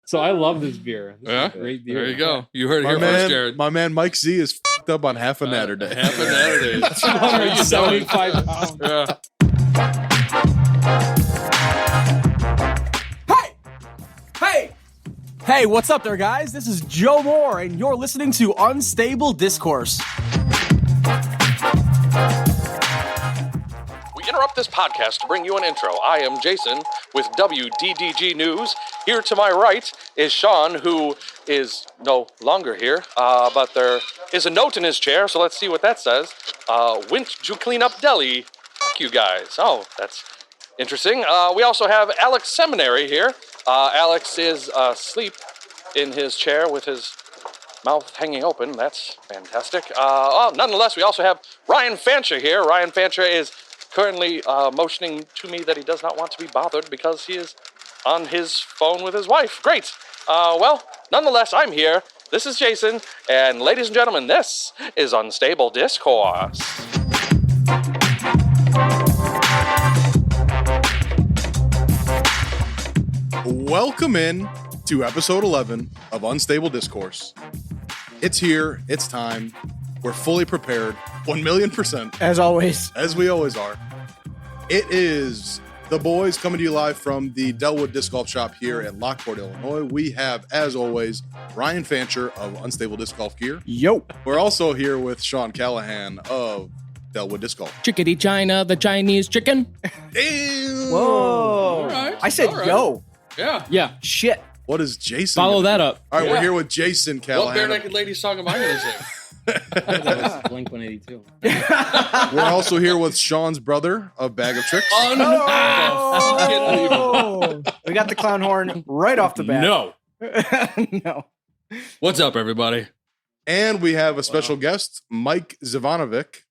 So I love this beer. This is a great beer. There you go. You heard it here first, Jared. My man Mike Z is f***ed up on half a natter day. Half a natter day. 275 pounds. Yeah. Hey, what's up there, guys? This is Joe Moore, and you're listening to Unstable Discourse. We interrupt this podcast to bring you an intro. I am Jason with WDDG News. Here to my right is Sean, who is no longer here, but there is a note in his chair, so let's see what that says. Went to clean up deli. Fuck you guys. Oh, that's interesting. We also have Alex Seminary here. Alex is asleep in his chair with his mouth hanging open. That's fantastic. Nonetheless, we also have Ryan Fancher here. Ryan Fancher is currently motioning to me that he does not want to be bothered because he is on his phone with his wife. Great. Nonetheless, I'm here. This is Jason, and ladies and gentlemen, this is Unstable Discourse. Welcome in to episode 11 of Unstable Discourse. It's here. It's time. We're fully prepared. 1,000,000%. As always. As we always are. It is the boys coming to you live from the Delwood Disc Golf Shop here in Lockport, Illinois. We have, as always, Ryan Fancher of Unstable Disc Golf Gear. Yo. We're also here with Sean Callahan of Delwood Disc Golf. Chickadee China, the Chinese chicken. Ew. Whoa. All right. I said yo. Yeah. Yeah. Shit. What is Jason? Follow that up. All right, Yeah. We're here with Jason What Callahan. Bare Naked Ladies song am I going to sing? That was Blink 182. We're also here with Sean's brother of Bag of Tricks. Oh. We got the clown horn right off the bat. No. No. What's up, everybody? And we have a special guest, Mike Zivanovic,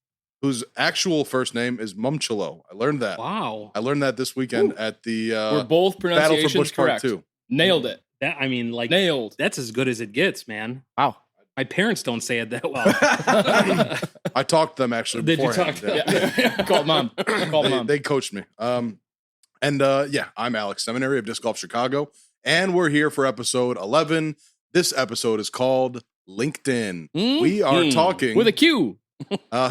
whose actual first name is Mumchalo. I learned that. Wow. I learned that this weekend at the We're both Battle for pronunciations Bush Park correct. 2. Nailed it. Nailed. That's as good as it gets, man. Wow. My parents don't say it that well. I talked to them actually Did you talk? beforehand. Yeah. Call mom. Call mom. They coached me. I'm Alex Seminary of Disc Golf Chicago, and we're here for episode 11. This episode is called Linq'd. We are talking With a Q.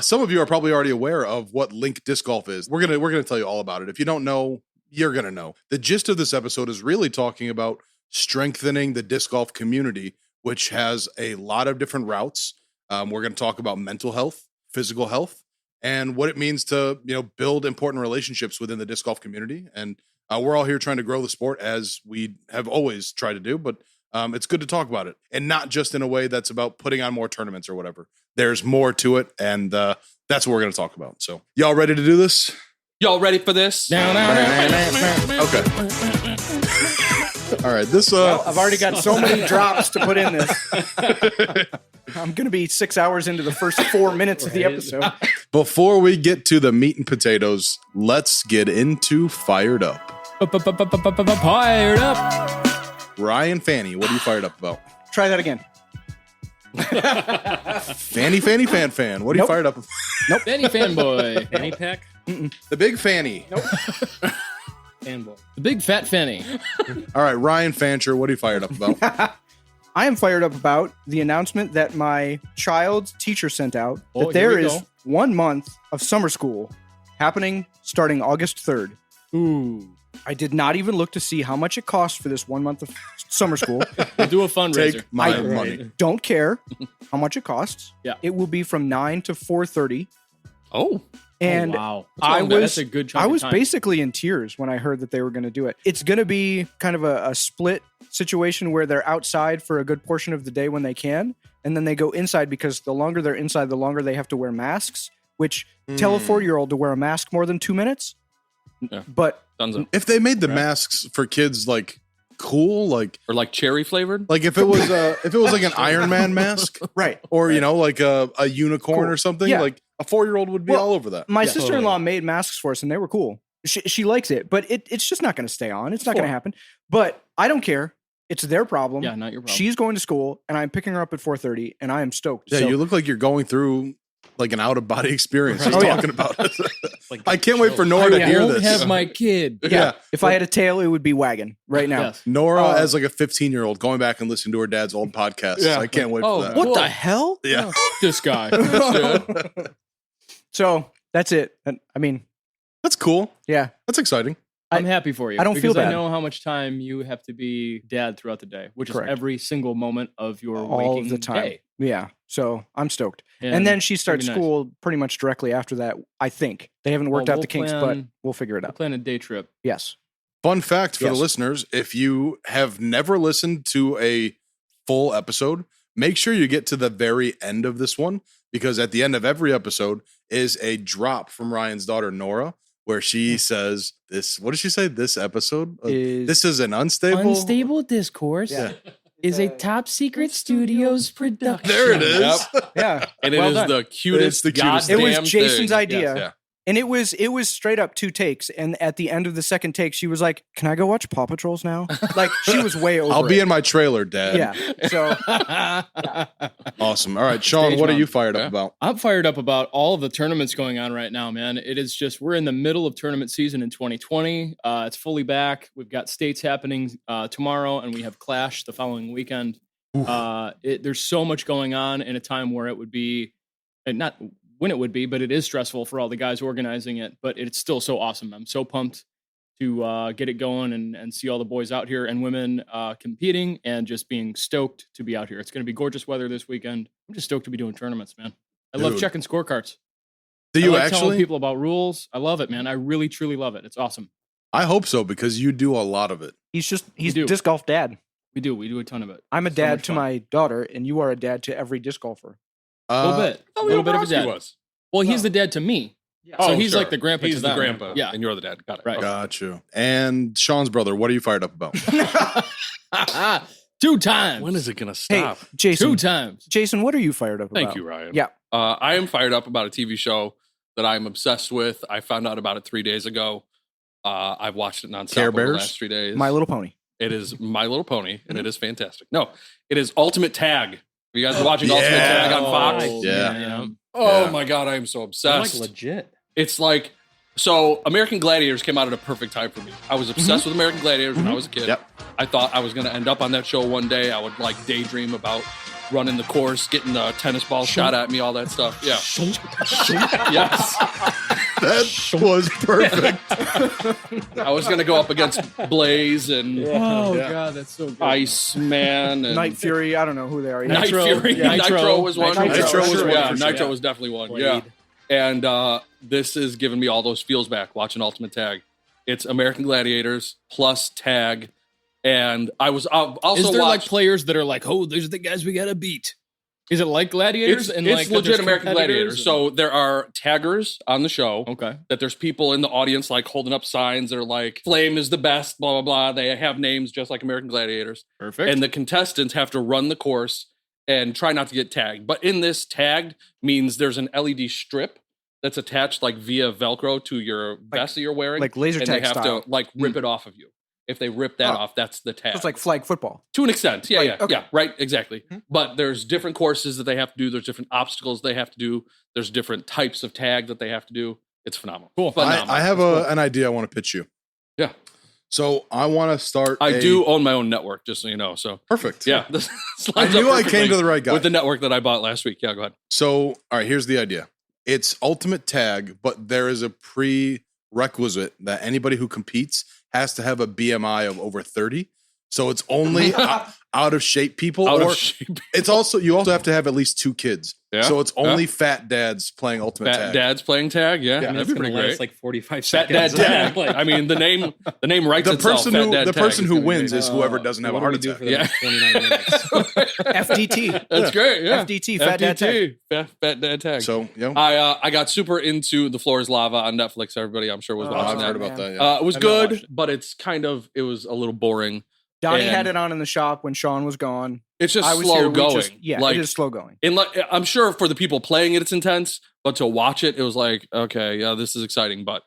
some of you are probably already aware of what Linq'd disc golf is. We're gonna tell you all about it. If you don't know, you're gonna know. The gist of this episode is really talking about strengthening the disc golf community, which has a lot of different routes. We're gonna talk about mental health, physical health, and what it means to build important relationships within the disc golf community. And we're all here trying to grow the sport as we have always tried to do, but it's good to talk about it, and not just in a way that's about putting on more tournaments or whatever. There's more to it, and that's what we're going to talk about. So, y'all ready to do this? Y'all ready for this? Okay. All right. This. I've already got so many drops to put in this. I'm going to be 6 hours into the first 4 minutes of the episode. Before we get to the meat and potatoes, let's get into Fired Up. Fired up. Ryan Fanny, what are you fired up about? Try that again. Fanny, fan. What are you Nope. fired up about? Fanny fanboy. Fanny pack? The big Fanny. Fanboy. The big fat Fanny. All right, Ryan Fancher, what are you fired up about? I am fired up about the announcement that my child's teacher sent out Oh, that there here we is go. 1 month of summer school happening starting August 3rd. Ooh. I did not even look to see how much it costs for this 1 month of summer school. We'll do a fundraiser. Take my I- money. Don't care how much it costs. Yeah. It will be from 9 to 4:30. Oh. And wow. that's a good chunk I of was time. basically in tears when I heard that they were going to do it. It's going to be kind of a split situation where they're outside for a good portion of the day when they can, and then they go inside because the longer they're inside, the longer they have to wear masks, which tell a 4-year-old to wear a mask more than 2 minutes. Yeah. But Dunzo. If they made the masks for kids like cool, like Or like cherry flavored? if it was like an Iron Man mask, right. or like a unicorn Cool. or something, Yeah. like a 4-year-old would be Well, all over that. My Yeah, sister-in-law made masks for us, and they were cool. She likes it, but it's just not going to stay on. It's not going to happen. But I don't care. It's their problem. Yeah, not your problem. She's going to school, and I'm picking her up at 4:30, and I am stoked. Yeah, So you look like you're going through like an out of body experience. He's Oh, yeah. talking about it. Like I can't wait for Nora to I hear won't this. have my kid. Yeah. If I had a tail, it would be wagging right now. Yes. Nora as like a 15-year-old going back and listening to her dad's old podcasts. Yeah. I can't wait Oh, for that. What Cool. the hell? Yeah. This guy. So that's it. And, I mean, That's cool. yeah. That's exciting. I'm happy for you. I don't feel because bad. I know how much time you have to be dad throughout the day, which Correct. is every single moment of your All waking of the time. day. Yeah. So I'm stoked. And then she starts it'll be nice. school pretty much directly after that, I think. They haven't worked Well, out the kinks, but plan- we'll figure it We'll out. plan a day trip. Yes. Fun fact for the Yes. listeners, if you have never listened to a full episode, make sure you get to the very end of this one, because at the end of every episode is a drop from Ryan's daughter, Nora, where she says this. What did she say? This episode? This is an unstable. discourse Yeah. is a top secret studios production. There it is. Yeah. And it Well is done. the cutest. It's the cutest It goddamn was Jason's thing. idea. Yeah. And it was straight up 2 takes. And at the end of the second take, she was like, "Can I go watch Paw Patrols now?" Like she was way over. I'll be it. in my trailer, Dad. Yeah. So Awesome. All right, Sean, Stage what are mom. you fired Yeah. up about? I'm fired up about all of the tournaments going on right now, man. It is just, we're in the middle of tournament season in 2020. It's fully back. We've got states happening tomorrow, and we have Clash the following weekend. There's so much going on in a time where it would be, and not when it would be, but it is stressful for all the guys organizing it, but it's still so awesome. I'm so pumped to get it going and see all the boys out here and women competing and just being stoked to be out here. It's going to be gorgeous weather this weekend. I'm just stoked to be doing tournaments, man. I love Dude. checking scorecards. Do I you like telling actually? people about rules. I love it, man. I really, truly love it. It's awesome. I hope so, because you do a lot of it. he's do. disc golf dad. We do a ton of it. I'm a So dad much to fun. my daughter, and you are a dad to every disc golfer. A little bit. A little bit of a Bobrovsky dad. was. Well, he's the dad to me. Oh, So he's sure. like the grandpa He's to the them. grandpa. Yeah. And you're the dad. Got it. Right. Okay. Got you. And Sean's brother, what are you fired up about? 2 times. When is it going to Hey, stop? Jason. 2 times. Jason, what are you fired up about? Thank you, Ryan. Yeah. I am fired up about a TV show that I'm obsessed with. I found out about it 3 days ago. I've watched it nonstop Care over the Bears? last 3 days. My Little Pony. It is My Little Pony, and it is fantastic. No, it is Ultimate Tag. You guys are watching Ultimate Yeah. Tag on Fox? Oh, Yeah. man. Oh Yeah. my God, I am so They're, like obsessed. legit. It's like, so American Gladiators came out at a perfect time for me. I was obsessed with American Gladiators when I was a kid. Yep. I thought I was going to end up on that show one day. I would like daydream about running the course, getting the tennis ball shot at me, all that stuff. Yeah. Yes. That was perfect. I was going to go up against Blaze and Oh, God, that's so good. Iceman and Night Fury. I don't know who they are. Night Nitro. Fury. Yeah. Nitro was one. Nitro was one, Yeah, for sure. Nitro was definitely one. Blade. Yeah. And this is giving me all those feels back watching Ultimate Tag. It's American Gladiators plus Tag. And I was also Is there like watched, players that are like, oh, those are the guys we got to beat? Is it like gladiators? it's, and it's like legit there's American competitors Gladiators. and- So there are taggers on the show. okay. That there's people in the audience like holding up signs that are like, Flame is the best, blah, blah, blah. They have names just like American Gladiators. Perfect. And the contestants have to run the course and try not to get tagged. But in this, tagged means there's an LED strip that's attached like via Velcro to your vest that you're wearing. like laser and tag they have style. to like rip it off of you. If they rip that Oh. off, that's the tag. So it's like flag football. to an extent. Yeah, Like, yeah, okay. yeah. Right, exactly. But there's different courses that they have to do. There's different obstacles they have to do. There's different types of tag that they have to do. It's phenomenal. Cool. Phenomenal. I have an idea I want to pitch you. Yeah. So I want to start. I do own my own network, just so you know. So Perfect. yeah, this I lines up knew I came perfectly to the right guy. with the network that I bought last week. Yeah, go ahead. So, all right, here's the idea. It's Ultimate Tag, but there is a prerequisite that anybody who competes has to have a BMI of over 30. So it's only out of shape people, Out or of shape. it's also you also have to have at least 2 kids. Yeah, So it's only fat dads playing Ultimate Fat Tag. Dad's playing tag. Yeah, I mean, that'd it's be gonna pretty last great. like 45 Fat Dad seconds. tag. Like, I mean, the name writes The itself. person Fat who Dad the tag person is who gonna be wins great. is whoever doesn't have a what heart do we do attack. for the Yeah. next 29 minutes? FDT. That's great. Yeah, FDT, Fat Dad Tag. Fat Dad tag. So, you know, I got super into The Floor is Lava on Netflix. Everybody, I'm sure, was Oh, watching I've that. heard about that. Yeah. It was I've not good, watched it. but it was a little boring. Donnie And- had it on in the shop when Sean was gone. It's just I was slow here. going. It is slow going. I'm sure for the people playing it, it's intense, but to watch it, it was like, okay, yeah, this is exciting. But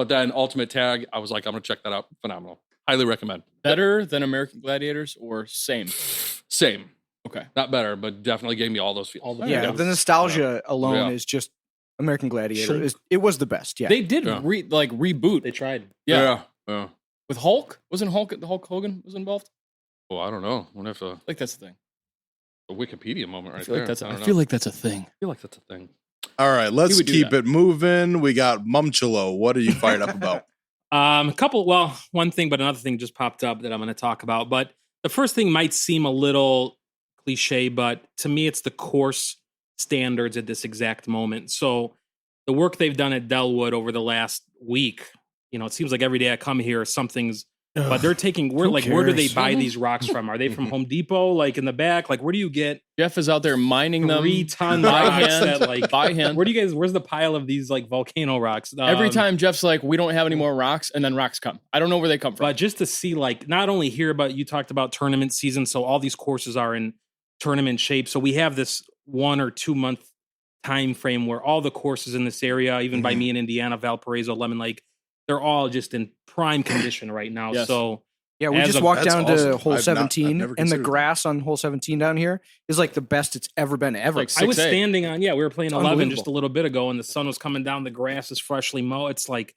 then Ultimate Tag, I was like, I'm gonna check that out. Phenomenal. Highly recommend. Better than American Gladiators or same? Same. Okay. Not better, but definitely gave me all those feels. Yeah, the nostalgia alone is just American Gladiator. It was the best. Yeah, They did reboot. They tried. Yeah. Yeah. With Hulk. Wasn't Hulk Hogan was involved? Well, I don't know. I wonder if I think that's the thing. a Wikipedia moment right I feel there. like that's I I don't feel know. like that's a thing. I feel like that's a thing. All right, let's would do keep that. it moving. We got Mumchalo. What are you fired up about? One thing, but another thing just popped up that I'm going to talk about. But the first thing might seem a little cliche, but to me, it's the course standards at this exact moment. So the work they've done at Delwood over the last week, it seems like every day I come here, something's. But they're taking where do they cares? buy these rocks from? Are they from Home Depot? Like in the back? Like where do you get Jeff is out there mining them 3-ton by rocks hand. that, like, by hand. where's the pile of these like volcano rocks? Every time Jeff's like, we don't have any more rocks, and then rocks come. I don't know where they come from. But just to see, like, not only hear about, you talked about tournament season, so all these courses are in tournament shape. So we have this 1 or 2 month time frame where all the courses in this area, even by me in Indiana, Valparaiso, Lemon Lake, they're all just in prime condition right now. Yes. So yeah. We as just of- walked That's down awesome. to hole I've not- 17, I've never and the considered that. grass on hole 17 down here is like the best it's ever been ever. Like I was 6A. standing on, we were playing 11 unbelievable. just a little bit ago, and the sun was coming down. The grass is freshly mowed. It's like,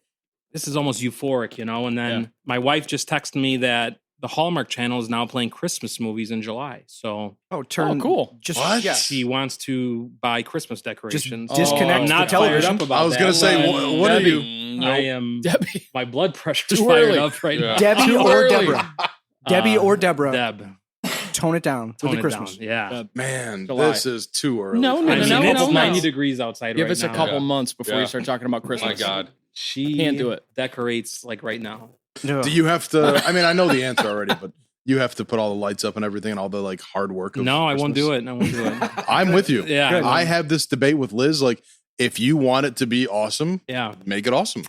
this is almost euphoric, And then my wife just texted me that the Hallmark Channel is now playing Christmas movies in July. So Oh, cool. Just What? yeah. she wants to buy Christmas decorations. Just disconnect I'm not the television. fired up about I was that, gonna say, but what are you? I am. Debbie. My blood pressure's Too fired early. up right now. Debbie Too or early. Deborah. Debbie or Deborah. Deb. Tone it down for Tone the it Christmas. down. Yeah. Deb. Man, July. this is too early. No, for no, I me. mean, no, it's no, no. 90 degrees outside Give right us a now. couple Yeah. months before Yeah. you start talking about Christmas. My God. She Can't do it. Decorates like right now. Do you have to? I mean, I know the answer already, but you have to put all the lights up and everything and all the like hard work. Of No, I won't Christmas? do it. I won't do it. I'm with you. Yeah. I have this debate with Liz. Like, if you want it to be awesome, Yeah. make it awesome.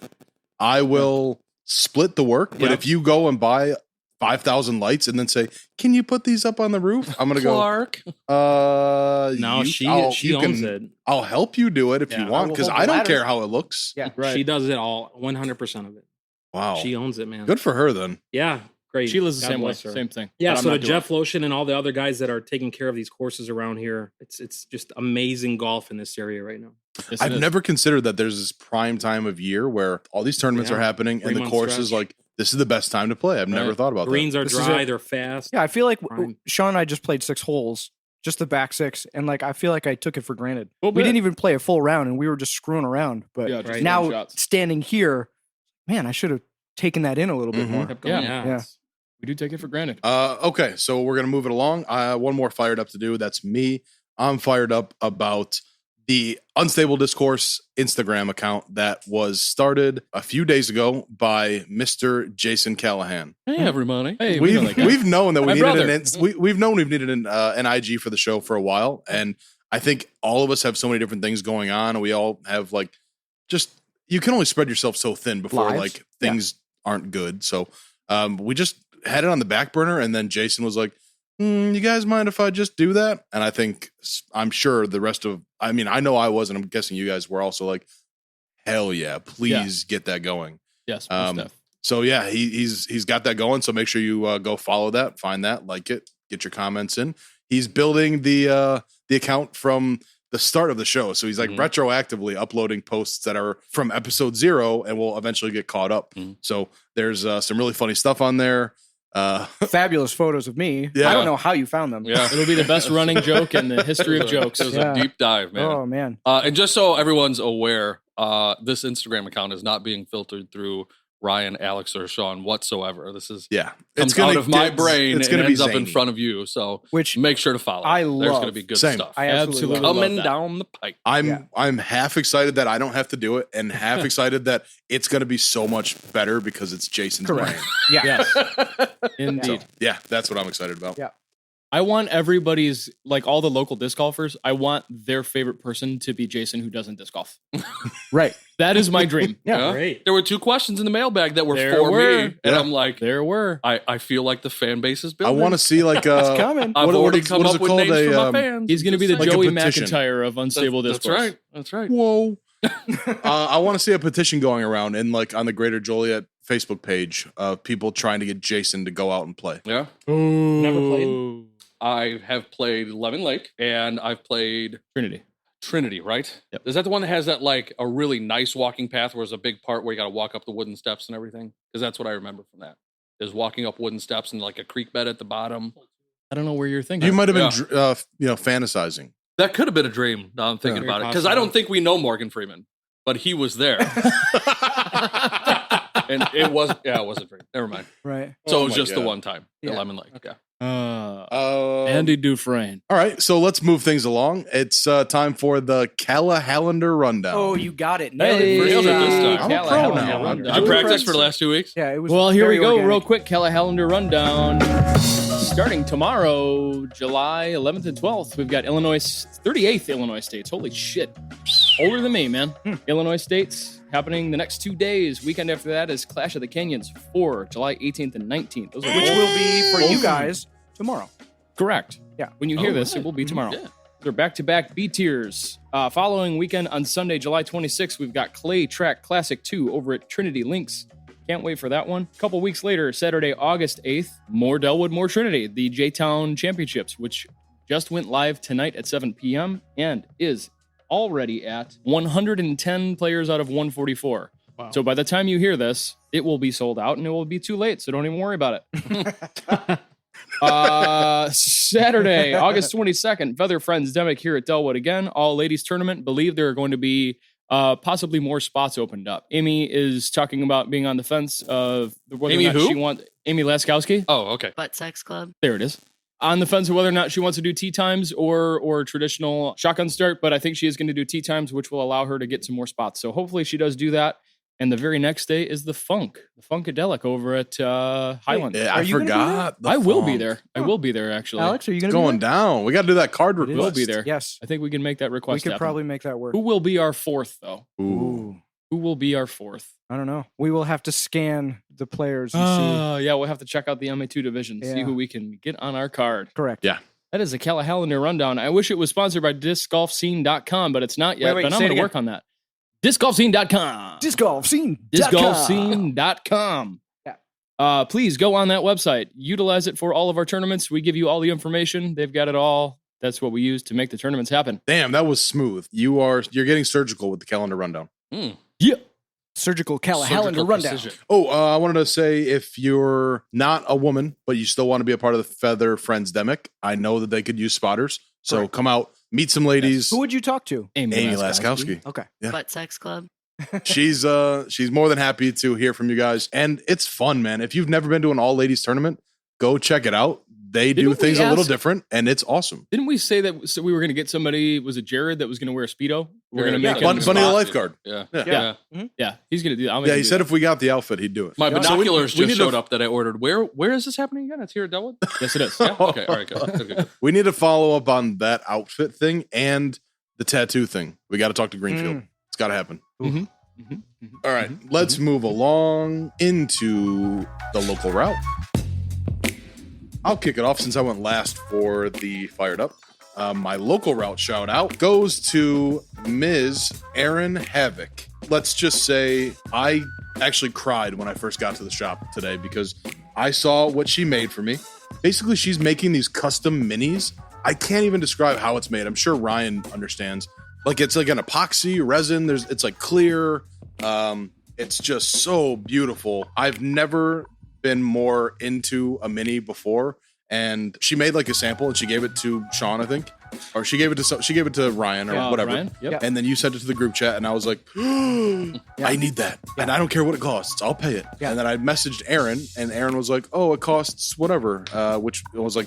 I will split the work, but Yep. if you go and buy 5,000 lights and then say, "Can you put these up on the roof?" I'm gonna Clark. go. No, you- she you owns can- it. I'll help you do it if Yeah. you want I will because hold I the don't ladder. care how it looks. Yeah. Right. She does it all, 100% of it. Wow, She owns it, man. good for her then. Yeah. Great. Sheila's the God same way. bless her. Same thing. Yeah, But I'm so to not doing Jeff Lotion and all the other guys that are taking care of these courses around here, it's just amazing golf in this area right now. it. Yes, it I've is. never considered that there's this prime time of year where all these tournaments Yeah. are happening and the 3-month course is stretch. like this is the best time to play. I've never Right. thought about Greens are This is dry, it. they're fast. Yeah, I feel like Prime. Sean and I just played 6 holes, just the back 6, and like I feel like I took it for granted. Little We bit. didn't even play a full round, and we were just screwing around. But Yeah, just Right. now long shots. standing here, man, I should have taken that in a little bit Mhm. more. Kept going. Yeah. Yeah. we do take it for granted. that. Okay, so we're gonna move it along. One more fired up to do. That's me. I'm fired up about the Unstable Discourse Instagram account that was started a few days ago by Mr. Jason Callahan. Hey, everybody. Hey, we know that guy. We've known that we My needed brother. we've known we've needed an IG for the show for a while, and I think all of us have so many different things going on, and we all have like just you can only spread yourself so thin before Lives. like things aren't good. So we just had it on the back burner, and then Jason was like, "You guys mind if I just do that?" And I think I'm sure the rest of I mean I know I was, and I'm guessing you guys were also like, "Hell yeah, please get that going." Yes. Um, most def. So yeah, he's got that going. So make sure you go follow that, find that, like it, get your comments in. He's building the account from the start of the show, so he's like retroactively uploading posts that are from episode 0, and will eventually get caught up. So there's some really funny stuff on there. Fabulous photos of me. Yeah. I don't know how you found them. Yeah. It'll be the best running joke in the history of jokes. It was Yeah. a deep dive, man. Oh man. And just so everyone's aware, this Instagram account is not being filtered through Ryan, Alex, or Sean whatsoever. This is Yeah, comes out of my brain It's and gonna be ends up in zany. front of you. So Which make sure to follow. I There's love. going to be good Same. stuff. I absolutely, Absolutely. love. Coming that. down the pipe. I'm half excited that I don't have to do it, and half excited that it's going to be so much better because it's Jason's Correct. brain. Yeah. Yes. Indeed. So yeah, that's what I'm excited about. Yeah. I want everybody's, like all the local disc golfers, I want their favorite person to be Jason who doesn't disc golf. Right. That is my dream. Yeah. Great. There were 2 questions in the mailbag that were There for were. me, and Yeah. I'm like, There were. I feel like the fan base is I building. want to see like It's coming. I've what already is- come what is up it with called? names for A, my fans. He's going to be the Like a Joey petition. McIntyre of Unstable That's Discourse. right. That's right. whoa. I want to see a petition going around and like on the Greater Joliet Facebook page of people trying to get Jason to go out and play. Yeah. Never played. I have played Lemon Lake, and I've played Trinity, right? Yep. Is that the one that has that like a really nice walking path where there's a big part where you got to walk up the wooden steps and everything? Because that's what I remember from that. Is walking up wooden steps and like a creek bed at the bottom. I don't know where you're thinking. You might have been, fantasizing. That could have been a dream. Now I'm thinking about it because I don't think we know Morgan Freeman, but he was there, and it was a dream. Never mind. Right. So Oh it was my just the God. one time at Yeah. Lemon Lake. Yeah. Andy Dufresne. All right, so let's move things along. It's time for the Callahallander rundown. Oh, you got it. Hey, nailed it this time. I'm a pro now. Did you practice for the last 2 weeks? Yeah, it was. Well, here we very go. organic. Real quick, Callahallander rundown. Starting tomorrow, July 11th and 12th, we've got 38th Illinois States. Holy shit. Older than me, man. Illinois States happening the next 2 days. Weekend after that is Clash of the Canyons for July 18th and 19th. Those are Which both- will be for you guys tomorrow. Correct. Yeah. When you hear this, it will be tomorrow. Yeah. They're back-to-back B tiers. Following weekend on Sunday, July 26th, we've got Clay Track Classic 2 over at Trinity Linq'd. Can't wait for that one. A couple weeks later, Saturday, August 8th, more Delwood, more Trinity, the J-Town Championships, which just went live tonight at 7 p.m. and is already at 110 players out of 144. Wow. So by the time you hear this, it will be sold out and it will be too late. So don't even worry about it. Saturday, August 22nd, Feather Friends Demic here at Delwood again. All ladies tournament. Believe there are going to be possibly more spots opened up. Amy is talking about being on the fence of whether Amy or not who? she wants Amy Laskowski. Oh, okay. Butt Sex Club. There it is. On the fence of whether or not she wants to do tea times or traditional shotgun start, but I think she is going to do tea times, which will allow her to get some more spots. So hopefully she does do that. And the very next day is the Funkadelic over at Highland. Yeah, Are I you gonna be forgot. the I will be funk. there. I will be there actually. Alex, are you going It's to going down. We got to do that card It request. We'll be there. Yes. I think we can make that We request could happen. probably make that work. Who will be our fourth though? Ooh. Who will be our fourth? I don't know. We will have to scan the players and see. Yeah, we'll have to check out the MA2 division, see Yeah. who we can get on our card. Correct. Yeah. That is a Callahallander rundown. I wish it was sponsored by discgolfscene.com, but it's not yet. Wait, but I'm say it going to again. work on that. Discgolfscene.com. Discgolfscene. Discgolfscene.com. Yeah. Please go on that website. Utilize it for all of our tournaments. We give you all the information. They've got it all. That's what we use to make the tournaments happen. Damn, that was smooth. You're getting surgical with the calendar rundown. Yeah. Surgical Callahallander Surgical rundown. precision. Oh, I wanted to say if you're not a woman, but you still want to be a part of the Feather Friends Demic, I know that they could use spotters. So Correct. come out, meet some ladies. Who would you talk to? Amy Laskowski. Okay. Yeah. Butt Sex Club. She's more than happy to hear from you guys. And it's fun, man. If you've never been to an all ladies tournament, go check it out. They do Didn't we things a little ask- different, and it's awesome. Didn't we say that so we were going to get somebody, was it Jared, that was going to wear a Speedo? We're going to Yeah. make Bunny him. the lifeguard. Yeah. Yeah. Yeah, he's going to do that. I'll make Yeah, him he do said that. if we got the outfit, he'd do it. My So we- binoculars we just need showed to- up that I ordered. Where is this happening again? It's here at Delwood? Yes, it is. Yeah. Okay. All right. Good. We need to follow up on that outfit thing and the tattoo thing. We got to talk to Greenfield. It's got to happen. Mhm. All right, let's move along into the local route. I'll kick it off since I went last for the Fired Up. My local route shout out goes to Ms. Erin Havoc. Let's just say I actually cried when I first got to the shop today because I saw what she made for me. Basically, she's making these custom minis. I can't even describe how it's made. I'm sure Ryan understands. Like it's like an epoxy resin. It's like clear. It's just so beautiful. I've never been more into a mini before, and she made like a sample and she gave it to Sean, I think, or she gave it to Ryan or whatever. Ryan? Yep. And then you sent it to the group chat, and I was like, I need that, and I don't care what it costs. I'll pay it. Yeah. And then I messaged Aaron, and Aaron was like, oh, it costs whatever, which I was like,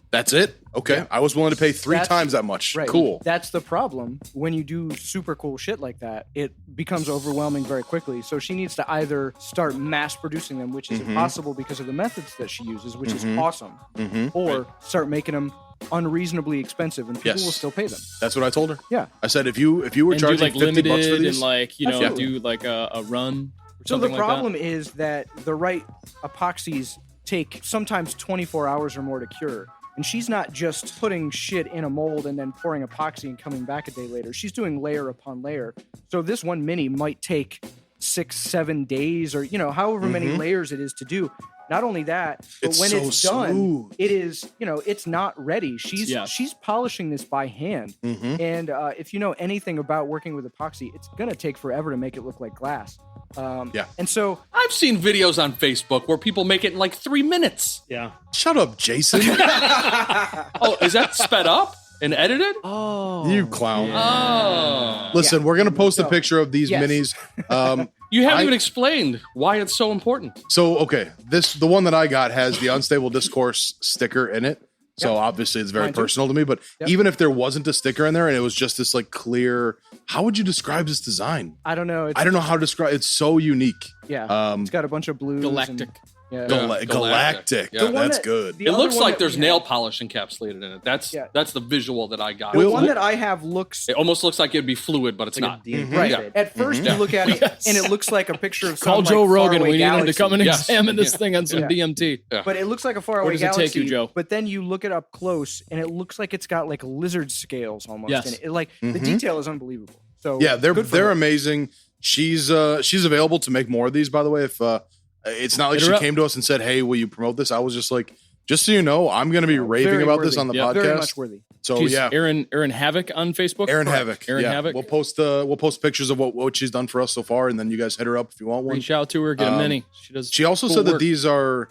that's it. Okay, Yeah. I was willing to pay three That's- times that much. Right. Cool. That's the problem. When you do super cool shit like that, it becomes overwhelming very quickly. So she needs to either start mass producing them, which is Mhm. impossible because of the methods that she uses, which is Mhm. awesome, Mm-hmm. or start making them unreasonably expensive and people Yes. will still pay them. That's what I told her. Yeah. I said if you were And do charging like $50 for limited these, and like, Absolutely. do like a run or So the something like problem is that the right epoxies take sometimes 24 hours or more to cure. And she's not just putting shit in a mold and then pouring epoxy and coming back a day later. She's doing layer upon layer. So this one mini might take 6-7 days or, however many Mhm. layers it is to do. Not only that, but when so it's done, smooth. it is, it's not ready. She's polishing this by hand. Mhm. And if you know anything about working with epoxy, it's going to take forever to make it look like glass. Yeah. And so I've seen videos on Facebook where people make it in like 3 minutes. Yeah. Shut up, Jason. Oh, is that sped up and edited? You clown. Oh. Listen, we're gonna post a So, picture of these yes. minis. You haven't I- even explained why it's so important. So okay, the one that I got has the unstable discourse sticker in it. So Yep. obviously it's very Mine too. personal to me. But Yep. even if there wasn't a sticker in there and it was just this like clear, how would you describe this design? I don't know. I don't know how to describe. It's so unique. Yeah. It's got a bunch of blues. Galactic. Yeah. Galactic. Galactic. Yeah. Yeah, The one that's that- good. the It other looks one like that there's we nail have- polish encapsulated in it. That's Yeah. that's the visual that I got. The We'll- one that I have looks It almost looks like it'd be fluid, but it's Like a not. DMT. right. Yeah. At first, you look at it and it looks like a picture of Call some, Joe like, Rogan. faraway We need him to galaxy. come and Yes. examine this Yeah. thing on some Yeah. DMT. But it looks like a faraway does it take galaxy. you, Joe? But then you look it up close, and it looks like it's got like lizard scales almost. Yes. And it, like the detail is unbelievable. So Yeah, good for they're her. amazing. She's available to make more of these, by the way. If it's not like Hit she her up. came to us and said, "Hey, will you promote this?" I was just like, just so you know, I'm going to be raving Very about this worthy. on the Yeah. very podcast. much worthy. So She's yeah, Aaron Havoc on Facebook. Aaron Correct. Havoc. Aaron yeah. Havoc. We'll post pictures of what she's done for us so far, and then you guys hit her up if you want one. Reach out to her. Get a mini. She does. She also cool said that work. these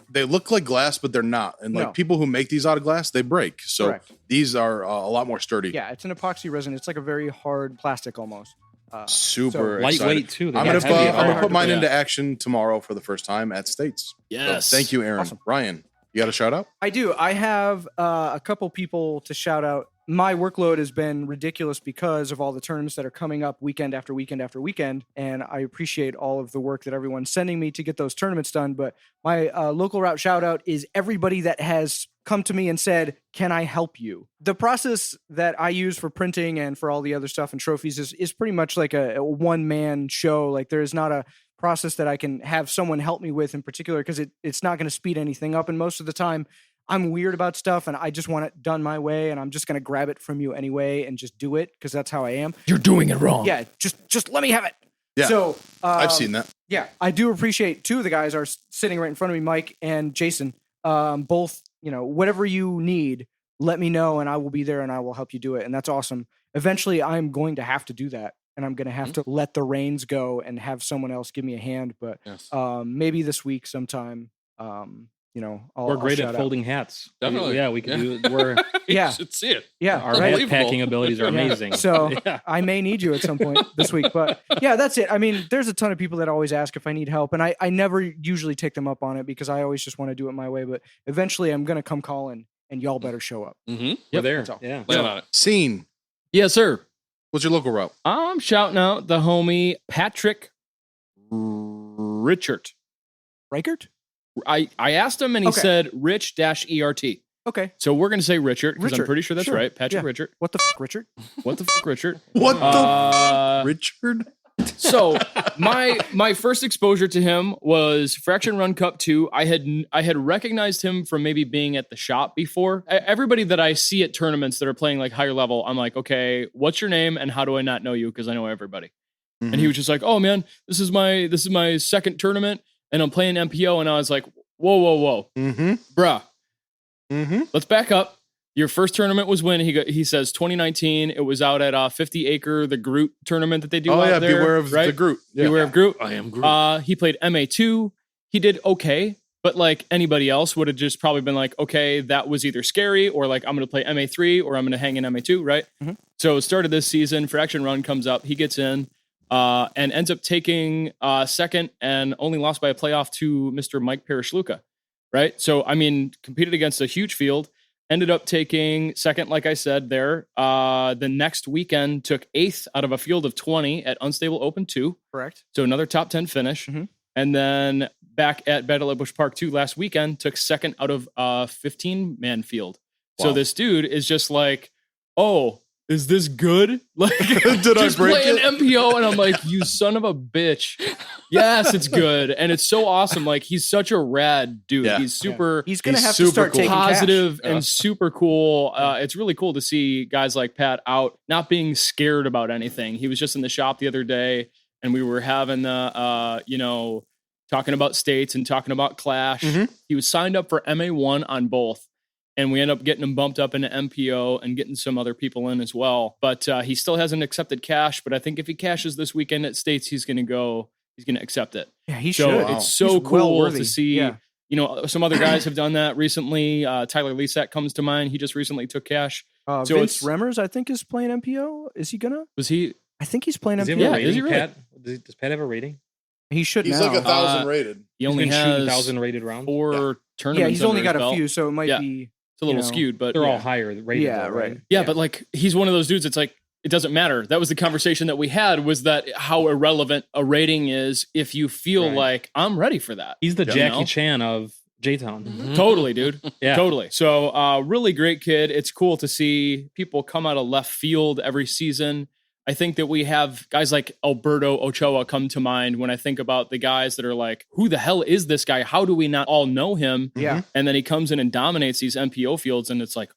they look like glass, but they're not. And like No. people who make these out of glass, they break. So Correct. these are a lot more sturdy. Yeah, it's an epoxy resin. It's like a very hard plastic almost. Super So- excited. Lightweight too. They I'm got gonna heavy I'm gonna hard. put mine Yeah. into action tomorrow for the first time at States. Yes. So, thank you, Aaron. Awesome. Ryan, you got a shout out? I do. I have a couple people to shout out. My workload has been ridiculous because of all the tournaments that are coming up weekend after weekend after weekend. And I appreciate all of the work that everyone's sending me to get those tournaments done. But my local route shout out is everybody that has come to me and said, "Can I help you?" The process that I use for printing and for all the other stuff and trophies is pretty much like a one-man show. Like there is not a process that I can have someone help me with in particular because it's not going to speed anything up. And most of the time, I'm weird about stuff and I just want it done my way and I'm just going to grab it from you anyway and just do it because that's how I am. You're doing it wrong. Yeah, just let me have it. Yeah. So I've seen that. Yeah, I do appreciate two of the guys are sitting right in front of me, Mike and Jason. Both, whatever you need, let me know and I will be there and I will help you do it. And that's awesome. Eventually, I'm going to have to do that. And I'm going to have to let the reins go and have someone else give me a hand. But Yes. maybe this week sometime, We're great shout at out. folding hats. Definitely. Yeah, we can do. We're Yeah. You should see it. Yeah, our right? hat Unbelievable. packing abilities are Yeah. amazing. So yeah. I may need you at some point this week, but yeah, that's it. I mean, there's a ton of people that always ask if I need help, and I never usually take them up on it because I always just want to do it my way. But eventually, I'm gonna come calling, and y'all better show up. Mm-hmm. We're there. that's all. Yeah. Plan on it. Scene. Yes, sir. What's your local route? I'm shouting out the homie Patrick Richard. Reichert? I asked him and he Okay. said Rich-ERT. Okay. So we're going to say Richard because I'm Richard, pretty sure that's sure. right. Patrick Yeah. Richard. What the fuck, Richard? What the fuck, Richard? What the Richard? So my first exposure to him was Fraction Run Cup 2. I had recognized him from maybe being at the shop before. Everybody that I see at tournaments that are playing like higher level, I'm like, okay, what's your name and how do I not know you? Because I know everybody. And he was just like, oh man, this is my second tournament and I'm playing MPO. And I was like, whoa, Mm-hmm. bruh, Mm-hmm. let's back up. Your first tournament was when he says 2019. It was out at 50 Acre, the Groot tournament that they do Oh out yeah, there. beware of right? the Groot. Yeah. Beware of Groot. I am Groot. He played MA2. He did okay, but like anybody else would have just probably been like, okay, that was either scary or like I'm going to play MA3 or I'm going to hang in MA2, right? Mhm. So it started this season. Fraction Run comes up. He gets in and ends up taking second and only lost by a playoff to Mr. Mike Parashluka, right? So, I mean, competed against a huge field. Ended up taking second, like I said there. The next weekend took 8th out of a field of 20 at Unstable Open 2. Correct. So another top 10 finish. Mhm. And then back at Battle at Busch Park 2 last weekend, took second out of a 15-man field. So Wow. this dude is just like, oh, is this good? Like, Did I just break playing it? MPO, and I'm like, you son of a bitch. Yes, it's good. And it's so awesome. Like, he's such a rad dude. Yeah. He's super He's gonna He's have to super start cool. taking positive Yeah. and super cool. It's really cool to see guys like Pat out, not being scared about anything. He was just in the shop the other day and we were having the, talking about states and talking about Clash. Mhm. He was signed up for MA1 on both. And we end up getting him bumped up into MPO and getting some other people in as well. But he still hasn't accepted cash. But I think if he cashes this weekend at States, he's going to accept it. Yeah, he So should. it's so He's cool well-worthy. to see. Yeah. You know, some other guys have done that recently. Tyler Lesack comes to mind. He just recently took cash. So Vince it's- Remmers, I think, is playing MPO. Is he gonna? Was he? I think he's playing Does he MPO. have a Yeah, is he rating, really? Pat? Does Pat have a rating? He should He's now. like 1,000 rated. He He's only been shooting has 1,000 rated rounds. 4 tournaments. yeah, he's only under got his a belt. few, so it might Yeah. be. It's a little you know. skewed, but They're all yeah. higher rated. Yeah, though, right. Yeah, but like he's one of those dudes. It's like it doesn't matter. That was the conversation that we had. Was that how irrelevant a rating is if you feel Right. like I'm ready for that? He's the You Jackie know? Chan of J-Town. Totally, dude. Yeah. Totally. So, really great kid. It's cool to see people come out of left field every season. I think that we have guys like Alberto Ochoa come to mind when I think about the guys that are like, who the hell is this guy? How do we not all know him? Yeah. And then he comes in and dominates these MPO fields, and it's like,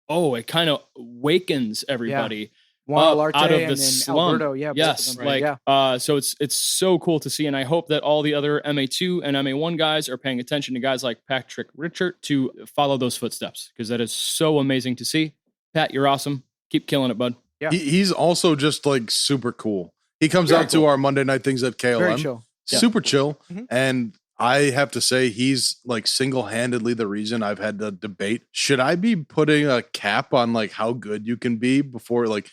oh, it kind of wakens everybody. Juan up Olarte out of and the then slump. Alberto. Yeah. both Yes, of them. like yeah. so it's so cool to see, and I hope that all the other MA2 and MA1 guys are paying attention to guys like Patrick Richard to follow those footsteps because that is so amazing to see. Pat, you're awesome. Keep killing it, bud. Yeah. He's also just like super cool. He comes Very out to cool. our Monday night things at Very KLM. chill. Yeah. Super chill. Mhm. And I have to say, he's like single-handedly the reason I've had the debate. Should I be putting a cap on like how good you can be before like,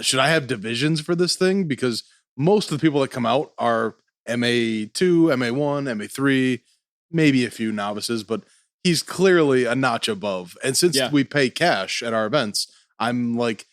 should I have divisions for this thing? Because most of the people that come out are MA2, MA1, MA3, maybe a few novices, but he's clearly a notch above. And since Yeah. we pay cash at our events, I'm like,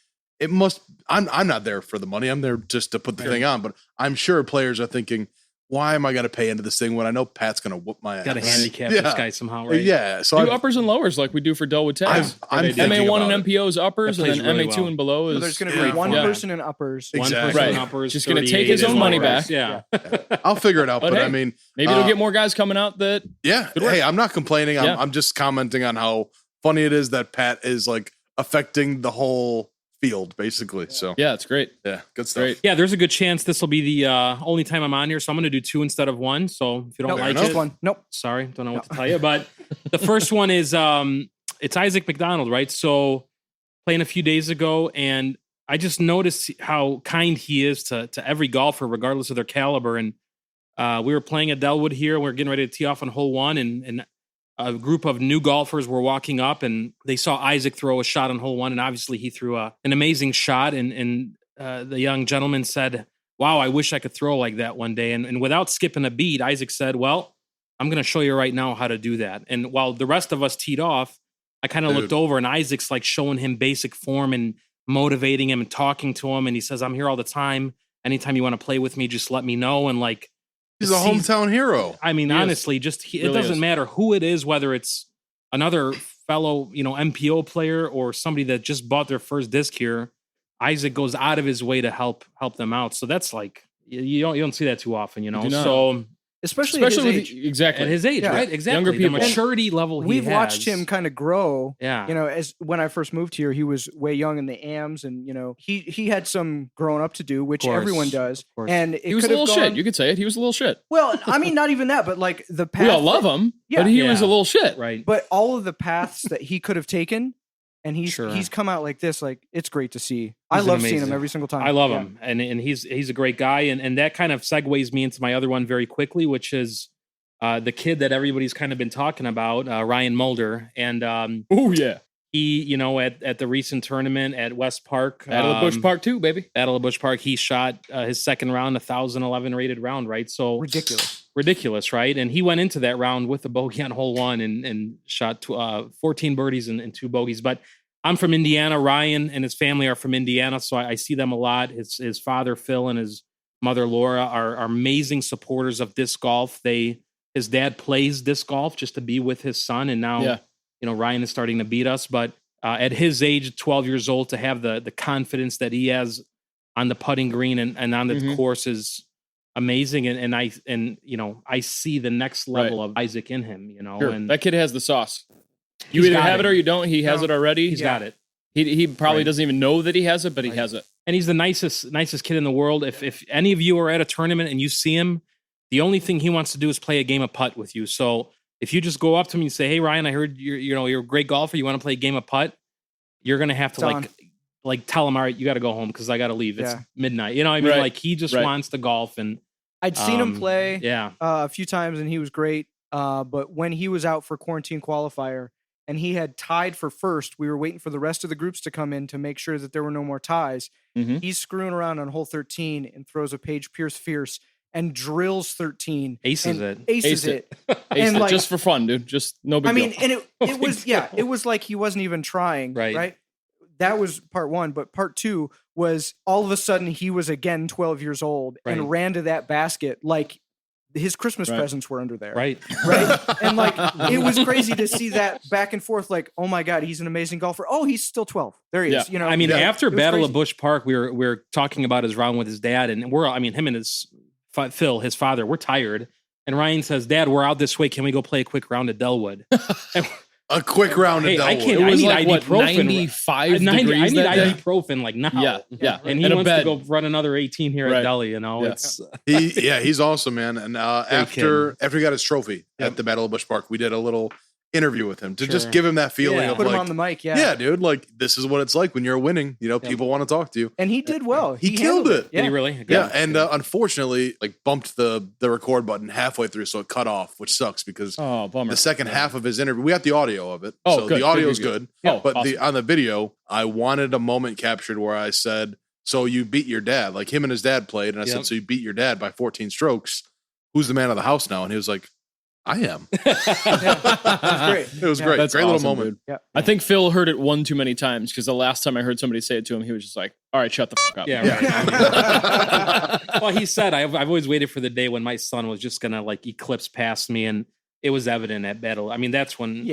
I'm not there for the money. I'm there just to put the thing on, but I'm sure players are thinking, why am I going to pay into this thing when I know Pat's going to whoop my ass? Got to handicap Yeah. this guy somehow, right? Yeah. So Do I've- uppers and lowers like we do for Delwood Tags. I'm thinking MA1 about and it. MPO's uppers, That and then plays really MA2 well. and below So is there's going to Yeah. be one Yeah. person in uppers. One Exactly. person Right. uppers, Just gonna 38 take his in own money lowers. back. Yeah. I'll figure it out. But But hey, I mean, maybe it'll get more guys coming out that yeah. Good work. Hey, I'm not complaining. Yeah. I'm just commenting on how funny it is that Pat is like affecting the whole field, basically. So yeah, it's great. yeah, good stuff. Great. Yeah, there's a good chance this will be the only time I'm on here, so I'm going to do 2 instead of 1. So if you don't Nope, like enough. it, one. Nope. sorry, don't know what to tell you. But the first one is it's Isaac McDonald, right? So playing a few days ago, and I just noticed how kind he is to every golfer, regardless of their caliber. And we were playing at Delwood here. We are getting ready to tee off on hole 1, and a group of new golfers were walking up, and they saw Isaac throw a shot on hole 1, and obviously he threw an amazing shot. And the young gentleman said, "Wow, I wish I could throw like that one day." And without skipping a beat, Isaac said, "Well, I'm going to show you right now how to do that." And while the rest of us teed off, I kind of Dude. looked over, and Isaac's like showing him basic form and motivating him and talking to him. And he says, "I'm here all the time. Anytime you want to play with me, just let me know." And like, He's a see- hometown hero. I mean, He is. honestly, just it Really doesn't is. matter who it is, whether it's another fellow, MPO player or somebody that just bought their first disc here. Isaac goes out of his way to help them out. So that's like you don't see that too often, do not. So Especially, Especially at with his age. exactly. at his age, Yeah. right? Exactly. Younger people. The maturity level We've watched has. him kind of grow. Yeah. As when I first moved here, he was way young in the AMs, and he had some growing up to do, which course, everyone does. of course. And it He was a could have little gone, shit. You could say it. He was a little shit. Well, I mean, not even that, but like the path. We all love him, Yeah. but he was Yeah. a little shit. Right. But all of the paths that he could have taken, and Sure. he's come out like this. Like it's great to see. I He's love seeing amazing. him every single time. I love Yeah. him, and he's a great guy, and that kind of segues me into my other one very quickly, which is the kid that everybody's kind of been talking about, Ryan Mulder, and Oh yeah, he, at the recent tournament at West Park, Battle of Bush Park 2, baby. Battle of Bush Park, he shot his second round, 1,011 rated round, right? So ridiculous, right? And he went into that round with a bogey on hole 1 and shot 14 birdies and 2 bogeys. But I'm from Indiana. Ryan and his family are from Indiana, so I see them a lot. His father Phil and his mother Laura are amazing supporters of disc golf. His dad plays disc golf just to be with his son, and now Ryan is starting to beat us. But at his age, 12 years old, to have the confidence that he has on the putting green and on the course is amazing. And I see the next level of Isaac in him. Sure. And That kid has the sauce. You He's either got have it. it or you don't. He has No. it already. he's got it. He probably Right. doesn't even know that he has it, but he Right. has it. And he's the nicest kid in the world. If any of you are at a tournament and you see him, The only thing he wants to do is play a game of putt with you. So if you just go up to him and say, "Hey Ryan, I heard you're a great golfer. You want to play a game of putt?" You're gonna have to like tell him, "All right, you got to go home because I got to leave. It's midnight." You know what I mean? Right. Like he just wants to golf, and I'd seen him play Yeah. a few times, and he was great. But when he was out for quarantine qualifier and he had tied for first, we were waiting for the rest of the groups to come in to make sure that there were no more ties. He's screwing around on hole 13 and throws a Paige Pierce Fierce and drills 13. Aces it. Aces it. And like, just for fun, dude. Just no big deal. I mean, and it was, it was like he wasn't even trying. Right. That was part one. But part two was all of a sudden he was again 12 years old and ran to that basket like his Christmas presents were under there. Right. And like, it was crazy to see that back and forth. Like, oh my God, he's an amazing golfer. Oh, he's still 12. There he is. You know, I mean, after Battle of Busch Park, we were talking about his round with his dad, and him and Phil, his father, we're tired. And Ryan says, "Dad, we're out this way. Can we go play a quick round at Delwood?" A quick round at Delwood. I can't. It was I need like, ibuprofen. 95 degrees I need that day? ibuprofen like now. Yeah. And he wants to go run another 18 here at Delhi. You know, he's awesome, man. And after he got his trophy at the Battle of Busch Park, we did a little interview with him to just give him that feeling of put like, him on the mic. Yeah, dude, like this is what it's like when you're winning. You know, people want to talk to you. And he did well. He killed it. Did he really? Yeah. And unfortunately, like bumped the record button halfway through, so it cut off, which sucks because the second half of his interview, we got the audio of it. So good, the audio is good. But awesome. on the video, I wanted a moment captured where I said, "So you beat your dad." Like him and his dad played, and I said, "So you beat your dad by 14 strokes. Who's the man of the house now?" And he was like, "I am." It was great. That's great awesome, little moment. Dude. I think Phil heard it one too many times because the last time I heard somebody say it to him, he was just like, "All right, shut the fuck up." Yeah, right. Well, he said, I've always waited for the day when my son was just going to like eclipse past me. And it was evident at Battle. I mean, that's when,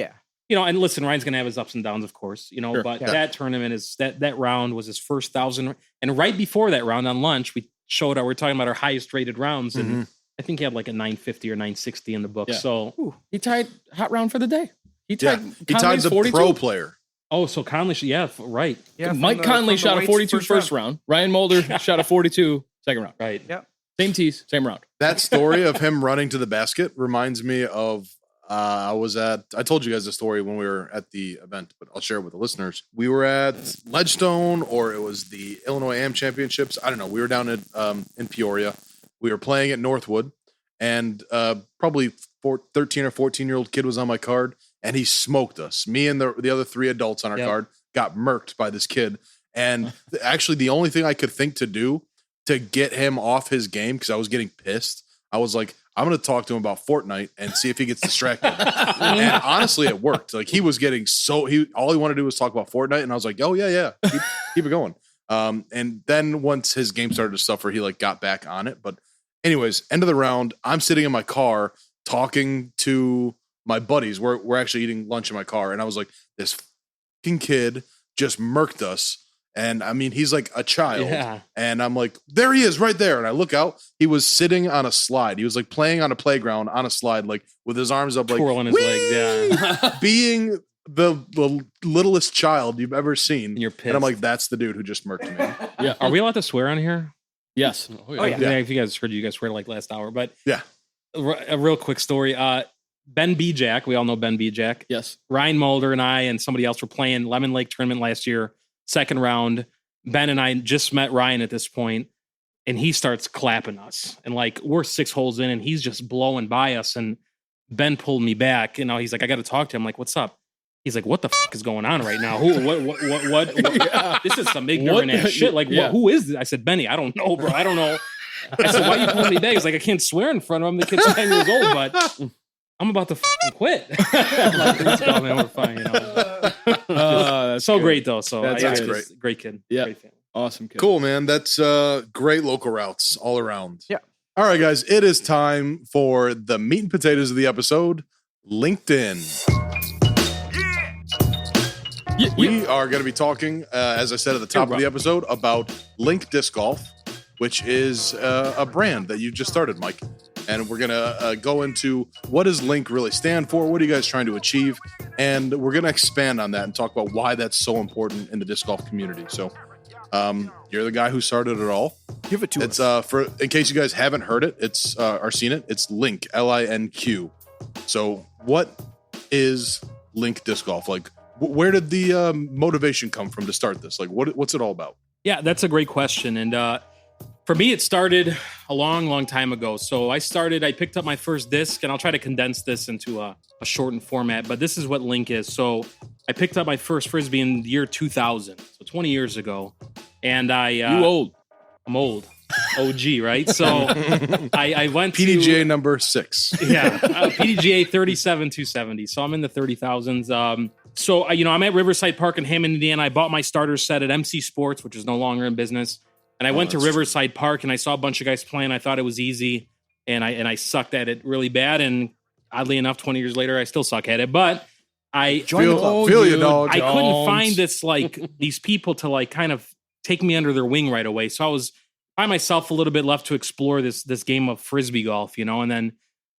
and listen, Ryan's going to have his ups and downs, of course, but that tournament is that round was his first 1,000. And right before that round on lunch, we were talking about our highest rated rounds. And I think he had like a 950 or 960 in the book. So he tied hot round for the day. He tied the 42. pro player. Oh, so Conley, right. Yeah, Mike Conley shot a 42 first round. Ryan Mulder shot a 42 second round. Right. Yep. Same tees, same round. That story of him running to the basket reminds me of I told you guys the story when we were at the event, but I'll share it with the listeners. We were at Ledgestone, or it was the Illinois Am Championships. I don't know. We were down in Peoria. We were playing at Northwood, and probably 13 or 14-year-old kid was on my card, and he smoked us. Me and the other 3 adults on our card got murked by this kid. And actually, the only thing I could think to do to get him off his game, because I was getting pissed, I was like, I'm going to talk to him about Fortnite and see if he gets distracted. And honestly, it worked. Like he was getting all he wanted to do was talk about Fortnite, and I was like, oh yeah, keep it going. And then once his game started to suffer, he like got back on it. But anyways, end of the round, I'm sitting in my car talking to my buddies. We're actually eating lunch in my car, and I was like, this fucking kid just murked us. And I mean, he's like a child. Yeah. And I'm like, there he is right there. And I look out, he was sitting on a slide. He was like playing on a playground on a slide, like with his arms up, like twirling his legs. Yeah. Being the littlest child you've ever seen. And you're pissed. And I'm like, that's the dude who just murked me. Yeah. Are we allowed to swear on here? Yes. Oh, yeah. If you guys heard, you guys swear like last hour, but yeah. A real quick story. Ben Jack, we all know Ben Jack. Yes. Ryan Mulder and I and somebody else were playing Lemon Lake tournament last year. Second round, Ben and I just met Ryan at this point, and he starts clapping us. And like, we're 6 holes in, and he's just blowing by us. And Ben pulled me back. He's like, I got to talk to him. I'm like, what's up? He's like, what the fuck is going on right now? What? Yeah. This is some ignorant ass shit. Like, who is this? I said, Benny, I don't know, bro. I don't know. I said, why are you pulling me back? He's like, I can't swear in front of him. The kid's 10 years old, but I'm about to fucking quit. Like, let's go, man. We're fine, so good. Great though. So that's great. Great kid. Yeah. Great family. Awesome kid. Cool, man. That's great local routes all around. Yeah. All right, guys. It is time for the meat and potatoes of the episode, LinkedIn. We are going to be talking, as I said at the top of the episode, about Linq'd Disc Golf, which is a brand that you just started, Mike. And we're going to go into what does Linq'd really stand for? What are you guys trying to achieve? And we're going to expand on that and talk about why that's so important in the disc golf community. So You're the guy who started it all. Give it to It's us. for in case you guys haven't heard it, it's or seen it. It's Linq, Linq. So, what is Linq disc golf? Like, where did the motivation come from to start this? Like, what's it all about? Yeah, that's a great question. And for me, it started a long time ago. So I picked up my first disc, and I'll try to condense this into a shortened format, but this is what Linq is. So I picked up my first Frisbee in the year 2000, so 20 years ago. And You old. I'm old. OG, right? So I went PDGA to number 6. PDGA 37,270. So I'm in the 30,000s. So I'm at Riverside Park in Hammond, Indiana. I bought my starter set at MC Sports, which is no longer in business. And I went to Riverside Park and I saw a bunch of guys playing. I thought it was easy, and I sucked at it really bad. And oddly enough, 20 years later, I still suck at it. But I Feel you, dog. I couldn't find this these people to kind of take me under their wing right away. So I was by myself a little bit, left to explore this game of Frisbee golf, And then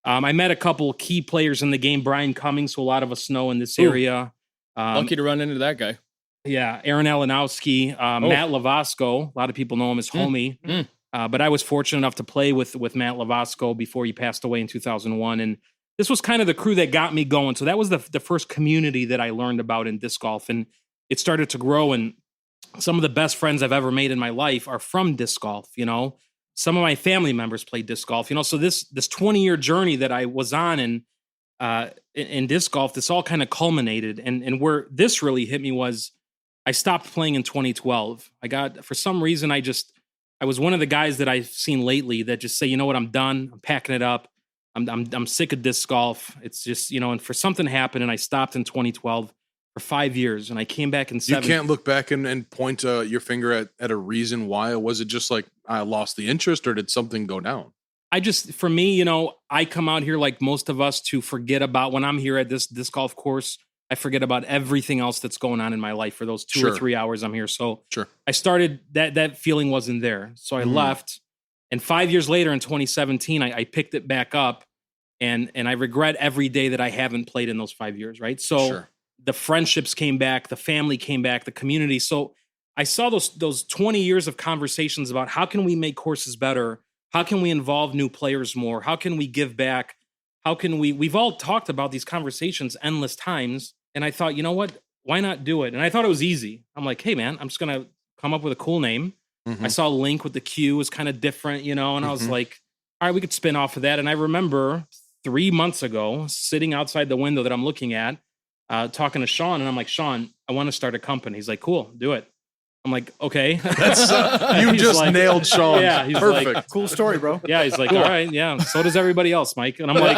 I met a couple key players in the game. Brian Cummings, who a lot of us know in this area. Lucky to run into that guy. Yeah, Aaron Alanowski, Matt Lavasco. A lot of people know him as Homie. But I was fortunate enough to play with Matt Lavasco before he passed away in 2001. And this was kind of the crew that got me going. So that was the first community that I learned about in disc golf. And it started to grow. And some of the best friends I've ever made in my life are from disc golf, Some of my family members play disc golf, So this 20-year journey that I was on in disc golf, this all kind of culminated. And where this really hit me was I stopped playing in 2012. For some reason, I was one of the guys that I've seen lately that just say, you know what, I'm done. I'm packing it up. I'm sick of disc golf. It's just, and for something happened and I stopped in 2012 for 5 years and I came back in 7. You can't look back and point your finger at a reason why. Was it just like I lost the interest, or did something go down? For me, I come out here like most of us to forget about when I'm here at this disc golf course. I forget about everything else that's going on in my life for those 2 or 3 hours I'm here. So I started that feeling wasn't there. So I left. And 5 years later in 2017, I picked it back up, and I regret every day that I haven't played in those 5 years. Right. So the friendships came back, the family came back, the community. So I saw those 20 years of conversations about how can we make courses better? How can we involve new players more? How can we give back? How can we've all talked about these conversations endless times. And I thought, you know what? Why not do it? And I thought it was easy. I'm like, hey, man, I'm just going to come up with a cool name. I saw Linq with the Q was kind of different, and I was like, all right, we could spin off of that. And I remember 3 months ago sitting outside the window that I'm looking at, talking to Sean. And I'm like, Sean, I want to start a company. He's like, cool, do it. I'm like, okay. That's you just nailed Sean. Yeah, he's perfect. Like, Cool story, bro. Yeah, he's like, all right, yeah. So does everybody else, Mike. And I'm like,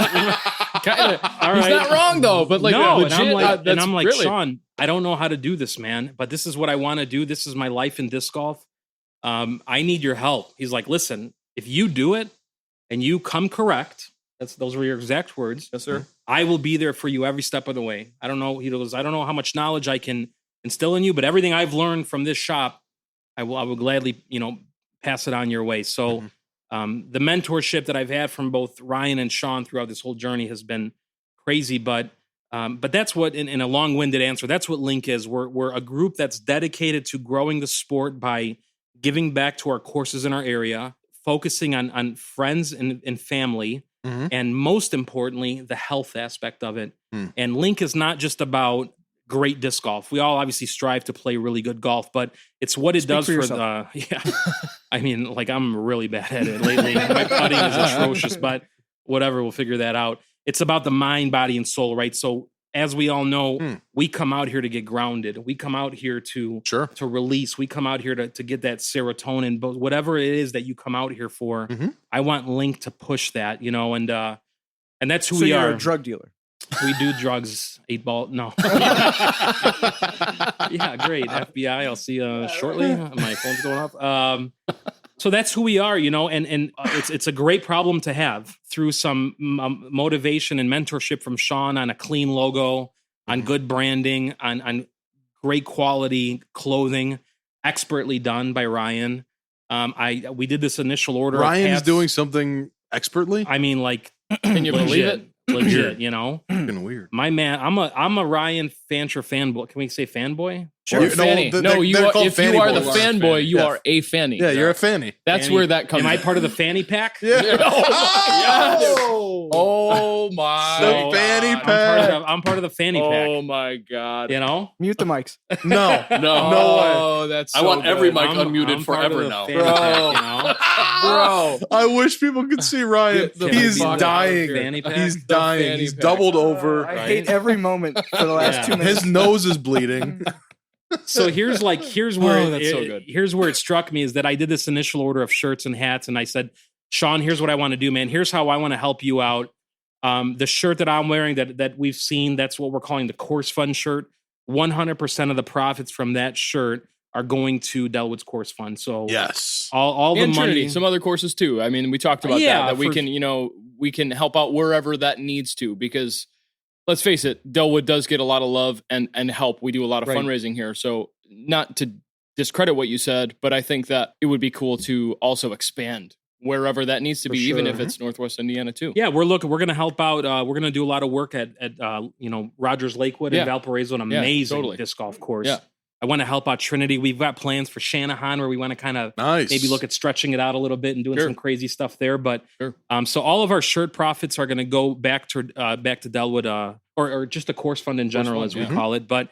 Kind of. all He's right. not wrong though, but like no, legit, and I'm like, really, Sean, I don't know how to do this, man, but this is what I want to do. This is my life in disc golf. I need your help. He's like, listen, if you do it and you come correct, those were your exact words. Yes, sir. I will be there for you every step of the way. I don't know. He goes, I don't know how much knowledge I can instill in you, but everything I've learned from this shop, I will gladly, pass it on your way. So the mentorship that I've had from both Ryan and Sean throughout this whole journey has been crazy. But that's what, in a long-winded answer, that's what Linq is. We're a group that's dedicated to growing the sport by giving back to our courses in our area, focusing on friends and family, and most importantly, the health aspect of it. And Linq is not just about great disc golf. We all obviously strive to play really good golf, but it's what it does for the, I mean, like I'm really bad at it lately. My putting is atrocious, but whatever, we'll figure that out. It's about the mind, body, and soul, right? So as we all know, we come out here to get grounded. We come out here to release. We come out here to get that serotonin, but whatever it is that you come out here for, I want Linq to push that, and that's who we are. You're a drug dealer. We do drugs, 8-ball. No. Yeah, great. FBI, I'll see you shortly. My phone's going off. So that's who we are, and it's a great problem to have through some motivation and mentorship from Sean on a clean logo, on good branding, on great quality clothing, expertly done by Ryan. We did this initial order. Ryan's doing something expertly? I mean, like, Can you believe it? Legit, Fucking weird. My man, I'm a Ryan Fancher fanboy. Can we say fanboy? Sure. You- fanny. they're- No, you they're are, called if you fanny are the boys. fanboy, you Yeah. are a fanny. Yeah, you're a fanny. That's Fanny- where that comes. Am I from. part of the fanny pack? Yeah. Oh, oh my The So, fanny God. pack. I'm part of the fanny Oh pack. my God. You know? Mute the mics. No. No. No way. Oh, that's I so want every good. mic unmuted I'm part of forever the now. fanny pack, you know? Bro. I wish people could see Ryan. Get the He's fuck out of dying. here. Fanny pack? He's The dying. fanny He's pack. doubled over. I Right. hate every moment for the last Yeah. 2 minutes. His nose is bleeding. So here's where Oh, that's so good. here's where it struck me is that I did this initial order of shirts and hats, and I said, Sean, here's what I want to do, man. Here's how I want to help you out. The shirt that I'm wearing that we've seen, that's what we're calling the Course Fund shirt. 100% of the profits from that shirt are going to Delwood's Course Fund. So Yes. all the And Trinity, money. some other courses too. I mean, we talked about Yeah, that we for- can, we can help out wherever that needs to, because let's face it, Delwood does get a lot of love and help. We do a lot of Right. fundraising here. So not to discredit what you said, but I think that it would be cool to also expand wherever that needs to For be, even sure. if it's Northwest Indiana too. Yeah, we're going to help out. We're going to do a lot of work at Rogers Lakewood Yeah. in Valparaiso, an Yeah, amazing totally. disc golf course. Yeah. I want to help out Trinity. We've got plans for Shanahan where we want to kind of Nice. maybe look at stretching it out a little bit and doing Sure. some crazy stuff there. But Sure. so all of our shirt profits are going to go back to Delwood, or just the course fund in general, fund, as we yeah. call it. But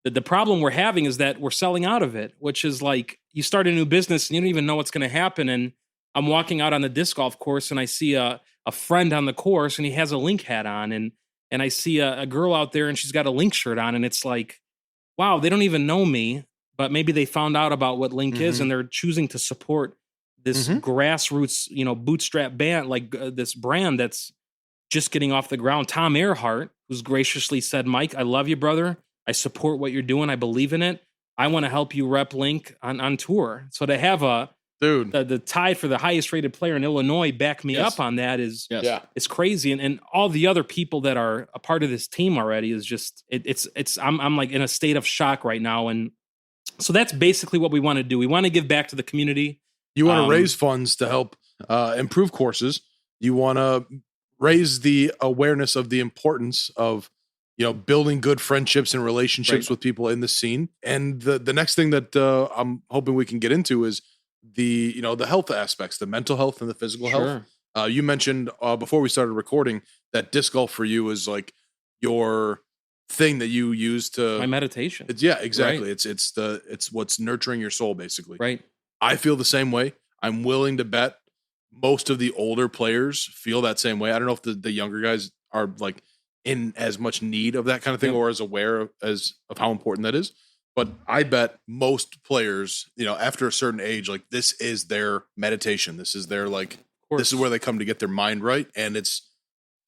the problem we're having is that we're selling out of it, which is like you start a new business and you don't even know what's going to happen. And I'm walking out on the disc golf course and I see a friend on the course and he has a Link hat on, and I see a girl out there and she's got a Link shirt on, and it's like, wow, they don't even know me, but maybe they found out about what Link is and they're choosing to support this grassroots, bootstrap band, like this brand that's just getting off the ground. Tom Earhart, who's graciously said, Mike, I love you, brother. I support what you're doing. I believe in it. I want to help you rep Link on tour. So to have Dude. the tie for the highest rated player in Illinois back me Yes. up on that is Yes. Yeah. it's crazy. And all the other people that are a part of this team already is just I'm like in a state of shock right now. And so that's basically what we want to do. We want to give back to the community. You want to Um, raise funds to help improve courses. You want to raise the awareness of the importance of building good friendships and relationships Right. with people in the scene. And the next thing that I'm hoping we can get into is the health aspects, the mental health and the physical health. You mentioned before we started recording that disc golf for you is like your thing that you use to My meditation. exactly. Right. It's what's nurturing your soul basically. Right. I feel the same way. I'm willing to bet most of the older players feel that same way. I don't know if the younger guys are like in as much need of that kind of thing Yeah. or as aware of how important that is. But I bet most players, after a certain age, like this is their meditation. This is their this is where they come to get their mind right. And it's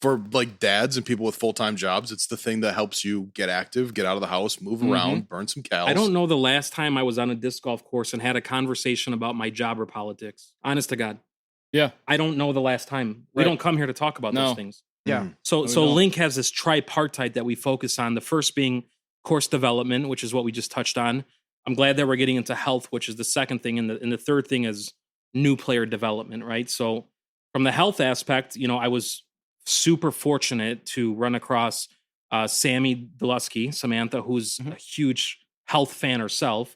for like dads and people with full-time jobs. It's the thing that helps you get active, get out of the house, move around, burn some calories. I don't know the last time I was on a disc golf course and had a conversation about my job or politics. Honest to God. Yeah. I don't know the last time. We Right. don't come here to talk about No. those things. Yeah. So we so don't. Link has this tripartite that we focus on. The first being course development, which is what we just touched on. I'm glad that we're getting into health, which is the second thing, and the third thing is new player development, right? So from the health aspect, I was super fortunate to run across Sammy Delusky, Samantha, who's a huge health fan herself.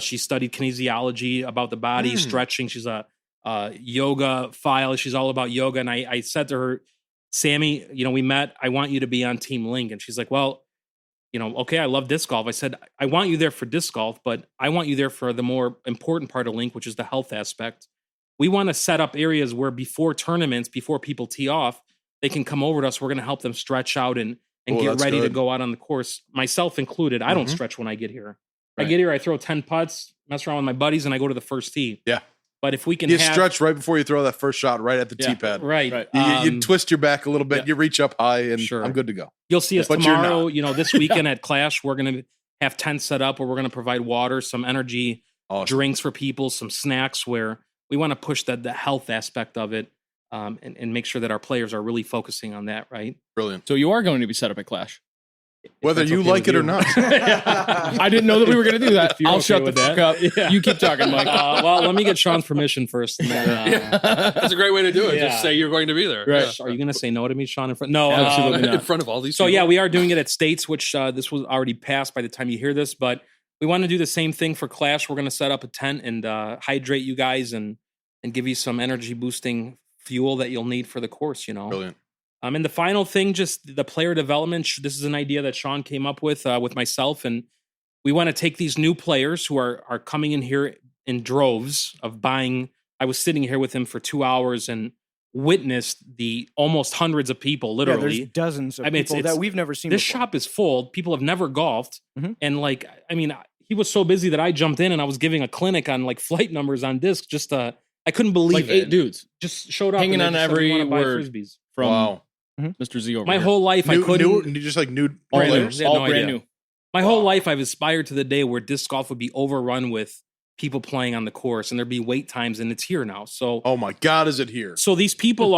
She studied kinesiology about the body, stretching. She's a yoga file. She's all about yoga. And I said to her, Sammy, we met. I want you to be on Team Link. And she's like, well, okay, I love disc golf. I said, I want you there for disc golf, but I want you there for the more important part of Link, which is the health aspect. We want to set up areas where before tournaments, before people tee off, they can come over to us. We're going to help them stretch out and Oh, get that's ready to good. go out on the course, myself included. I don't stretch when I get here. I Right. get here, I throw 10 putts, mess around with my buddies, and I go to the first tee. Yeah. But if we can You have stretch right before you throw that first shot right at the Yeah. tee pad. right, Right. You twist your back a little bit, yeah. you reach up high, and Sure. I'm good to go. You'll see us But you're tomorrow. not. This weekend at Clash, we're going to have tents set up where we're going to provide water, some energy Awesome. drinks for people, some snacks. Where we want to push the health aspect of it, and make sure that our players are really focusing on that. Right. Brilliant. So you are going to be set up at Clash. Whether that's you okay like with it or you. not. I didn't know that we were going to do that. you're I'll okay shut the with fuck that. up. Yeah. You keep talking, Mike. Well, let me get Sean's permission first. And then, That's a great way to do it. Yeah. Just say you're going to be there. Right. Are you going to say no to me, Sean? In front? No, Absolutely In not. front of all these So people. yeah, we are doing it at States, which this was already passed by the time you hear this. But we want to do the same thing for Clash. We're going to set up a tent and hydrate you guys and give you some energy boosting fuel that you'll need for the course, Brilliant. And the final thing, just the player development. This is an idea that Sean came up with myself, and we want to take these new players who are coming in here in droves of buying. I was sitting here with him for 2 hours and witnessed the almost hundreds of people, literally. there's dozens of I mean, people that we've never seen This before. shop is full. People have never golfed. Mhm. And he was so busy that I jumped in and I was giving a clinic on like flight numbers on disc. I couldn't believe Like it. 8 dudes Just showed up hanging and on they just said, every "We wanna buy word." Frisbees. from Wow. Mr. Z over My here. whole life I couldn't. Just like new all brand new. players. They had all no brand idea. new. My whole life I've aspired to the day where disc golf would be overrun with people playing on the course and there'd be wait times, and it's here now. So Oh my God, is it here? So these people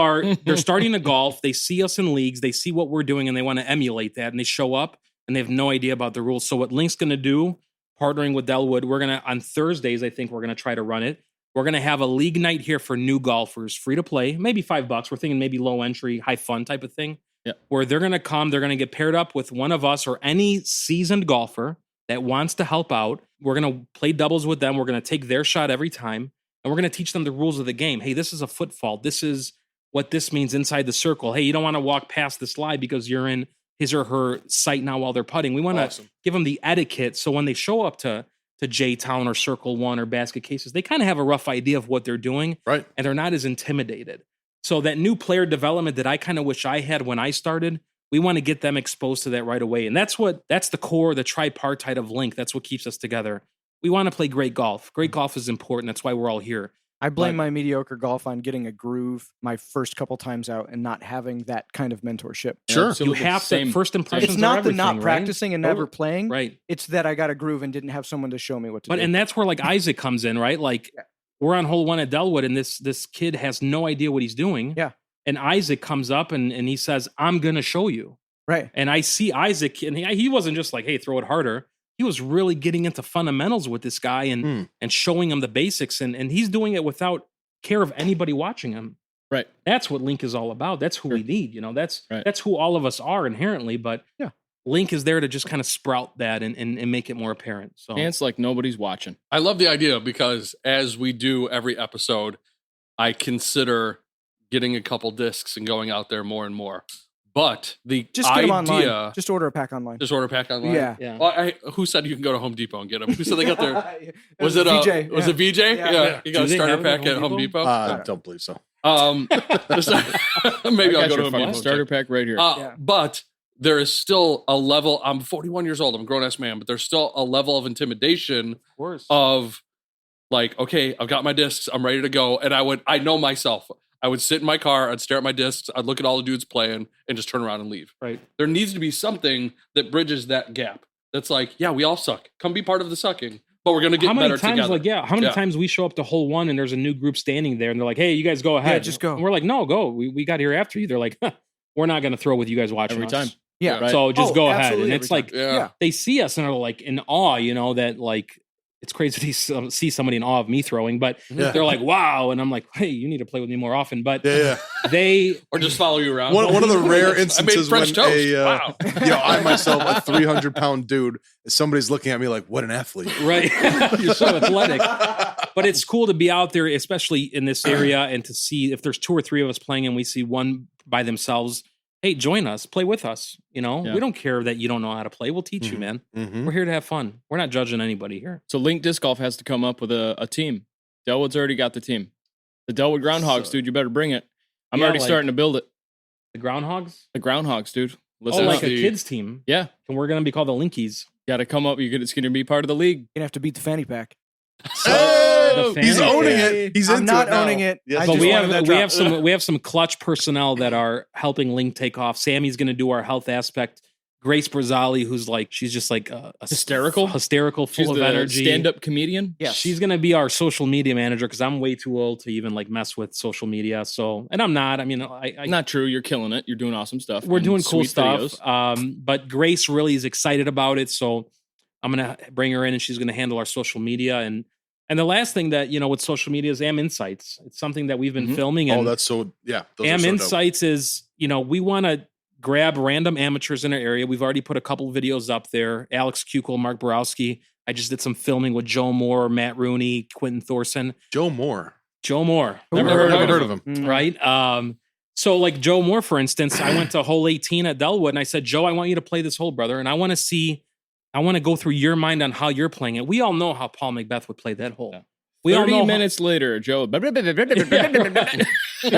they're starting to golf. They see us in leagues. They see what we're doing and they want to emulate that. And they show up and they have no idea about the rules. So what Linq'd's going to do, partnering with Delwood, on Thursdays, I think we're going to try to run it. We're going to have a league night here for new golfers, free to play, maybe $5. We're thinking maybe low entry, high fun type of thing. Yeah. Where they're going to come, they're going to get paired up with one of us or any seasoned golfer that wants to help out. We're going to play doubles with them. We're going to take their shot every time. And we're going to teach them the rules of the game. Hey, this is a footfall. This is what this means inside the circle. Hey, you don't want to walk past the slide because you're in his or her sight now while they're putting. We want to give them the etiquette. So when they show up to J-Town or Circle One or Basket Cases, they kind of have a rough idea of what they're doing. Right. And they're not as intimidated. So that new player development that I kind of wish I had when I started, we want to get them exposed to that right away. And that's the core, the tripartite of Linq'd. That's what keeps us together. We want to play great golf. Great golf is important. That's why we're all here. I blame my mediocre golf on getting a groove my first couple times out and not having that kind of mentorship. Sure. Absolutely. You have to, Same. first impressions It's not are the everything, not right? practicing and never Totally. playing. Right. It's that I got a groove and didn't have someone to show me what to But do. and that's where like Isaac comes in, right? Like we're on hole 1 at Delwood and this kid has no idea what he's doing. Yeah. And Isaac comes up and he says, I'm going to show you. Right. And I see Isaac, and he wasn't just like, hey, throw it harder. He was really getting into fundamentals with this guy and showing him the basics. And he's doing it without care of anybody watching him. Right. That's what Linq'd is all about. That's who we need. That's who all of us are inherently. But yeah, Linq'd is there to just kind of sprout that and make it more apparent. So And it's like nobody's watching. I love the idea because as we do every episode, I consider getting a couple discs and going out there more and more. But the just get them idea, online. Just order a pack online. just order a pack online. Yeah. Yeah. Well, who said you can go to Home Depot and get them? Who said they got their? Was it VJ? Was it VJ? Yeah. You got Do a they starter have it at pack at Home Home Depot. I don't believe so. Maybe I'll I go got to your Home fucking Depot. starter pack right here. Yeah. But there is still a level. I'm 41 years old. I'm a grown ass man, but there's still a level of intimidation of course. of like, okay, I've got my discs. I'm ready to go. And I know myself. I would sit in my car. I'd stare at my discs. I'd look at all the dudes playing and just turn around and leave. Right. There needs to be something that bridges that gap. That's like, yeah, we all suck. Come be part of the sucking, but we're gonna get how many better times, together. how many Yeah. times we show up to hole 1 and there's a new group standing there and they're like, hey, you guys go ahead. just go. And we're like, no, go. We got here after you. They're like, we're not going to throw with you guys watching Every us. time. Yeah. Right. So just Oh, go ahead. absolutely And it's every like, time. Yeah. they see us and are like in awe, that like, it's crazy to see somebody in awe of me throwing, but Yeah. they're like, wow. And I'm like, hey, you need to play with me more often. But Yeah. they, Or just follow you around. One of the rare I made instances when French toast. Wow. I myself, a 300-pound dude, somebody's looking at me like, what an athlete. right. You're so athletic. But it's cool to be out there, especially in this area, and to see if there's 2 or 3 of us playing and we see one by themselves. Hey, join us, play with us. Yeah. We don't care that you don't know how to play. We'll teach you, man. Mhm. We're here to have fun. We're not judging anybody here. So Linq'd Disc Golf has to come up with a team. Delwood's already got the team. The Delwood Groundhogs, dude, you better bring it. I'm Yeah, already like- starting to build it. The Groundhogs? The Groundhogs, dude. Oh, Listen like up. a kids team. Yeah. And we're going to be called the Linkies. Got to come up. It's going to be part of the league. You're gonna have to beat the fanny pack. Oh, The He's fan- owning it. He's I'm into not it now. owning it. Yes, I But just we wanted that drop. have some clutch personnel that are helping Linq'd take off. Sammy's going to do our health aspect. Grace Brazali, who's like, she's just like hysterical, full She's of the energy. stand-up comedian. Yes. She's going to be our social media manager because I'm way too old to even like mess with social media. So, and I'm not. I mean, I Not true. You're killing it. You're doing awesome stuff. we're and doing cool sweet stuff. videos. But Grace really is excited about it. So I'm going to bring her in and she's going to handle our social media. And the last thing that, with social media is Am Insights. It's something that we've been filming. And Oh, that's so, yeah. Those are Am so dope. Insights is, we want to grab random amateurs in our area. We've already put a couple videos up there. Alex Kukul, Mark Borowski. I just did some filming with Joe Moore, Matt Rooney, Quentin Thorson. Joe Moore. Joe Moore. Never heard of him. Right? So like Joe Moore, for instance, I went to hole 18 at Delwood and I said, Joe, I want you to play this hole, brother. And I want to go through your mind on how you're playing it. We all know how Paul Macbeth would play that hole. Yeah. We all 30 know minutes later, Joe. there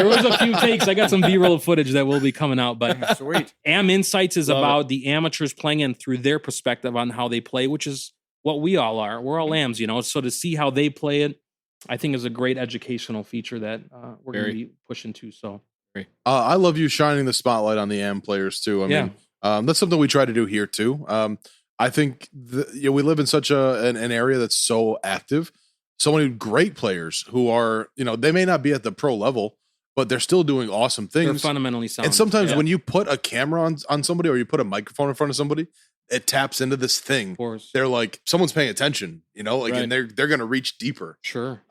was a few takes. I got some B-roll footage that will be coming out. But Sweet. Am Insights is Love about the amateurs playing in through their perspective on how they play, which is what we all are. We're all AMs, So to see how they play it, I think is a great educational feature that we're going to be pushing to. So I love you shining the spotlight on the AM players too. I mean, that's something we try to do here too. I think we live in such an area that's so active. So many great players who are, they may not be at the pro level, but they're still doing awesome things. they're fundamentally sound. And sometimes when you put a camera on somebody or you put a microphone in front of somebody, it taps into this thing. Of course. They're like, someone's paying attention, and they're going to reach deeper. Sure.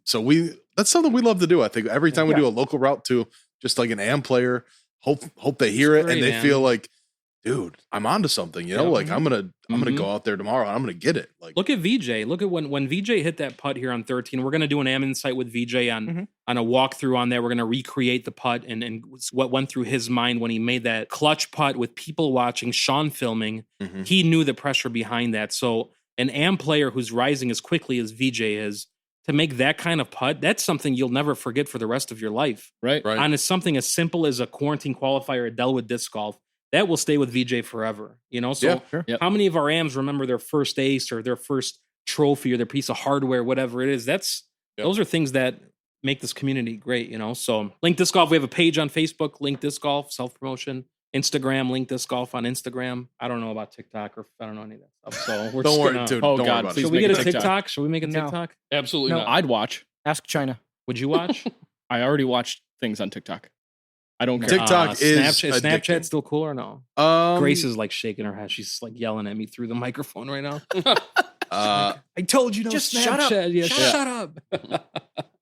So that's something we love to do. I think every time we do a local route to just like an AM player, hope they hear it great, and they man. feel like, dude, I'm onto something, like I'm going to go out there tomorrow and I'm going to get it. Like, look at VJ. Look at when VJ hit that putt here on 13. We're going to do an AM Insight with VJ on a walkthrough on that. We're going to recreate the putt and what went through his mind when he made that clutch putt with people watching, Sean filming. He knew the pressure behind that. So an AM player who's rising as quickly as VJ is, to make that kind of putt, that's something you'll never forget for the rest of your life. Right. On something as simple as a quarantine qualifier at Delwood Disc Golf, that will stay with VJ forever. So how many of our AMs remember their first ace or their first trophy or their piece of hardware, whatever it is? Those are things that make this community great, So Linq'd Disc Golf, we have a page on Facebook, Linq'd Disc Golf, self-promotion. Instagram, Linq'd Disc Golf on Instagram. I don't know about TikTok or I don't know any of that stuff. So we're don't worry, gonna, dude. Oh, don't God, worry about please Should it. we make get a a TikTok. TikTok? Should we make a No. TikTok? Absolutely No. not. I'd watch. Ask China. Would you watch? I already watched things on TikTok. I don't care. TikTok is Snapchat addicting. still cool or no? Grace is like shaking her head. She's like yelling at me through the microphone right now. I told you to Just shut up. Yeah, shut up.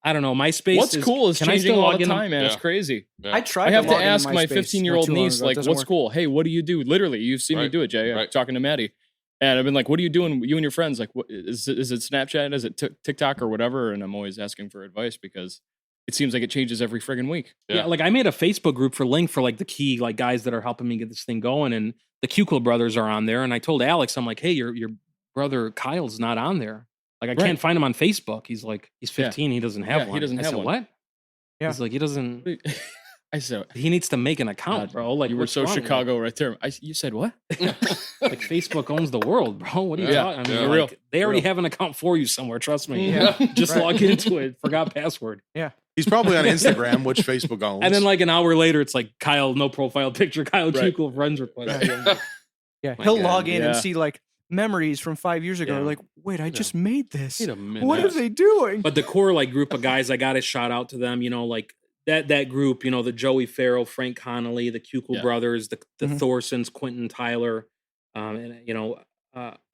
I don't know. MySpace. What's cool is can I changing still all log the in? time, man. It's Yeah. crazy. I tried. I have to log into ask my MySpace 15-year-old not too long niece, ago. It like, doesn't what's work. cool? Hey, what do you do? Literally, you've seen me Right. do it, Jay. Right. Talking to Maddie. And I've been like, what are you doing? You and your friends, like, what, is it Snapchat? Is it TikTok or whatever? And I'm always asking for advice because it seems like it changes every friggin' week. Yeah, like I made a Facebook group for Link for like the key like guys that are helping me get this thing going, and the Kukla brothers are on there. And I told Alex, I'm like, hey, your brother Kyle's not on there. Like I can't find him on Facebook. He's like, he's 15. He doesn't have Yeah, one. he doesn't I have said, one. What? Yeah. He's like, he doesn't. I said, He needs to make an account, God, bro. Like you were what's so wrong with Chicago right there. You said what? him? Like Facebook owns the world, bro. What are you Yeah. talking? I mean, Yeah. like, Real. they already Real. have an account for you somewhere. Trust me. Yeah. Just Right. log into it. Forgot password. He's probably on Instagram, which Facebook owns. And then like an hour later, it's like Kyle, no profile picture. Kyle Right. Kukla friends request. Yeah, My he'll God. log in and Yeah. see like memories from 5 years ago. Yeah. Like, wait, I just made this. Wait a minute. What are they doing? But the core like group of guys, I got to shout out to them. Like that group. The Joey Farrell, Frank Connolly, the Kukla Yeah. brothers, the Mhm. Thorsons, Quentin Tyler, and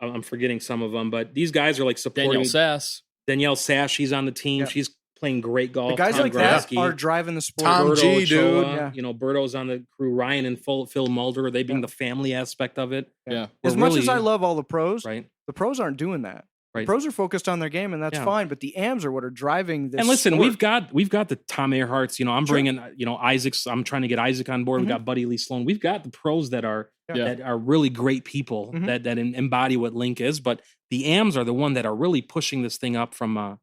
I'm forgetting some of them. But these guys are like supporting Danielle Sass. Danielle Sash. She's on the team. Yeah. She's playing great golf. The guys Tom like that Grosky, are driving the sport. Tom Berto G, dude. Ochoa, Yeah. Berto's on the crew. Ryan and Phil Mulder. They being Yeah. the family aspect of it. Yeah. As We're much really- as I love all the pros, Right. the pros aren't doing that. Right. Pros are focused on their game, and that's Yeah. fine. But the AMs are what are driving this. And listen, sport. we've got the Tom Earharts. I'm Sure. bringing Isaac's. I'm trying to get Isaac on board. Mhm. We've got Buddy Lee Sloan. We've got the pros that are Yeah. that are really great people Mhm. that embody what Link is. But the AMs are the one that are really pushing this thing up from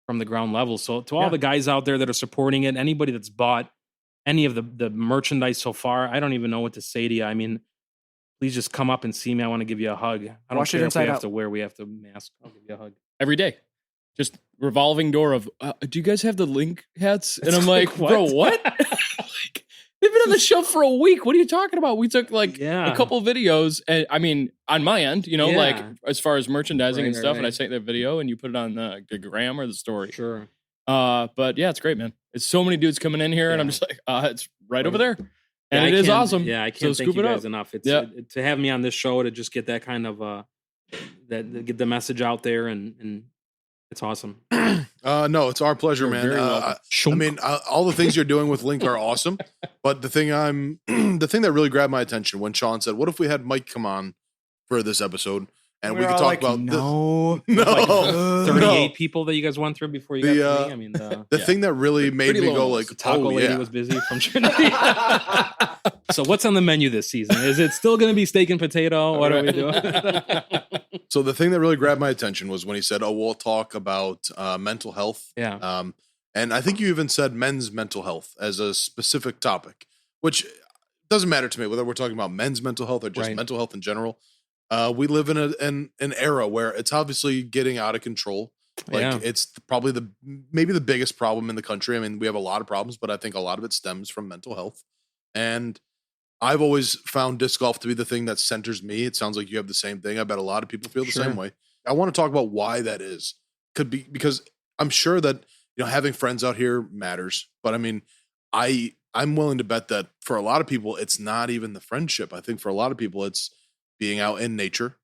the ground level. So to all Yeah. the guys out there that are supporting it, anybody that's bought any of the merchandise so far, I don't even know what to say to you. I mean, please just come up and see me. I want to give you a hug. I don't Wash it care if we inside have out. to wear. We have to mask. I'll give you a hug. Every day. Just revolving door of, do you guys have the Link hats? And I'm like, Like, bro, what? what? Like, they've been on the show for a week. What are you talking about? We took like Yeah. a couple videos. And I mean, on my end, like Yeah. as far as merchandising Right, and right, stuff. And I right. sent that video and you put it on the gram or the story. Sure. But yeah, it's great, man. It's so many dudes coming in here and I'm Yeah. just like, it's right over there. Yeah, And I it is can't- awesome. Yeah, I So can't thank scoop you it guys up. enough. It's Yeah. to have me on this show to just get that kind of that get the message out there, and it's awesome. No, it's our pleasure, You're man. very welcome. I mean, all the things you're doing with Link are awesome, but the thing the thing that really grabbed my attention when Sean said, "What if we had Mike come on for this episode?" And We're we could all talk like, about no. no, Like no. 38 people that you guys went through before you The, got to uh, me. I mean, The thing that really made pretty me low go almost. like, the taco oh lady yeah, was busy from Trinity. So what's on the menu this season? Is it still going to be steak and potato? What are we doing? So the thing that really grabbed my attention was when he said, "Oh, we'll talk about mental health." Yeah. And I think you even said men's mental health as a specific topic, which doesn't matter to me whether we're talking about men's mental health or just Right. mental health in general. We live in an era where it's obviously getting out of control. Like Yeah. it's probably maybe the biggest problem in the country. I mean, we have a lot of problems, but I think a lot of it stems from mental health. And I've always found disc golf to be the thing that centers me. It sounds like you have the same thing. I bet a lot of people feel the Sure. same way. I want to talk about why that is. Could be because I'm sure that having friends out here matters, but I mean, I'm willing to bet that for a lot of people, it's not even the friendship. I think for a lot of people, it's being out in nature.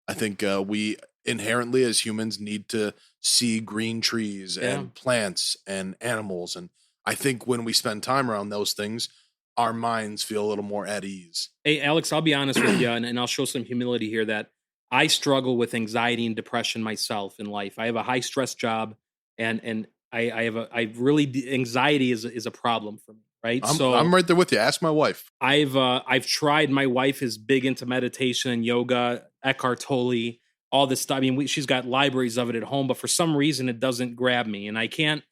I think we inherently as humans need to see green trees and plants and animals. And I think when we spend time around those things, our minds feel a little more at ease. Hey, Alex, I'll be honest with you, and I'll show some humility here that I struggle with anxiety and depression myself in life. I have a high stress job, and I really anxiety is a problem for me. Right. I'm right there with you. Ask my wife. I've tried. My wife is big into meditation and yoga, Eckhart Tolle, all this stuff. I mean, she's got libraries of it at home, but for some reason it doesn't grab me, and I can't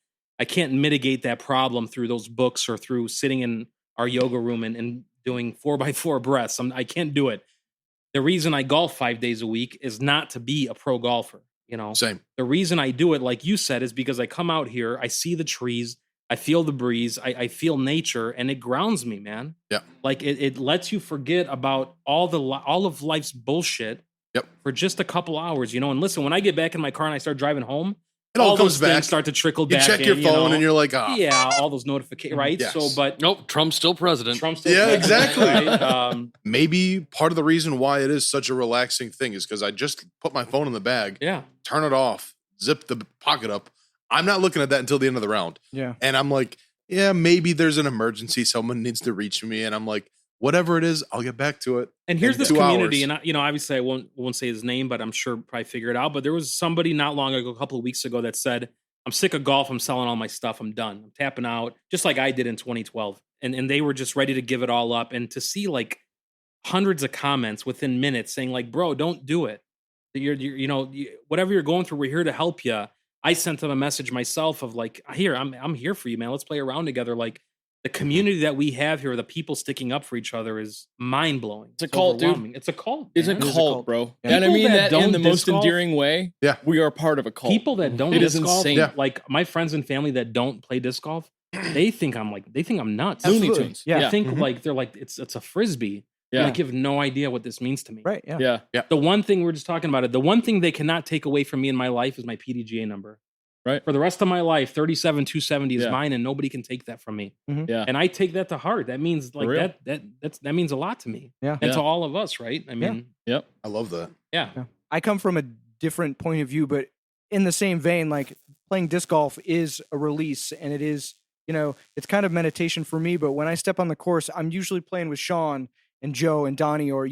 mitigate that problem through those books or through sitting in our yoga room and doing 4x4 breaths. I can't do it. The reason I golf 5 days a week is not to be a pro golfer. Same. The reason I do it, like you said, is because I come out here, I see the trees, I feel the breeze, I feel nature, and it grounds me, man. Yeah. Like it lets you forget about all of life's bullshit. Yep. For just a couple hours, and listen, when I get back in my car and I start driving home, It all all comes those things back. start to trickle You back. check your in, phone and you're like, ah, yeah, all those notifications, right? Yes. So, but Nope, Trump's still president. Trump's still Yeah, president, exactly. right? Maybe part of the reason why it is such a relaxing thing is because I just put my phone in the bag, Yeah. turn it off, zip the pocket up. I'm not looking at that until the end of the round. Yeah. And I'm like, yeah, maybe there's an emergency. Someone needs to reach me. And I'm like, whatever it is, I'll get back to it. And here's in this 2 community, hours. and obviously I won't say his name, but I'm sure probably figure it out. But there was somebody not long ago, a couple of weeks ago, that said, "I'm sick of golf. I'm selling all my stuff. I'm done. I'm tapping out," just like I did in 2012. And they were just ready to give it all up. And to see like hundreds of comments within minutes saying like, "Bro, don't do it. Whatever you're going through, we're here to help you." I sent them a message myself of like, "Here, I'm here for you, man. Let's play around together." Like, the community that we have here, the people sticking up for each other, is mind blowing. It's a cult, dude. overwhelming. It's a cult. It's a man. cult, bro. Yeah. And I People mean that that in don't the most disc golf- endearing way. Yeah. We are part of a cult. People that don't It is disc golf, insane. Yeah. like my friends and family that don't play disc golf, they think I'm nuts. Looney Absolutely. Tunes. Yeah. They think Mhm. like they're like it's a frisbee. Yeah. Like you have no idea what this means to me. Right. Yeah. Yeah. The one thing we're just talking about it. The one thing they cannot take away from me in my life is my PDGA number. Right. For the rest of my life, 37,270 is Yeah. mine, and nobody can take that from me. Yeah. And I take that to heart. That means like real. that means a lot to me. Yeah. And Yeah. to all of us, right? I mean, Yep. I love that. yeah. I come from a different point of view, but in the same vein, like playing disc golf is a release, and it is, it's kind of meditation for me. But when I step on the course, I'm usually playing with Sean and Joe and Donnie, or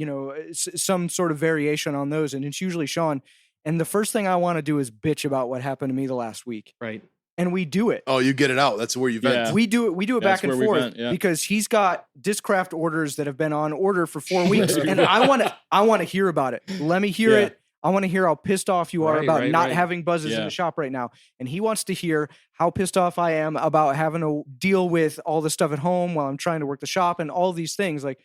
some sort of variation on those, and it's usually Sean. And the first thing I want to do is bitch about what happened to me the last week, Right. and we do it. Oh, you get it out. That's where you vent. Yeah. We do it That's back and where we forth vent, yeah. because he's got Discraft orders that have been on order for 4 weeks, and I want to hear about it. Let me hear Yeah. it. I want to hear how pissed off you are Right, about right, not right. having buzzes in Yeah. the shop right now, and he wants to hear how pissed off I am about having to deal with all the stuff at home while I'm trying to work the shop and all these things. Like,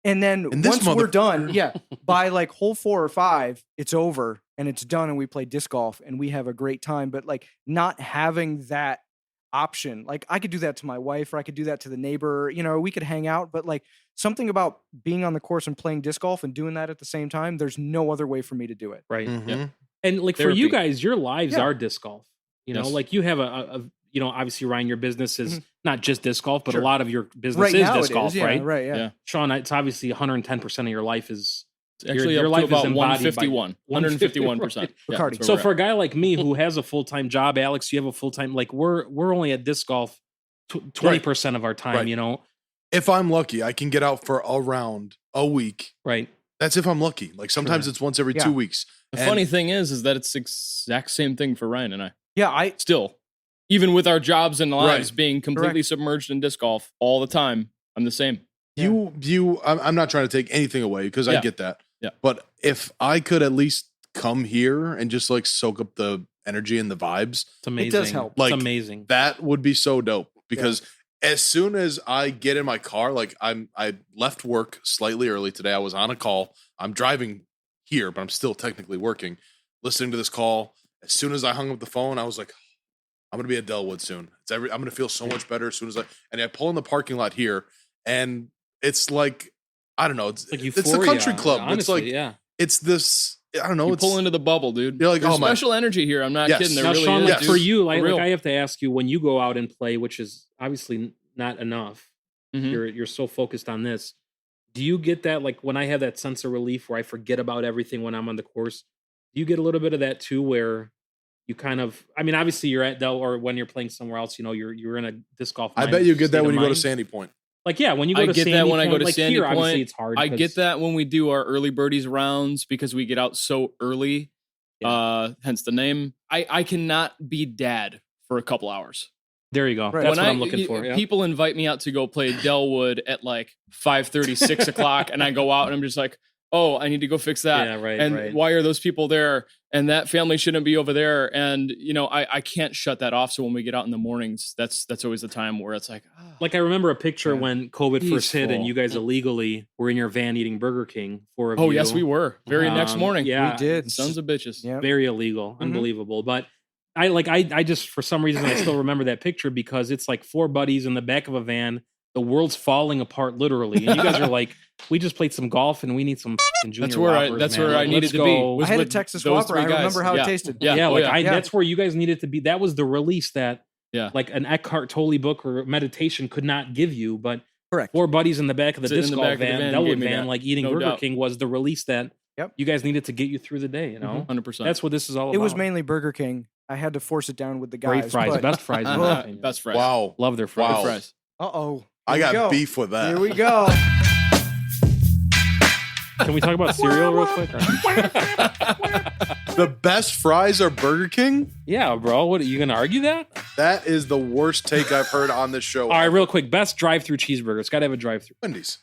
and then And this once we're motherfucker- done, by like hole 4 or 5, it's over and it's done, and we play disc golf and we have a great time. But like not having that option, like I could do that to my wife, or I could do that to the neighbor, we could hang out, but like something about being on the course and playing disc golf and doing that at the same time, there's no other way for me to do it. Right. Mhm. And like for you Therapy. guys, your lives Yeah. are disc golf. Yes. Like you have a obviously Ryan, your business is not just disc golf, but Sure. a lot of your business Right is now disc it golf, is, yeah, right? right, yeah. Yeah. Sean, it's obviously 110% of your life is It's actually your up life to is about embodied by 151. 151%. Yeah, Bacardi. that's where so we're for at. a guy like me who has a full-time job, Alex, you have a full-time, like we're only at disc golf 20% of our time, Right. you know? If I'm lucky, I can get out for a round a week. Right. That's if I'm lucky. Like sometimes it's once every 2 weeks. The funny thing is that it's the exact same thing for Ryan and I. Yeah, I Still, even with our jobs and lives Right. being completely submerged in disc golf all the time, I'm the same. I'm not trying to take anything away because I get that. Yeah. But if I could at least come here and just like soak up the energy and the vibes, It's amazing. It does help. Like, It's amazing. that would be so dope because as soon as I get in my car, like I left work slightly early today. I was on a call. I'm driving here, but I'm still technically working, listening to this call. As soon as I hung up the phone, I was like, I'm going to be at Delwood soon. I'm going to feel so much better as soon as I pull in the parking lot here and it's like, I don't know. It's like it's the euphoria, country club. Honestly, it's like, it's this, I don't know. You It's pull into the bubble, dude. You're like, There's oh my- special energy here. I'm not Yes. kidding. There Now, really Sean, is. like Yes. for you, like, For real. I have to ask you, when you go out and play, which is obviously not enough, Mhm. you're so focused on this. Do you get that, like when I have that sense of relief where I forget about everything when I'm on the course? Do you get a little bit of that too, where you kind of, I mean, obviously you're at Dell or when you're playing somewhere else, you know, you're in a disc golf. I mind bet you get state that of when you go to mind. Sandy Point. Like, yeah, when you go I to get Sandy that when I go Point, to like Sandy here, obviously Point. it's hard. I get because- that when we do our early birdies rounds because we get out so early. Hence the name. I cannot be dad for a couple hours. There you go. Right. That's When what I'm looking for. Yeah. People invite me out to go play Delwood at like 5:30, 6 o'clock, and I go out and I'm just like, oh, I need to go fix that. Yeah, right, and right. why are those people there? And that family shouldn't be over there. And you know, I can't shut that off. So when we get out in the mornings, that's always the time where it's like, Like I remember a picture Yeah. when COVID first hit and Peaceful. you guys illegally were in your van eating Burger King. Four of oh you. yes, we were. Very next morning. Yeah, we did. Sons of bitches. Yeah. very illegal, Mm-hmm. unbelievable. But I just for some reason I still remember that picture because it's like four buddies in the back of a van. The world's falling apart literally, and you guys are like, we just played some golf and we need some fucking junior. That's where Whoppers, that's man. where I Like, needed let's to go. be. I was had a with Texas those Whopper. three I guys. remember how Yeah. it tasted. Yeah, Yeah, oh, like yeah. that's where you guys needed to be. That was the release that Yeah. like an Eckhart Tolle book or meditation could not give you. But Correct. four buddies in the back of the Sitting in disc the golf back of the van, van Delwood gave me van, that. like eating No Burger doubt. King was the release that Yep. you guys needed to get you through the day. You know, 100%. that's what this is all about. It was mainly Burger King. I had to force it down with the guys. great fries, but- best fries. In my opinion. best friends. Wow. Love their fries. Wow. Fries. Uh-oh. I Here we got go. beef with that. Here we go. Can we talk about cereal real quick? The best fries are Burger King? Yeah, bro. What are you gonna argue that? That is the worst take I've heard on this show. All right, real quick. Best drive-through cheeseburger. It's got to have a drive-through. Wendy's.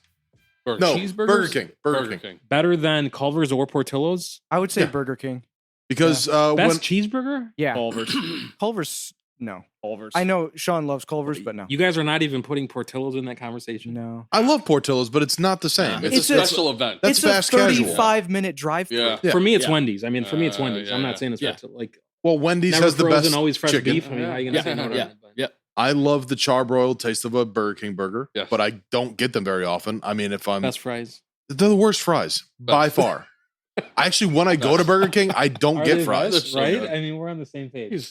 Burger No, cheeseburgers? Burger King. Burger King. Better than Culver's or Portillo's. I would say Yeah. Burger King. Because Best when cheeseburger. Yeah. Culver's. Culver's, no. Culver's. I know Sean loves Culver's, but no. You guys are not even putting Portillo's in that conversation. No. I love Portillo's, but it's not the same. It's, It's a a- special event. That's it's fast a casual. 35-minute drive through. Yeah. Yeah. For me, it's Yeah. Wendy's. I mean, for me, it's Wendy's. I'm yeah, not saying it's yeah. like Well, Wendy's never has the frozen, best always fresh chicken. beef. I mean, how you gonna Yeah, say no to yeah, that? But- yeah. I love the charbroiled taste of a Burger King burger, Yes. but I don't get them very often. I mean, if I'm Best fries. they're the worst fries by Best. far. Actually, when I go to Burger King, I don't Are get they fries. best, So right? good. I mean, we're on the same page.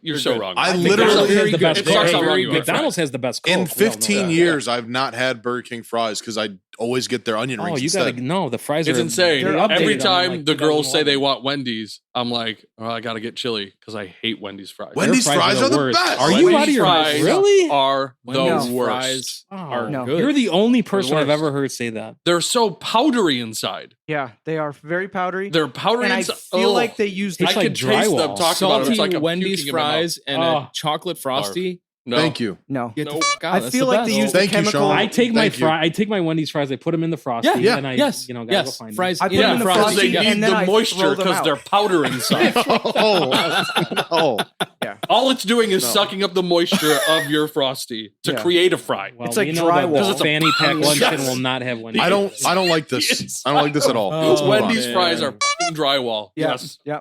You're so wrong. I McDonald's literally has the best It starts Coke. how wrong you are. McDonald's has the best Coke. in We all know 15 that. years, I've not had Burger King fries because I always get their onion Oh, rings you instead. gotta know the fries It's are insane. they're updated Every on, time like, the girls say they 2011. want Wendy's, I'm like, oh, I gotta get chili because I hate Wendy's fries. Wendy's Their fries are the worst. best. Are you Wendy's out of your mind? fries Really? Are the Wendy's worst. fries Oh, are no. good. You're the only person I've worst. ever heard say that. They're so powdery inside. Yeah, they are very powdery. They're powdery and I inside. feel Ugh. like they use Tastes I like could taste them drywall. talking about it. salty It's like I'm Wendy's puking in my mouth. fries and Oh. a chocolate frosty. No. Thank you. no. Get the Nope. fuck out. I That's feel the like best. they use the Thank you, chemical. Sean. I take my Thank you. I take my Wendy's fries. I put them in the frosty. Yeah, and I, yes, you know, gotta go yes. find them. Fries I put in them in the the Because frosty they frosty. need and then the I moisture throw them because out. they're powder inside. Oh, All it's doing is No. sucking up the moisture of your frosty to Yeah. create a fry. Well, It's like we know that drywall. the It's a fanny pack luncheon Yes. will not have Wendy's. I don't like this. Yes. I don't like this at all. Oh, Let's move on. Wendy's man. fries are f***ing drywall. Yeah, Yes. yeah,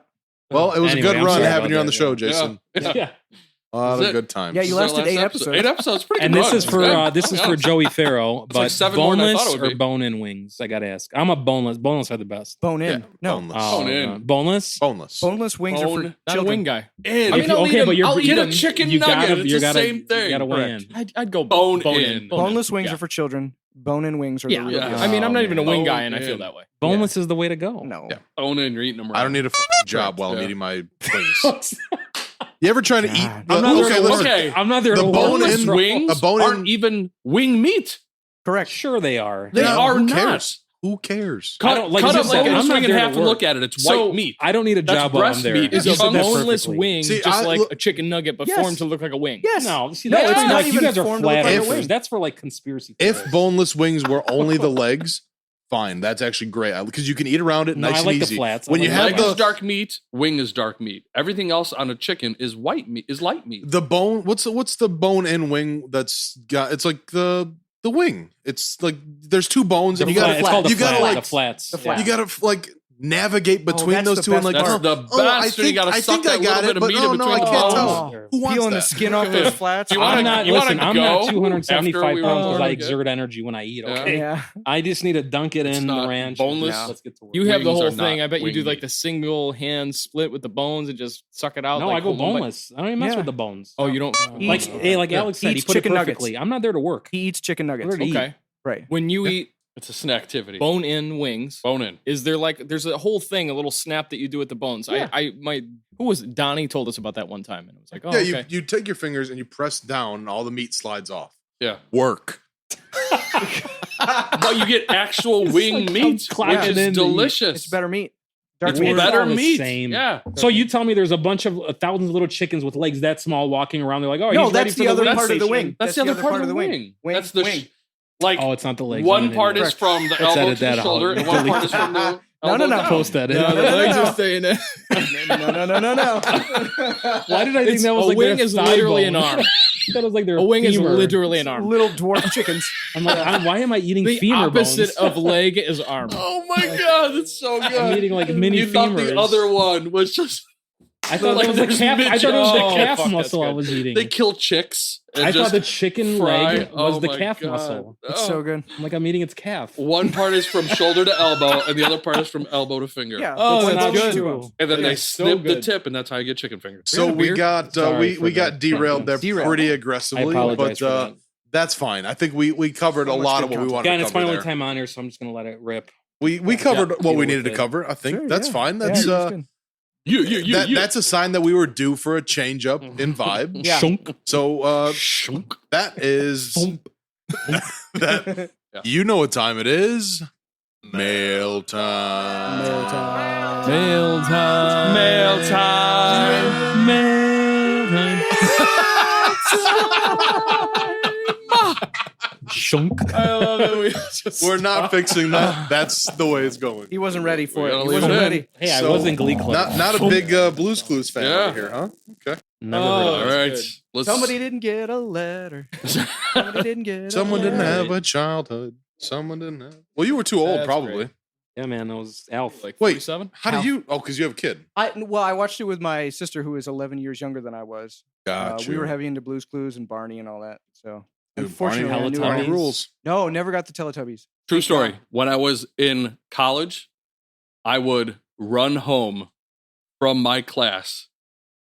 Well, it was Anyway, a good I'm run sorry having about you on that, the show, Yeah. Jason. Yeah. A lot That's of it. good times. Yeah, you This is our lasted last 8 episode. episodes. 8 episodes. Pretty And good this run. is for Yeah. this is for Joey Farrow, It's like but 7 more than I boneless thought it would or be. bone-in wings? I gotta ask. I'm a boneless. Boneless are the best. bone in. Yeah, No, boneless. Oh, Bone in. no. Boneless. Boneless. boneless wings are Bone- for Not a children. wing guy. In. I mean, I'll eat okay, them. but you're I'll eat Get a them. chicken you nugget. gotta, It's you the gotta, same thing. You gotta weigh in. Correct. I'd go Bone bone in. in. Boneless wings Yeah. are for children. Bone-in wings are Yeah. the real Yeah. deal. I mean, I'm not even a wing Bone guy, and I feel in. that way. Boneless is the way to go. No. Yeah. Bone in. You're eating them. I don't need a fucking job while I'm Yeah. eating my wings. You ever trying to eat? God. I'm not okay, there to listen. work. Okay. I'm not there The to work. bone-in Wings a bone-in- aren't even wing meat. Correct. Sure, they are. They Yeah, are who not. cares? Who cares? I don't like cut you up said, boneless I'm not wing in there half to and look work. at it. It's So, white meat. I don't need a That's job while I'm breast there. meat. Is You a said that boneless perfectly. wing See, just I- like look- a chicken nugget but Yes. formed to look like a wing? Yes. No, see, No, that's it's like not you even guys are formed to look flat like a earthers. wing. That's for like conspiracy If theorists. boneless wings were only the legs, fine. That's actually great because you can eat around it No, nice I and like the easy. flats. I When you like have Leg is the dark meat. Wing is dark meat. Everything else on a chicken is white meat. Is light meat. the bone, what's the bone in wing that's got? It's like the wing. It's like there's two bones, The and you flat- gotta it's called the you gotta flat, like the flats. The flats. you gotta like navigate between that's those the two and best like That's part. the best. You gotta suck that little bit of meat in between I the can't bones. tell. Who wants Peeling the that? skin off Come those here. flats. Do you wanna- I'm not. you wanna Listen, I'm go not after 275 we pounds were because I good? exert energy when I eat. Yeah. Okay, Yeah. I just need to dunk it It's in the not ranch. boneless. No. Let's get to work. You have the Wings whole are not thing. I bet you do wing like meat. the single hand split with the bones and just suck it out. No, like, I go hold 'em by- boneless. I don't even mess Yeah. with the bones. Oh, you don't. Like, hey, like Alex said, he Eats put it chicken nuggets. perfectly. I'm not there to work. He eats chicken nuggets. Where do you Okay. Right. When you eat It's a snacktivity. bone-in wings, Bone in. is there like there's a whole thing, a little snap that you do with the bones? Yeah. Who was it? Donnie told us about that one time, and it was like, oh, Yeah, okay. you take your fingers and you press down, and all the meat slides off. Yeah. Work. But you get actual wing like meat, I'm which clapping is in the- delicious. It's better meat. Dark It's meat. better all the meat. same. Yeah. So you tell me there's a bunch of thousands of little chickens with legs that small walking around. They're like, oh, No, he's ready that's for the other wing part of the station. wing. That's the other part of the wing. Wing, That's the wing. like Oh, it's not the legs. one I'm an part idiot. is from the Let's elbow edit to the that out. shoulder, and one part is from the No, elbow no. down. Post that in. No, the legs are staying in. No. Why did I think that was a like wing their is thigh literally bone? an arm. That was like their A wing is femur. literally an arm. Little dwarf chickens. I'm like, why am I eating The femur opposite bones? of leg is arm. Oh my god, that's so good. I'm eating like mini you thought femurs. the other one was just I thought like it was the there's calf. I midget- thought it was the Oh, calf fuck, that's muscle I good. was eating. they kill chicks. And I thought just the chicken fry. leg was Oh the my calf God. muscle. It's Oh. so good. I'm like, I'm eating its calf. One part is from shoulder to elbow, and the other part is from elbow to finger. Yeah. Oh, It's that's not good. true. And then Yeah, they so snip the good. tip, and that's how you get chicken fingers. So Yeah, we beer. got Sorry we for got the derailed there Derailed. pretty I aggressively, apologize but for that. that's fine. I think we covered a So much lot good of what we content. wanted Again, to it's my cover only there. time on here, so I'm just gonna let it rip. We covered what deal we with needed to it. cover. I think Sure, that's yeah. fine. Yeah, That's it's good. that's a sign that we were due for a change up in vibe. Yeah. Shunk. So Shunk. that is that Yeah. you know what time it is. Mail time. Mail time. Mail time. Mail time. Man. Shunk. I love it. We just We're not fixing that. That's the way it's going. He wasn't ready for We it. gotta He leave wasn't it in. ready. Hey, I So, was in Glee Club. Not a big Blues Clues fan Yeah. over here, huh? Okay. Never Oh, heard All of it. that's right. good. Let's, Somebody didn't get a letter. Somebody didn't get. Someone a didn't letter. have a childhood. Someone didn't have. Well, you were too old, That's probably. great. Yeah, man, that was Alf. like Wait. 47. How How- do you? Oh, because you have a kid. I watched it with my sister, who is 11 years younger than I was. Gotcha. We were heavy into Blue's Clues and Barney and all that. So Dude, unfortunately, Barney I knew Teletubbies. all- rules. No, never got the Teletubbies. true story. When I was in college, I would run home from my class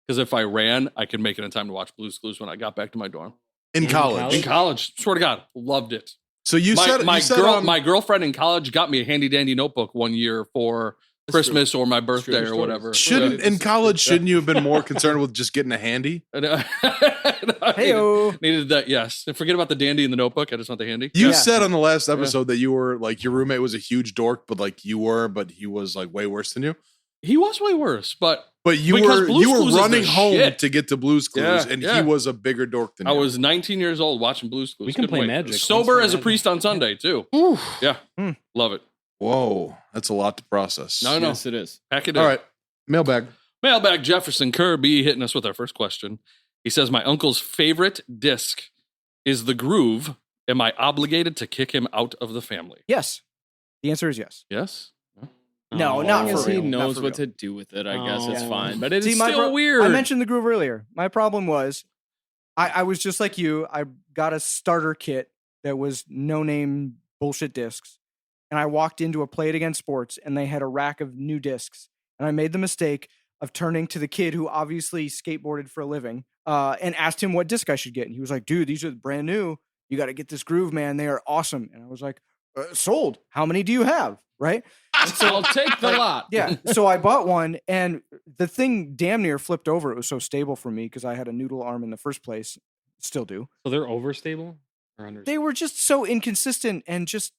because if I ran, I could make it in time to watch Blue's Clues when I got back to my dorm. In In college. college? In college, swear to God, loved it. So you said my you said girl, on- my girlfriend in college got me a handy dandy notebook one year for Christmas or my birthday true or story. whatever. shouldn't Yeah. in college shouldn't you have been more concerned with just getting a handy? Heyo. Needed that, yes. And forget about the dandy in the notebook. I just want the handy. You Yeah. said on the last episode that you were like your roommate was a huge dork, but like you were, but he was like way worse than you. He was way worse, but But you Because were Blue's you Clues were is the running home shit. to get to Blue's Clues, Yeah, and yeah. he was a bigger dork than I you. was 19 years old watching Blue's Clues. We can Couldn't play wait. Magic. Sober Let's as a play priest on Sunday, too. Yeah. Hmm. Love it. Whoa, that's a lot to process. No, no. Yes, it is. Pack it in. All right, mailbag. Mailbag Jefferson Kirby hitting us with our first question. He says, my uncle's favorite disc is The Groove. Am I obligated to kick him out of the family? Yes. The answer is yes. Yes. No, Oh. not As long for as he real, not knows for what real. to do with it, I guess it's Oh. fine. But it See, is my still bro- weird. I mentioned the groove earlier. My problem was I was just like you. I got a starter kit that was no name bullshit discs. And I walked into a Play It Again Sports and they had a rack of new discs. And I made the mistake of turning to the kid who obviously skateboarded for a living and asked him what disc I should get. And he was like, dude, these are brand new. You got to get this Groove, man. They are awesome. And I was like, sold. How many do you have? Right. And so I'll take the lot. yeah. So I bought one and the thing damn near flipped over. It was so stable for me because I had a noodle arm in the first place. Still do. So they're overstable or under? They were just so inconsistent and just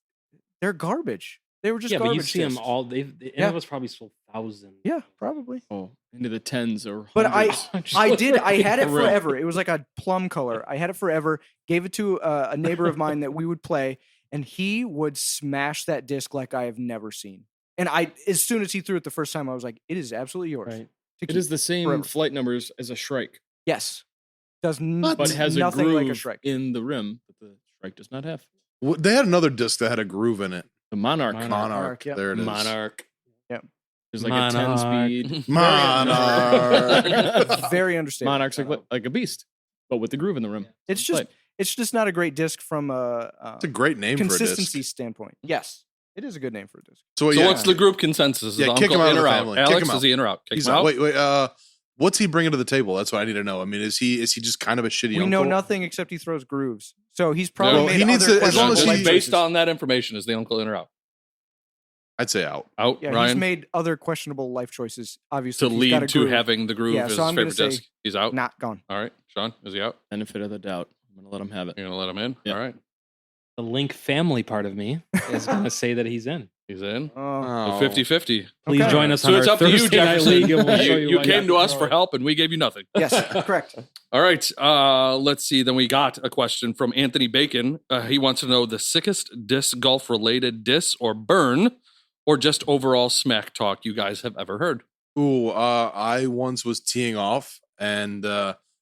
they're garbage. They were just Yeah, but you garbage see them discs. all. Any of us probably sold thousands. Yeah, probably. Oh, into the tens or But hundreds. I had it For real. forever. It was like a plum color. I had it forever. Gave it to a neighbor of mine that we would play, and he would smash that disc like I have never seen. And as soon as he threw it the first time, I was like, "It is absolutely yours." Right. It is the same forever. flight numbers as a Shrike, Yes, does but has a nothing groove like a Shrike. in the rim that the Shrike does not have. They had another disc that had a groove in it. The Monarch. Monarch. Yep. There it is. Monarch. There's like a 10 speed. Monarch. Very understandable. Monarch's like a beast, but with the groove in the rim. It's Flight. just not a great disc from a It's a great name for a consistency disc. standpoint. Yes, it is a good name for a disc. So, So yeah, what's the group consensus? Is Yeah, Uncle kick him out of in the or family. out? Kick Alex, him is he in or out? Kick he's him out? wait. What's he bringing to the table? That's what I need to know. I mean, is he just kind of a shitty We uncle? know nothing except he throws grooves. So he's probably Well, made he needs other to- as long as questionable he- life Based choices. on that information, is the uncle in or out? I'd say out. Out, Yeah, he's Ryan, made other questionable life choices. Obviously, to He's got a lead to groove. having the groove Yeah, as so his I'm gonna favorite say disc. He's out. not gone. All right, Sean, is he out? Benefit of the doubt. I'm gonna let him have it. You're gonna let him in. Yeah. All right, The Link family part of me is going to say that he's in. he's in. Oh, So 50-50. Please Okay. join us So on it's our up to you, Thursday night Jefferson. league, and we'll show you You why came not. to us for help, and we gave you nothing. yes, correct. All right. Let's see. Then we got a question from Anthony Bacon. He wants to know the sickest disc golf related diss or burn, or just overall smack talk you guys have ever heard. Ooh, I once was teeing off, and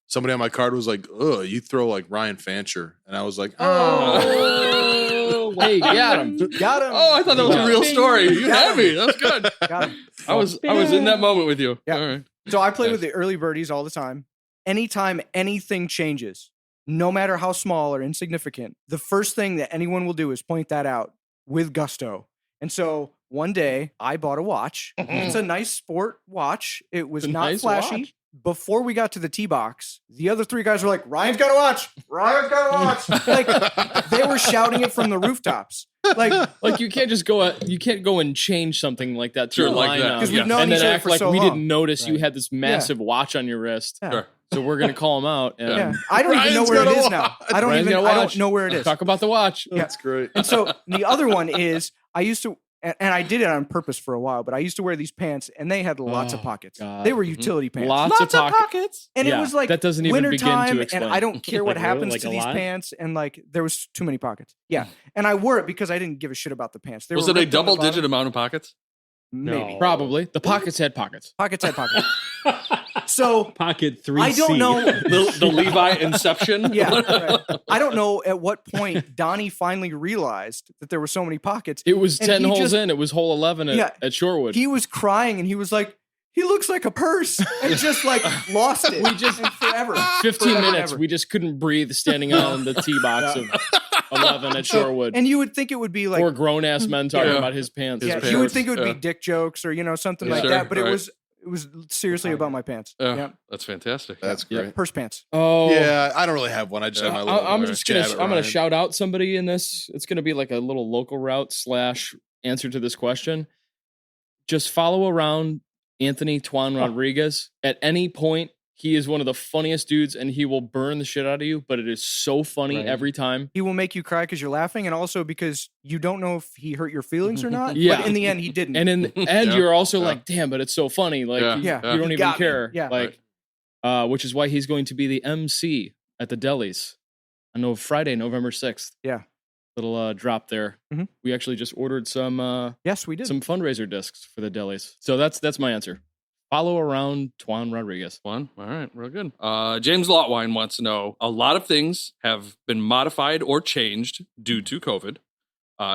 somebody on my card was like, "Ugh, you throw like Ryan Fancher," and I was like, Oh, hey, got him. Got him. Oh, I thought that was a real story. You Got had me. That's good. Got him. I was in that moment with you. Yeah. All right. So I play Nice. with the early birdies all the time. Anytime anything changes, no matter how small or insignificant, the first thing that anyone will do is point that out with gusto. And so one day I bought a watch. It's a nice sport watch. It was It's a not nice flashy. watch. Before we got to the tee box, the other three guys were like, "Ryan's got a watch. Ryan's got a watch." Like they were shouting it from the rooftops. Like You can't just go. You can't go and change something like that to Sure, your like that. lineup, 'Cause we've and known then each other act for like so we long. didn't notice you Right. had this massive watch on your wrist. Yeah. Sure. So we're gonna call him out. And yeah. I don't even know Ryan's where it got a is now. watch. I don't Ryan's even. got a I don't watch. know where it is. Talk about the watch. "That's great." And so the other one is I used to, and I did it on purpose for a while, but I used to wear these pants and they had lots of Oh, pockets. God. They were utility pants. Lots of pockets. And Yeah, it was like that doesn't even begin to wintertime, explain. and I don't care what Like, really? happens Like to a these lot? pants. And like there was too many pockets. Yeah, and I wore it because I didn't give a shit about the pants. They Was were it a ripped on the double-digit bottom. amount of pockets? Maybe No. Probably the pockets had pockets. pockets had pockets. So Pocket 3C. I don't know. The Levi Inception? Yeah, right. I don't know at what point Donnie finally realized that there were so many pockets. It was And 10 he holes just- in. It was hole 11 Yeah. at Shorewood. He was crying and he was like, "He looks like a purse," and just like lost it. We just- and forever. 15 Forever, minutes. ever. We just couldn't breathe standing on the tee box of 11 at Shorewood. And you would think it would be like, Four grown ass men talking Yeah. about his pants. His yeah, pants. you would think it would Yeah. be dick jokes or something like Sure, that, but right. it was seriously about my pants. Yeah. Yeah, That's fantastic. That's Yeah. great. purse pants. Oh, Yeah, I don't really have one. I just have my little. I'm just gonna jab at I'm gonna Ryan. shout out somebody in this. It's gonna be like a little local route / answer to this question. Just follow around Anthony Twan Rodriguez. At any point, he is one of the funniest dudes, and he will burn the shit out of you. But it is so funny Right. every time. He will make you cry because you're laughing, and also because you don't know if he hurt your feelings or not. Yeah. But in the end, he didn't. And in the end, Yeah, you're also yeah. like, damn, but it's so funny. Like Yeah, you, yeah, you don't he even got me. care. Yeah. Like, which is why he's going to be the MC at the delis on Friday, November 6th. Yeah. Little drop there. Mhm. We actually just ordered some Yes, we did. fundraiser discs for the delis. So that's my answer. Follow around Twan Rodriguez. One. All right, real good. James Lotwine wants to know, a lot of things have been modified or changed due to COVID.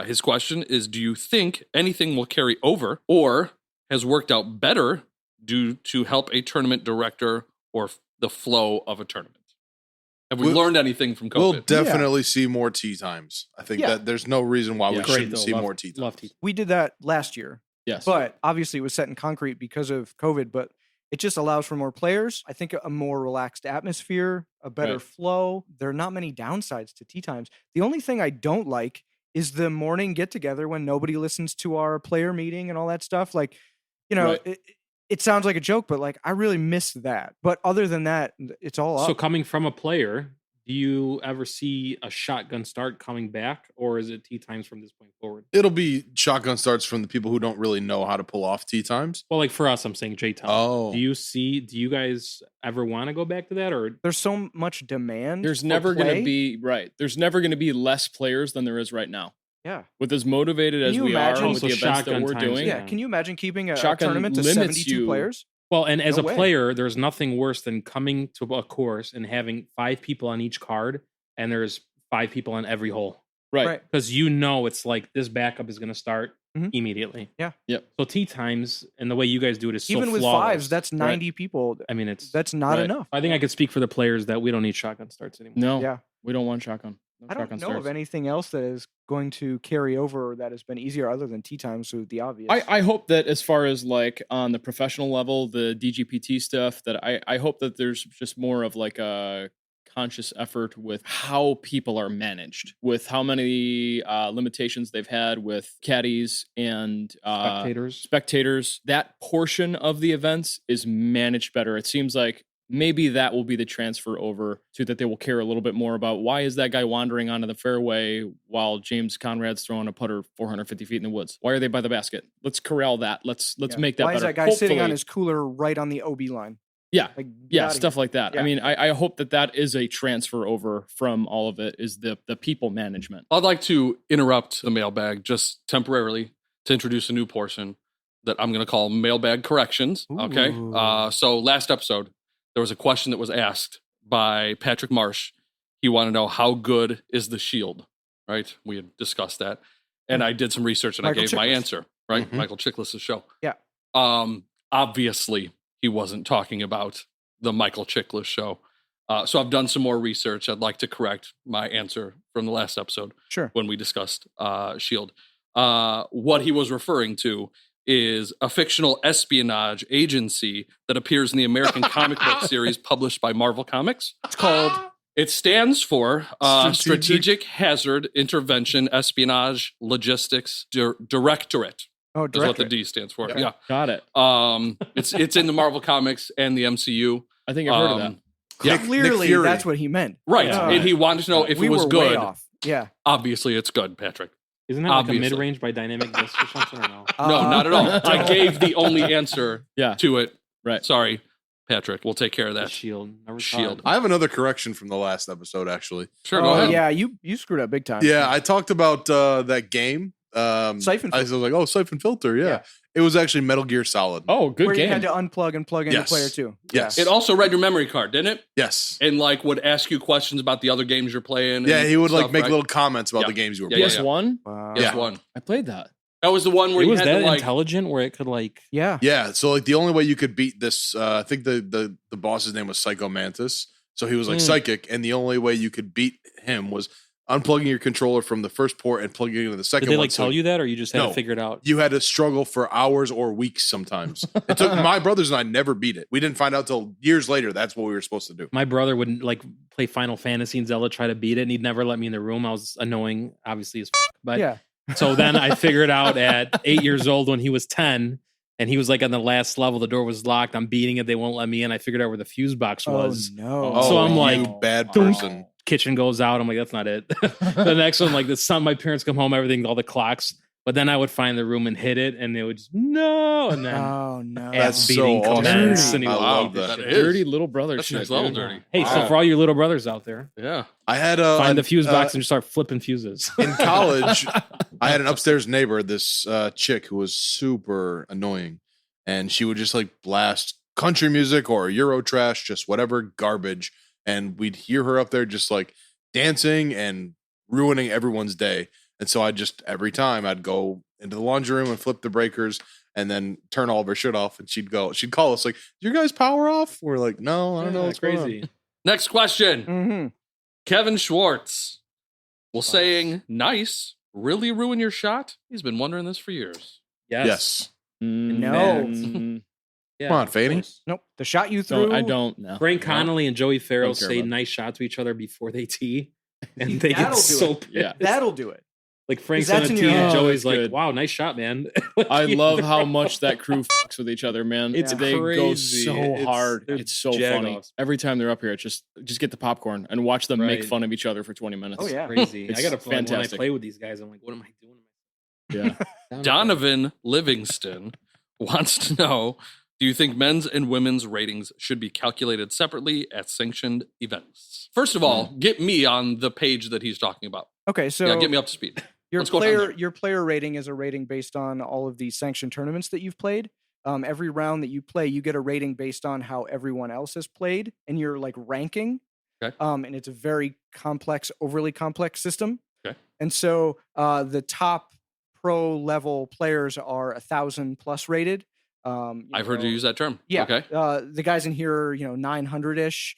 His question is, do you think anything will carry over or has worked out better due to help a tournament director or the flow of a tournament? Have we We'll- learned anything from COVID? We'll definitely see more tea times. I think Yeah. that there's no reason why we Yeah. shouldn't Great, though. see Love- more tea times. Love tea. We did that last year. Yes. But obviously it was set in concrete because of COVID, but it just allows for more players. I think a more relaxed atmosphere, a better Right. flow. There are not many downsides to tea times. The only thing I don't like is the morning get together when nobody listens to our player meeting and all that stuff. Like, Right. it sounds like a joke, but like I really miss that. But other than that, it's all up. So coming from a player, do you ever see a shotgun start coming back, or is it tee times from this point forward? It'll be shotgun starts from the people who don't really know how to pull off tee times. Well, like for us, I'm saying J-Town. Oh. Do you guys ever want to go back to that, or There's so much demand. There's for never going to play. be There's never going to be less players than there is right now. Yeah. With as motivated Can as you we imagine- are Oh, with so the events that shotgun we're times, doing, Yeah. Can you imagine keeping a Shotgun tournament to limits 72 you. players? well, and as No a way. player, there's nothing worse than coming to a course and having 5 people on each card, and there's 5 people on every hole. right? Because it's like this backup is going to start Mhm. immediately. Yeah. Yep. So tee times and the way you guys do it is so Even with flawless. fives, that's 90 people. I mean, it's. That's not Right. enough. I think I could speak for the players that we don't need shotgun starts anymore. No, Yeah. we don't want shotgun. No I don't shotgun know starts. of anything else that is going to carry over that has been easier other than tee times. So the obvious. I hope that as far as like on the professional level, the DGPT stuff, that I hope that there's just more of like a conscious effort with how people are managed, with how many limitations they've had with caddies and spectators. That portion of the events is managed better. It seems like maybe that will be the transfer over to that they will care a little bit more about why is that guy wandering onto the fairway while James Conrad's throwing a putter 450 feet in the woods? Why are they by the basket? Let's corral that. Let's Yeah. make that Why better. is that guy sitting on Hopefully- his cooler right on the OB line? Yeah. Like, Yeah, get stuff like that. Yeah. I mean, I hope that is a transfer over from all of it, is the people management. I'd like to interrupt the mailbag just temporarily to introduce a new portion that I'm going to call mailbag corrections. Okay. Ooh. So last episode, there was a question that was asked by Patrick Marsh. He wanted to know how good is the shield, right? We had discussed that. And I did some research and Michael I gave my Chiklis. answer, right? Mhm. Michael Chiklis' show. Yeah. Obviously, he wasn't talking about the Michael Chiklis show. So I've done some more research. I'd like to correct my answer from the last episode Sure. when we discussed Shield. What he was referring to is a fictional espionage agency that appears in the American comic book series published by Marvel Comics. It's called. It stands for Strategic- Strategic Hazard Intervention Espionage Logistics Directorate. Oh, Is what the director. D stands for. Yeah. Got it. It's in the Marvel Comics and the MCU. I think I've heard of that. Yeah, Nick Clearly, Fury. that's what he meant. right. Yeah. And he wanted to know if we it was were good. way off. Yeah. Obviously, it's good, Patrick. Isn't that like Obviously. a mid-range by Dynamic Disc or something, or no? No, not at all. I don't- gave the only answer Yeah. to it. Right. Sorry, Patrick. We'll take care of The that. shield. Never saw Shield. it. I have another correction from the last episode, actually. Sure, go Oh, ahead. yeah, you screwed up big time. Yeah, I talked about that game. Siphon I was like, oh, Siphon Filter. Yeah. It was actually Metal Gear Solid. Oh, good where you game. had to unplug and plug in the Yes. player too. Yes. It also read your memory card, didn't it? Yes. And like would ask you questions about the other games you're playing. Yeah, and he would like stuff, make right? little comments about Yeah. the games you were Yeah, playing. PS1? Wow. Yes, Yeah. one. I played that. That was the one where It you was had that to like. intelligent where it could like. Yeah. Yeah, so like the only way you could beat this, I think the boss's name was Psycho Mantis. So he was like psychic, and the only way you could beat him was unplugging your controller from the first port and plugging it into the second Did they one. like so tell you that, or you just had No. to figure it out? you had to struggle for hours or weeks sometimes. It took my brothers and I never beat it. We didn't find out till years later that's what we were supposed to do. My brother would like play Final Fantasy and Zelda, try to beat it, and he'd never let me in the room. I was annoying, obviously, as fuck. But Yeah. so then I figured out at 8 years old when he was 10, and he was like on the last level, the door was locked. I'm beating it, they won't let me in. I figured out where the fuse box was. Oh no. Oh, So I'm you like, bad thunk. person. Kitchen goes out. I'm like, that's not it. The next one, like the sun, my parents come home, everything, all the clocks. But then I would find the room and hit it, and they would just no, and then Oh no. ass That's beating so awesome. commence, and he I would love love this that. shit. It is. Dirty little brother That's shit. next level dude. dirty. Hey, so for all your little brothers out there, Yeah. I had find the fuse box and just start flipping fuses. in college. I had an upstairs neighbor, this chick who was super annoying, and she would just like blast country music or Euro trash, just whatever garbage, and we'd hear her up there just like dancing and ruining everyone's day. And so I just every time I'd go into the laundry room and flip the breakers and then turn all of her shit off, and she'd call us like, "Your guys' power off?" We're like, "No, I don't know what's crazy. Next question. Mm-hmm. Kevin Schwartz. Will saying nice really ruin your shot? He's been wondering this for years. going on." Yes. Yes. No. Mm, Yeah, Come on, of Faney. course. Nope. The shot you threw. I don't know. Frank Connolly and Joey Farrell Don't care say about nice shot to each other before they tee, and they get That'll do so it. pissed. Yeah. That'll do it. Like Frank's That's on a in your tee and head. Joey's like, Good. wow, nice shot, man. I love how much that crew fucks with each other, man. It's They go crazy. so It's- hard. they're It's so funny. jag-offs. Every time they're up here, it's just get the popcorn and watch them make Right. fun of each other for 20 minutes. Oh, yeah. crazy. It's I gotta play when I fantastic. play with these guys. I'm like, what am I doing? Yeah. Donovan Livingston wants to know, do you think men's and women's ratings should be calculated separately at sanctioned events? First of all, get me on the page that he's talking about. Okay, so Yeah, get me up to speed. your Let's go from there. your player rating is a rating based on all of the sanctioned tournaments that you've played. Every round that you play, you get a rating based on how everyone else has played, and you're like ranking. Okay. And it's a very complex, overly complex system. Okay. And so the top pro level players are 1,000 plus rated. I've heard you use that term. Yeah. Okay. The guys in here are, 900-ish,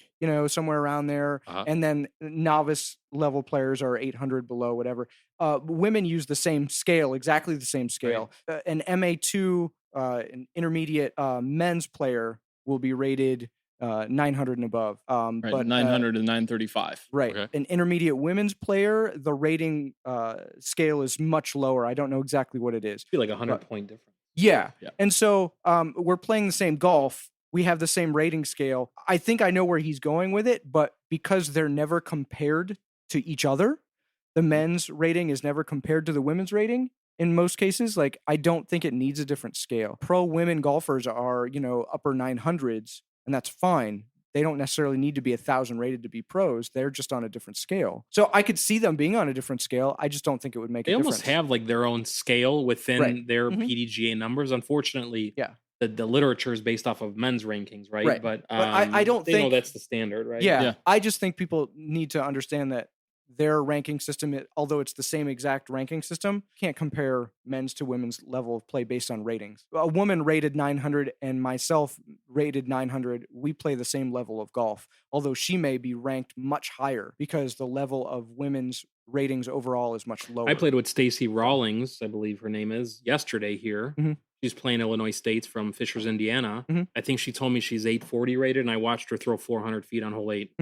somewhere around there. Uh-huh. And then novice level players are 800 below, whatever. Women use the same scale, exactly the same scale. An MA2, an intermediate men's player will be rated 900 and above. Right. But 900 and 935. Right. Okay. An intermediate women's player, the rating scale is much lower. I don't know exactly what it is. Be like 100-point difference. Yeah. Yeah. And so we're playing the same golf. We have the same rating scale. I think I know where he's going with it, but because they're never compared to each other, the men's rating is never compared to the women's rating. In most cases, like I don't think it needs a different scale. Pro women golfers are, upper 900s, and that's fine. They don't necessarily need to be 1,000 rated to be pros. They're just on a different scale. So I could see them being on a different scale. I just don't think it would make They a almost difference. have like their own scale within Right. their Mhm. PDGA numbers. Unfortunately, Yeah. the literature is based off of men's rankings, right? Right. But, I don't they know think- that's the standard, right? Yeah, Yeah. I just think people need to understand that their ranking system, although it's the same exact ranking system, can't compare men's to women's level of play based on ratings. A woman rated 900 and myself rated 900. We play the same level of golf, although she may be ranked much higher because the level of women's ratings overall is much lower. I played with Stacy Rawlings, I believe her name is, yesterday here. Mhm. She's playing Illinois States from Fishers, Indiana. Mhm. I think she told me she's 840 rated, and I watched her throw 400 feet on hole 8.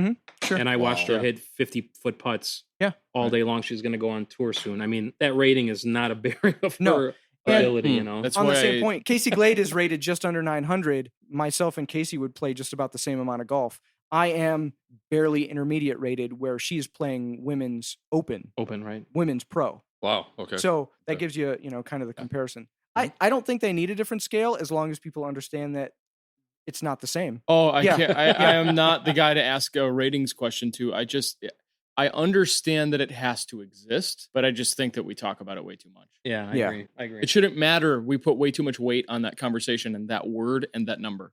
Sure. And I watched Wow. her hit 50-foot putts Yeah. all day long. She's going to go on tour soon. I mean, that rating is not a bearing of No. her And- ability, you know? That's On why the same point, Casey Glade is rated just under 900. Myself and Casey would play just about the same amount of golf. I am barely intermediate rated, where she's playing women's open, Open, right? women's pro. Wow. Okay. So that Okay. gives you, kind of the comparison. I don't think they need a different scale as long as people understand that it's not the same. Oh, I Yeah. can't. I am not the guy to ask a ratings question to. I understand that it has to exist, but I just think that we talk about it way too much. Yeah, Yeah. I agree. It shouldn't matter. We put way too much weight on that conversation and that word and that number.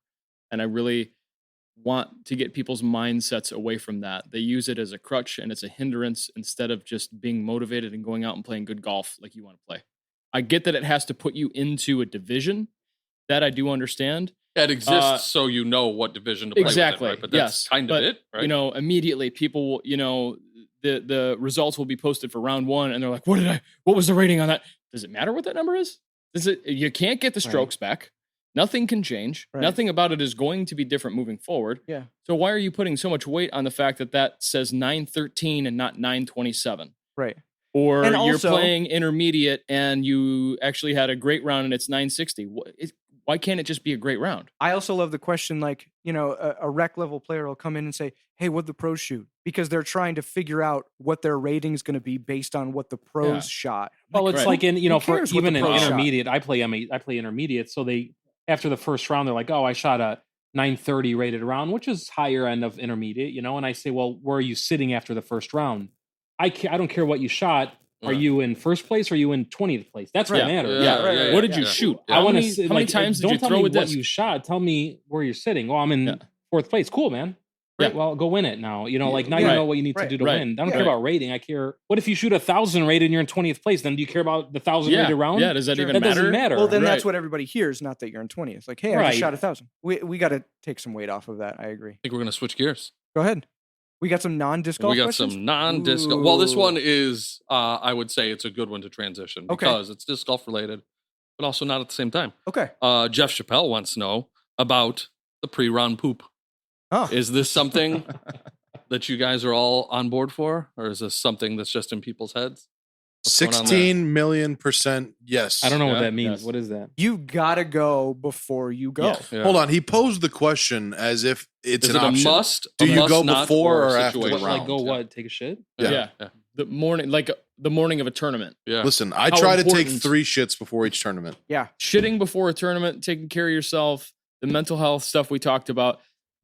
And I really want to get people's mindsets away from that. They use it as a crutch and it's a hindrance instead of just being motivated and going out and playing good golf like you want to play. I get that it has to put you into a division. That I do understand. It exists so you know what division to play Exactly. within, right? But that's yes. kind of But, it, right? Immediately people will, the results will be posted for round one and they're like, what was the rating on that? Does it matter what that number is? You can't get the strokes back. Nothing can change. Right. Nothing about it is going to be different moving forward. Yeah. So why are you putting so much weight on the fact that says 913 and not 927? Right. Or And you're also- playing intermediate and you actually had a great round and it's 960. Why can't it just be a great round? I also love the question, like, a rec level player will come in and say, hey, what'd the pros shoot? Because they're trying to figure out what their rating is going to be based on what the pros Yeah. shot. Well, it's Right. like in, Who for cares what the even an pro shot? intermediate, I play intermediate. So they, after the first round, they're like, oh, I shot a 930 rated round, which is higher end of intermediate, and I say, well, where are you sitting after the first round? I don't care what you shot. Are Yeah. you in first place or are you in 20th place? That's what Yeah. matters. Yeah. right, What did yeah. you shoot? Yeah. I How want many, to how many times did don't you tell throw me with what this? you shot. Tell me where you're sitting. Well, I'm in Yeah. fourth place. Cool, man. Yeah. Right. Well, go win it now. Like now you Right. know what you need to Right. do to Right. win. I don't Yeah. care about rating. I care. What if you shoot 1,000 rated and you're in 20th place? Then do you care about the 1,000 Yeah. rated round? Yeah. Does that Sure. even That matter? doesn't matter. Well, then Right. that's what everybody hears, not that you're in 20th. Like, hey, I Right. just shot 1,000. We got to take some weight off of that. I agree. I think we're going to switch gears. Go ahead. We got some non-disc golf We got questions? some non-disc. Well, this Ooh. one is, I would say it's a good one to transition Okay. because it's disc golf related, but also not at the same time. Okay. Jeff Chappelle wants to know about the pre-round poop. Oh. Is this something that you guys are all on board for, or is this something that's just in people's heads? What's going on there? 16 million% yes. I don't know what Yeah, that means. yes. What is that? You gotta go before you go. Yeah. Yeah. Hold on. He posed the question as if it's Is an it a option. must? Do a you must go not, before a or after the situation? round? Like go Yeah. what? Take a shit? Yeah. Yeah. The morning of a tournament. Yeah. Listen, I How try to take important- 3 shits before each tournament. Shitting before a tournament, taking care of yourself, the mental health stuff we talked about.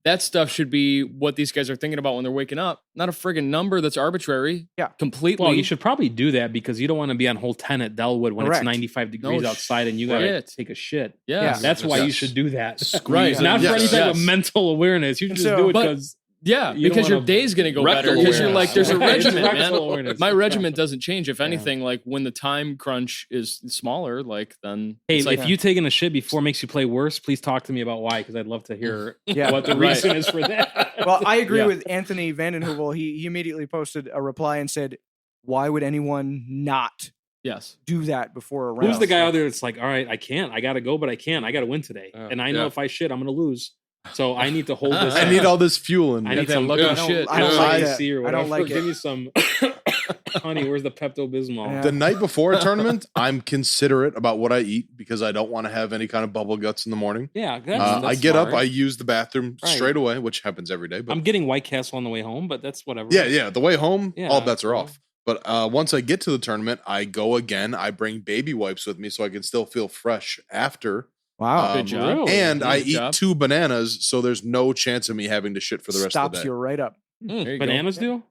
That stuff should be what these guys are thinking about when they're waking up. Not a friggin' number that's arbitrary. Yeah. Completely. Well, you should probably do that because you don't want to be on hole 10 at Delwood when Correct. it's 95 degrees No outside and you got to shit. take a shit. Yes. That's why you Yes. should do that. Right. Not for any Yes. type of mental awareness. You And just so- do it But- because Yeah, You don't because your wanna- day's going to go Rectal better. Because you're awareness. like, there's a Right, it's regiment, rectal man. awareness. My Yeah. regiment doesn't change. If anything, like when the time crunch is smaller, like then Hey, it's like, if you taking a shit before makes you play worse, please talk to me about why, because I'd love to hear Yeah. what the Right. reason is for that. Well, I agree Yeah. with Anthony Vandenheuvel. He immediately posted a reply and said, "Why would anyone not yes, do that before a round?" Who's the guy out there that's like, all right, I can't. I got to go, but I can't. I got to win today. Yeah. And I know Yeah. if I shit, I'm going to lose. So I need to hold this. I need all this fuel in I me. need that some lucky yeah. shit. I don't Yeah. like IC that. or I don't whatever. like Give it. me some. Honey, where's the Pepto Bismol? Yeah. The night before a tournament, I'm considerate about what I eat because I don't want to have any kind of bubble guts in the morning. Yeah, that's, I that's get up, smart. I use the bathroom Right. straight away, which happens every day. But I'm getting White Castle on the way home, but that's whatever. yeah, the way home, Yeah, all bets are well. off. But once I get to the tournament, I go again. I bring baby wipes with me so I can still feel fresh after. Wow. Good job. Really? And I Good eat job. 2 bananas, so there's no chance of me having to shit for the rest Stops of the day. you right up. There you go. Bananas do?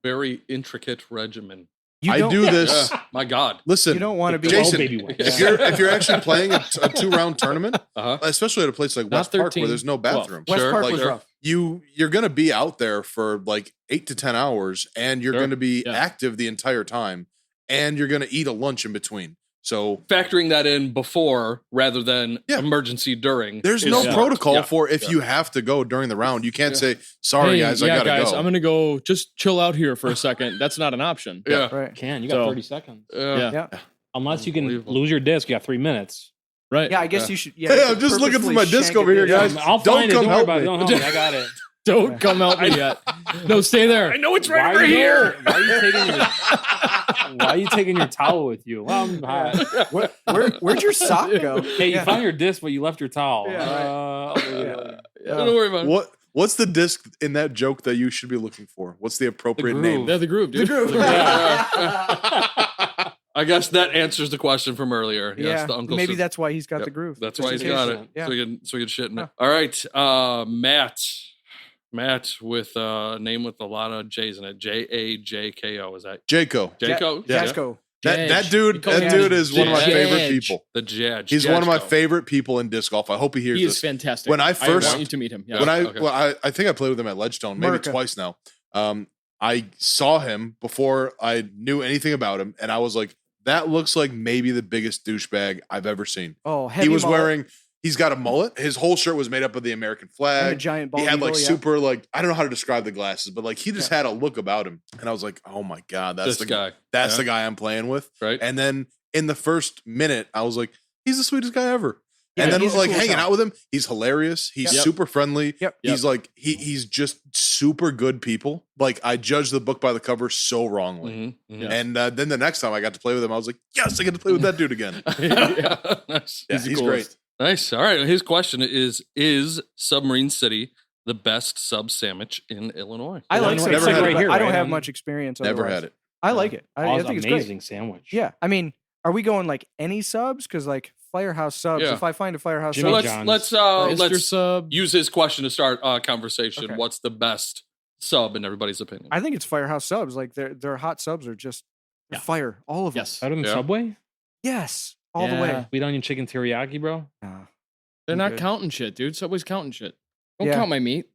Very intricate regimen. You I don't- do this. Yeah. My God. Listen, You don't want to be. Jason, baby wipes. if you're actually playing a 2-round tournament, Uh-huh. especially at a place like Not West Park where 13, there's no 12. bathroom, West Sure, Park like, was rough. you're going to be out there for like 8 to 10 hours, and you're Sure. going to be Yeah. active the entire time, and you're going to eat a lunch in between. So Factoring that in before rather than Yeah. emergency during. there's is no smart. protocol Yeah. for if Yeah. you have to go during the round. You can't Yeah. say, "Sorry, Hey, guys, I yeah, gotta guys, go." I'm gonna go. Just chill out here for a second. That's not an option. Yeah. Right. Can. You got So- 30 seconds. Yeah. Yeah. Unless you can Unbelievable. lose your disc, you got 3 minutes. Right. Yeah, I guess Yeah. you should. Yeah, Hey, you I'm could just looking for purposefully my disc shank over it here, in. guys. I'll Don't find it. come Don't worry help about it. me. Don't help me. I got it. Don't come help me yet. No, stay there. I know it's Why right are over you- here. Why are you taking your towel with you? Well, I'm hot. Where'd your sock go? Hey, you Yeah. found your disc, but you left your towel. Yeah, Don't worry about it. What's the disc in that joke that you should be looking for? What's the appropriate groove. name? They're the groove, dude. I guess that answers the question from earlier. Yes, Yeah, the uncle maybe said- that's why he's got Yep, the groove. That's Just why in he's got case. it. Yeah. So we can shit in Yeah. it. All right, Matt with a name with a lot of J's in it. JAJKO. Is that Jaco. Jaco? Yeah. Jasco. That Judge. dude, We call that him dude is one of my Judge. favorite people. The Judge. He's one of my Judge. favorite people in disc golf. I hope he hears He is this. fantastic. When I I first- want you to meet him. Yeah. When Okay. I think I played with him at Ledgestone, maybe America. twice now. I saw him before I knew anything about him, and I was like, that looks like maybe the biggest douchebag I've ever seen. Oh, heavy He was mullet he's got a mullet. His whole shirt was made up of the American and a flag. giant ball. He had like eagle, yeah. super, like, I don't know how to describe the glasses, but like he just had a look about him. And I was like, oh my God, that's This the guy. That's Yeah. the guy I'm playing with. Right? And then in the first minute, I was like, he's the sweetest guy ever. Yeah, And then he's a like cool hanging guy. out with him, he's hilarious. He's Yep. super friendly. Yep. He's like he's just super good people. Like I judged the book by the cover so wrongly. Mhm, mhm. Yeah. And then the next time I got to play with him, I was like, yes, I get to play with that dude again. Yeah. Nice. Yeah, the he's coolest. great. Nice. All right. His question is Submarine City the best sub sandwich in Illinois? I like Never some had cider, it. but Right here, I don't right? have much experience. Never otherwise. had it. I like it. I think it's amazing great. sandwich. Yeah, I mean, are we going like any subs? Because like Firehouse subs. Yeah. If I find a Firehouse Jimmy sub, John's. let's Mr. Sub. use his question to start a conversation. Okay. What's the best sub in everybody's opinion? I think it's Firehouse subs. Like their hot subs are just they're Yeah. fire. All of them. Yes. Better than Yeah. Subway? Yes. All the Yeah. way. Sweet onion chicken teriyaki, bro. Nah. They're I'm not good. counting shit, dude. Subway's counting shit. Don't Yeah. count my meat.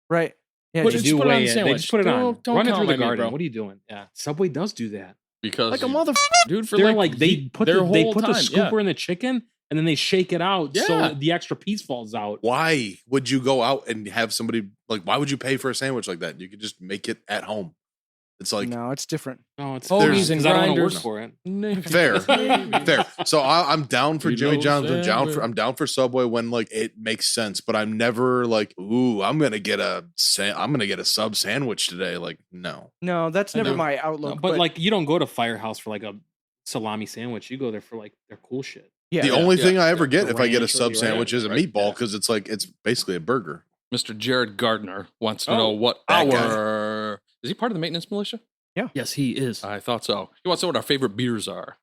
Right. Yeah. Put just- it- put it on the They sandwich. just put it on. Don't Run it count through my the meat, garden. bro. What are you doing? Yeah. Subway does do that. Because Like a you- motherfucker, dude. For They're like, like they put their they whole put the time, scooper yeah. in the chicken and then they shake it out Yeah. so the extra piece falls out. Why would you go out and have somebody like? Why would you pay for a sandwich like that? You could just make it at home. It's like No, it's different. No, it's Hoagies and because I don't want to work grinders. for it. fair, fair. So I'm down for Jimmy Reload John's. sandwich. I'm down for Subway when like it makes sense. But I'm never like, ooh, I'm gonna get a sub sandwich today. Like, no. No, that's never know. my outlook. But like, you don't go to Firehouse for like a salami sandwich. You go there for like their cool shit. yeah, The only thing I ever yeah. get if I get a Ranch or sub the sandwich is a right, meatball yeah. because it's like it's basically a burger. Mr. Jared Gardner wants to Oh, know what that our is he part of the maintenance militia? Yes, he is. I thought so. He wants to know what our favorite beers are.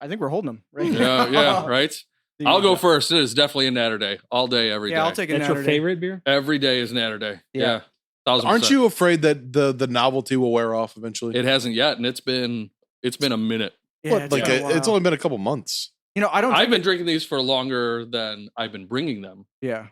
I think we're holding them. Right? Yeah, right. The- I'll go first. It is definitely a Natter Day, all day, every day. Yeah, I'll take a That's your Natter Day. favorite beer? Every day is Natter Day. Yeah. 1000%. Aren't you afraid that the novelty will wear off eventually? It hasn't yet, and it's been a minute. Yeah, What, it's like been a it's while. only been a couple months. I don't. I've been drinking these for longer than I've been bringing them. Yeah.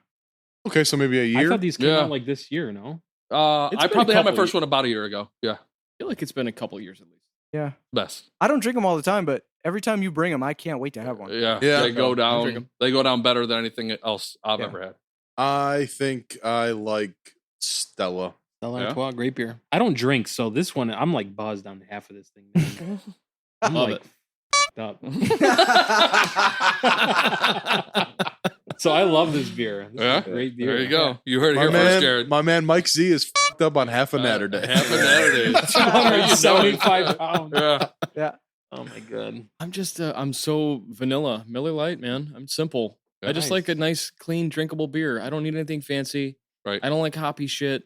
Okay, so maybe a I year. thought these came Yeah. out like this year, no? It's I been a probably had my couple first one about a year ago. Yeah, I feel like it's been a couple years at least. Yeah. best. I don't drink them all the time, but every time you bring them, I can't wait to have one. Yeah, Yeah. they go I'll drink 'em. down. They go down better than anything else I've Yeah. ever had. I think I like Stella. Stella Yeah. Artois, great beer. I don't drink, so this one, I'm like buzzed on half of this thing. man. I'm Love like it. f***ed up. So I love this beer. This is Yeah, a great beer. there you go. You heard it My here first, man, Jared. my man Mike Z is fucked up on half a Natter Day. Half a Natter Day. 275 pounds. Yeah. Yeah. Oh my god. I'm just I'm so vanilla, Miller Lite, man. I'm simple. I just Nice. like a nice, clean, drinkable beer. I don't need anything fancy. Right. I don't like hoppy shit.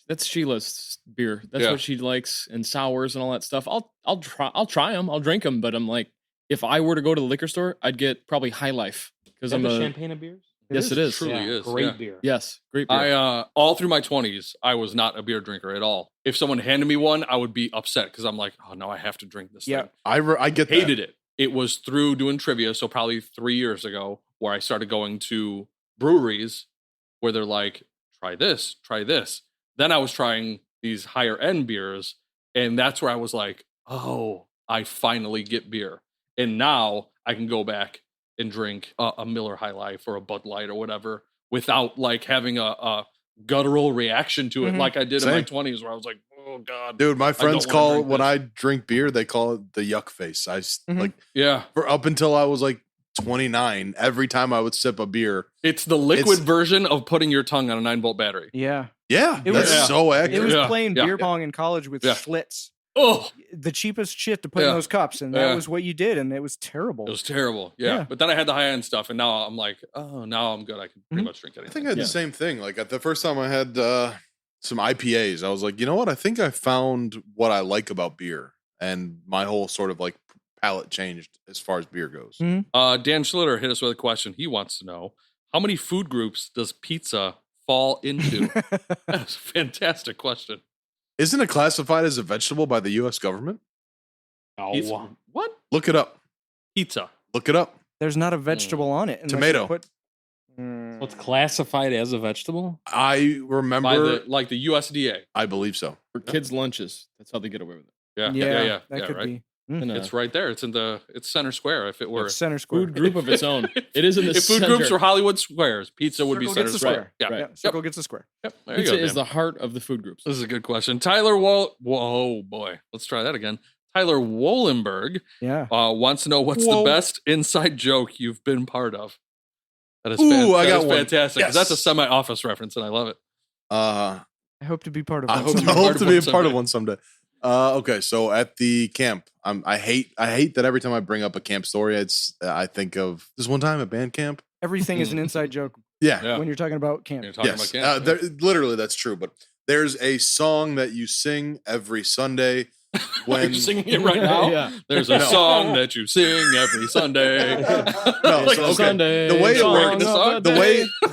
That's Sheila's beer. That's Yeah. what she likes, and sours and all that stuff. I'll try them. I'll drink them. But I'm like, if I were to go to the liquor store, I'd get probably High Life because Is that I'm the a champagne of beers? yes, it is. Truly is, Great yeah. beer. Yes, great beer. I all through my 20s, I was not a beer drinker at all. If someone handed me one, I would be upset because I'm like, oh no, I have to drink this Yeah. thing. I get that. Hated it. It was through doing trivia, so probably 3 years ago, where I started going to breweries where they're like, try this, try this. Then I was trying these higher end beers, and that's where I was like, oh, I finally get beer. And now I can go back and drink a Miller High Life or a Bud Light or whatever without like having a guttural reaction to it Mhm. like I did in my Same. 20s where I was like, oh God. Dude, my friends wanna call drink when this. I drink beer, they call it the yuck face. Mhm. Like Yeah. for up until I was like 29, every time I would sip a beer. It's the liquid It's- version of putting your tongue on a 9-volt battery. Yeah. Yeah, It that's was- so It accurate. was Yeah, playing yeah, beer yeah. pong in college with Yeah. Schlitz. Oh, The cheapest shit to put in Yeah. those cups, and that Yeah. was what you did, and it was terrible. it was terrible. Yeah. Yeah. But then I had the high end stuff, and now I'm like, oh, now I'm good. I can pretty Mhm. much drink I anything. think I had Yeah. the same thing. Like at the first time I had some IPAs, I was like, you know what? I think I found what I like about beer, and my whole sort of like palate changed as far as beer goes. Mhm. Dan Schlitter hit us with a question. He wants to know how many food groups does pizza fall into? That's a fantastic question. Isn't it classified as a vegetable by the U.S. government? Pizza- Oh, What? Look it up. Pizza. Look it up. There's not a vegetable on it. unless you Tomato. Put, so it's classified as a vegetable? I By remember. the USDA. I believe so. For kids' lunches, that's how they get away with it. Yeah. yeah, that yeah, could right. be. In a It's right there. It's in it's center square. If it were It's center square. food group of its own. It is in the if food center. groups were Hollywood squares, pizza would be Circle center gets the square. square. Yeah. Yeah, Yep. circle gets the square. Yep. There you Pizza go. is Dan. the heart of the food groups. This is a good question. Tyler Whoa, boy. Let's try that again. Tyler Wollenberg Yeah. wants to know what's Whoa. the best inside joke you've been part of. That is, Ooh, I that got is one. fantastic. 'Cause That's a Yes. semi-office reference, and I love it. I I hope to be part of hope, that. to be I part hope of to be a one part of someday. one someday. Okay, so at the camp, I hate that every time I bring up a camp story, I think of this one time at band camp. Everything is an inside joke Yeah, Yeah. when you're talking about camp. You're talking yes, about camp. literally that's true. But there's a song that you sing every Sunday Are when you singing it right now? Yeah. There's a No. song that you sing every Sunday. No, Like, so, okay. Sunday, The way it song worked- of the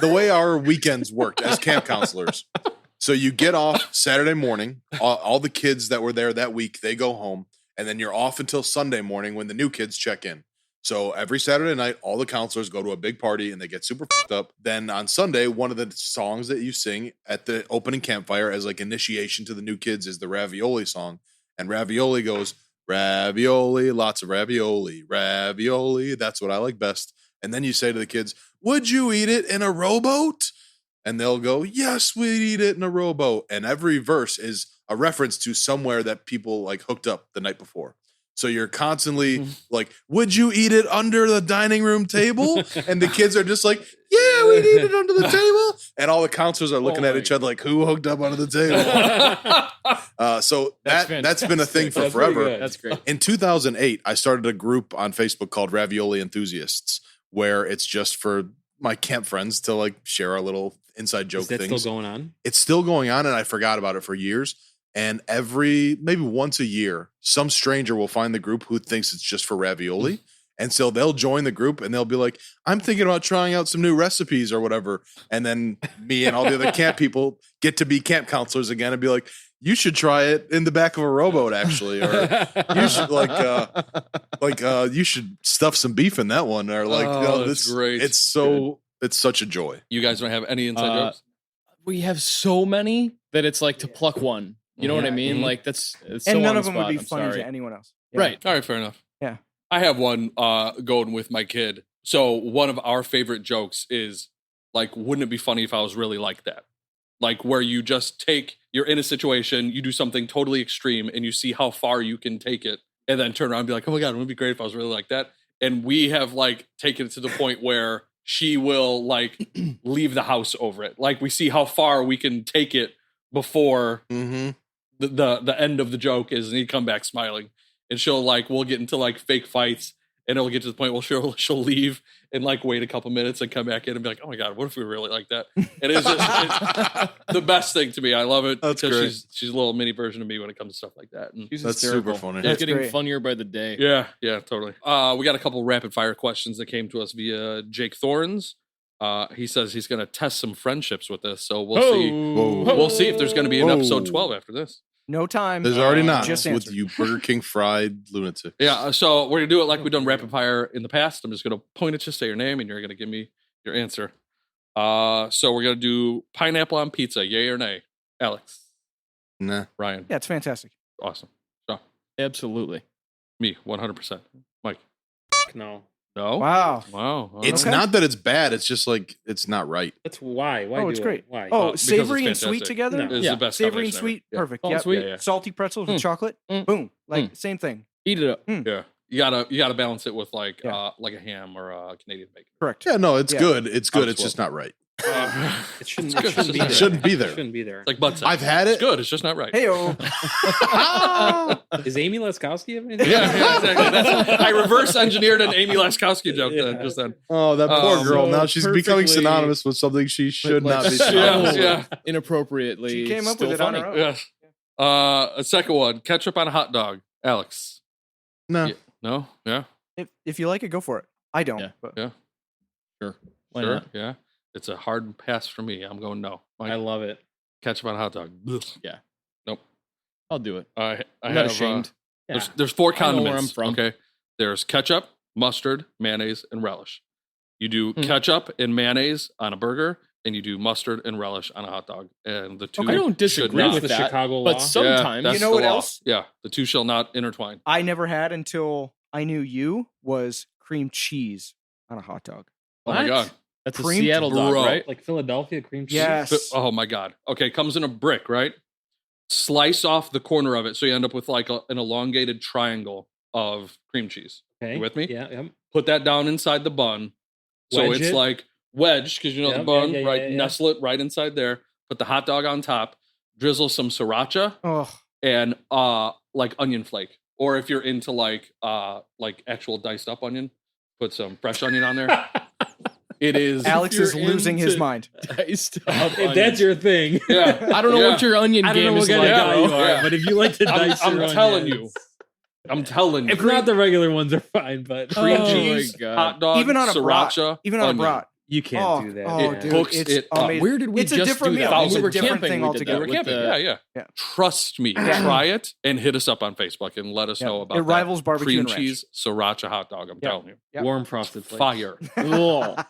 day. way our weekends worked as camp counselors. So you get off Saturday morning. All the kids that were there that week, they go home, and then you're off until Sunday morning when the new kids check in. So every Saturday night, all the counselors go to a big party and they get super fucked up. Then on Sunday, one of the songs that you sing at the opening campfire as like initiation to the new kids is the ravioli song. And ravioli goes, ravioli, lots of ravioli, ravioli. That's what I like best. And then you say to the kids, would you eat it in a rowboat? And they'll go, yes, we'd eat it in a rowboat. And every verse is a reference to somewhere that people like hooked up the night before. So you're constantly like, would you eat it under the dining room table? And the kids are just like, yeah, we'd eat it under the table. And all the counselors are looking at each other like, who hooked up under the table? So that's been a thing for forever. That's great. In 2008, I started a group on Facebook called Ravioli Enthusiasts, where it's just for my camp friends to like share our little inside joke Is that things. still going on? It's still going on, and I forgot about it for years. And maybe once a year, some stranger will find the group who thinks it's just for ravioli. And so they'll join the group and they'll be like, I'm thinking about trying out some new recipes or whatever. And then me and all the other camp people get to be camp counselors again and be like, you should try it in the back of a rowboat, actually. Or you should you should stuff some beef in that one. Or like, that's great. It's such a joy. You guys don't have any inside jokes? We have so many that it's like to pluck one. You know what I mean? Like it's so And none on of the them would spot. be I'm funny sorry. to anyone else. Yeah. Right. All right, fair enough. Yeah. I have one going with my kid. So one of our favorite jokes is like, wouldn't it be funny if I was really like that? Like where you just you're in a situation, you do something totally extreme and you see how far you can take it and then turn around and be like, oh my God, it would be great if I was really like that. And we have like taken it to the point where she will like leave the house over it. Like we see how far we can take it before the end of the joke is, and he'd come back smiling. And we'll get into like fake fights, and it'll get to the point where she'll leave and like wait a couple minutes and come back in and be like, oh my God, what if we were really like that? And it's the best thing to me. I love it. That's because great. she's a little mini version of me when it comes to stuff like that. And She's That's hysterical. super funny. It's That's getting great. funnier by the day. yeah, totally. We got a couple rapid fire questions that came to us via Jake Thorns. He says he's going to test some friendships with this, so we'll see. We'll see if there's going to be an episode 12 after this. No time. There's already not Just with answer. you Burger King fried lunatic. Yeah, so we're gonna do it like we've done rapid fire in the past. I'm just gonna point at you, say your name, and you're gonna give me your answer. So we're gonna do pineapple on pizza, yay or nay? Alex, Nah. Ryan, Yeah, it's fantastic. awesome. So Absolutely. me, 100%. Mike, No. no. Wow. Wow. It's Okay. not that it's bad. It's just like it's not right. That's why. Why Oh, do it's it? great. Why? Oh, because savory and it's sweet fantastic. together? No. It's Yeah. the best Savory and combination sweet, ever. perfect. Salt and Yep. sweet. Yeah, yeah. Salty pretzels with chocolate, boom. Like same thing. Eat it up. Yeah. You gotta balance it with like Yeah. a ham or a Canadian bacon. Correct. Yeah, no, it's Yeah. good. It's good. Absolutely. It's just not right. It shouldn't. It's It shouldn't be good. there. It shouldn't be there. It shouldn't be there. Like butt sex. I've had It's it. good. It's just not right. Heyo. Is Amy Laskowski? Yeah, exactly. I reverse engineered an Amy Laskowski joke then, just then. Oh, that poor girl. So Now she's becoming perfectly- synonymous with something she should not be. Yeah, synonymous with. yeah. Inappropriately. She came up still with it on her funny. own. Yes. A second one, ketchup on a hot dog. Alex. No. Yeah. No? Yeah. If you like it, go for it. I don't. Yeah. But Yeah. Sure. Why Sure. not? Yeah. It's a hard pass for me. I'm going no. Mike, I love it. ketchup on a hot dog. Ugh. I'll do it. I I'm not have, ashamed. There's four I know where condiments. I'm from. Okay. There's ketchup, mustard, mayonnaise, and relish. You do Hmm. ketchup and mayonnaise on a burger, and you do mustard and relish on a hot dog. And the two I don't should disagree not. with the that. Chicago law. But sometimes that's You know the what law. else? Yeah, the two shall not intertwine. I never had until I knew you was cream cheese on a hot dog. Oh my What? God. that's a cream- Seattle dog, Bro. right? Like Philadelphia cream cheese. Yes. Oh my God. Okay, comes in a brick, right? Slice off the corner of it, so you end up with like an elongated triangle of cream cheese. Okay. You with me? Yeah. Yeah. Put that down inside the bun, so Wedge it's it. like wedged because you know Yeah, the bun, yeah, yeah, right? yeah, yeah. Nestle it right inside there. Put the hot dog on top. Drizzle some sriracha Oh, and like onion flake, or if you're into like actual diced up onion, put some fresh onion on there. It is. Alex is you're losing his into- mind. If that's your thing. Yeah. I don't know Yeah. what your onion I don't know game what is kind like. of guy bro. you are, Yeah. but if you like to dice I'm your telling you. onions- I'm telling you. If not the regular ones are fine, but cream Oh cheese, my God. hot dog, Even on a brat. siracha, Even on a onion. brat. you can't Oh, do that. oh, Yeah. dude, Hooks it's it up. amazing. Where did we It's a just different do that? meal. When It's we a were different camping, thing we did that We're with camping. the- Yeah. Yeah. Trust me. Yeah. Try it and hit us up on Facebook and let us Yeah. know about It that. rivals barbecue cream and ranch. cheese sriracha hot dog. I'm Yeah. telling you, Yep. Warm frosted flakes. fire. Ugh.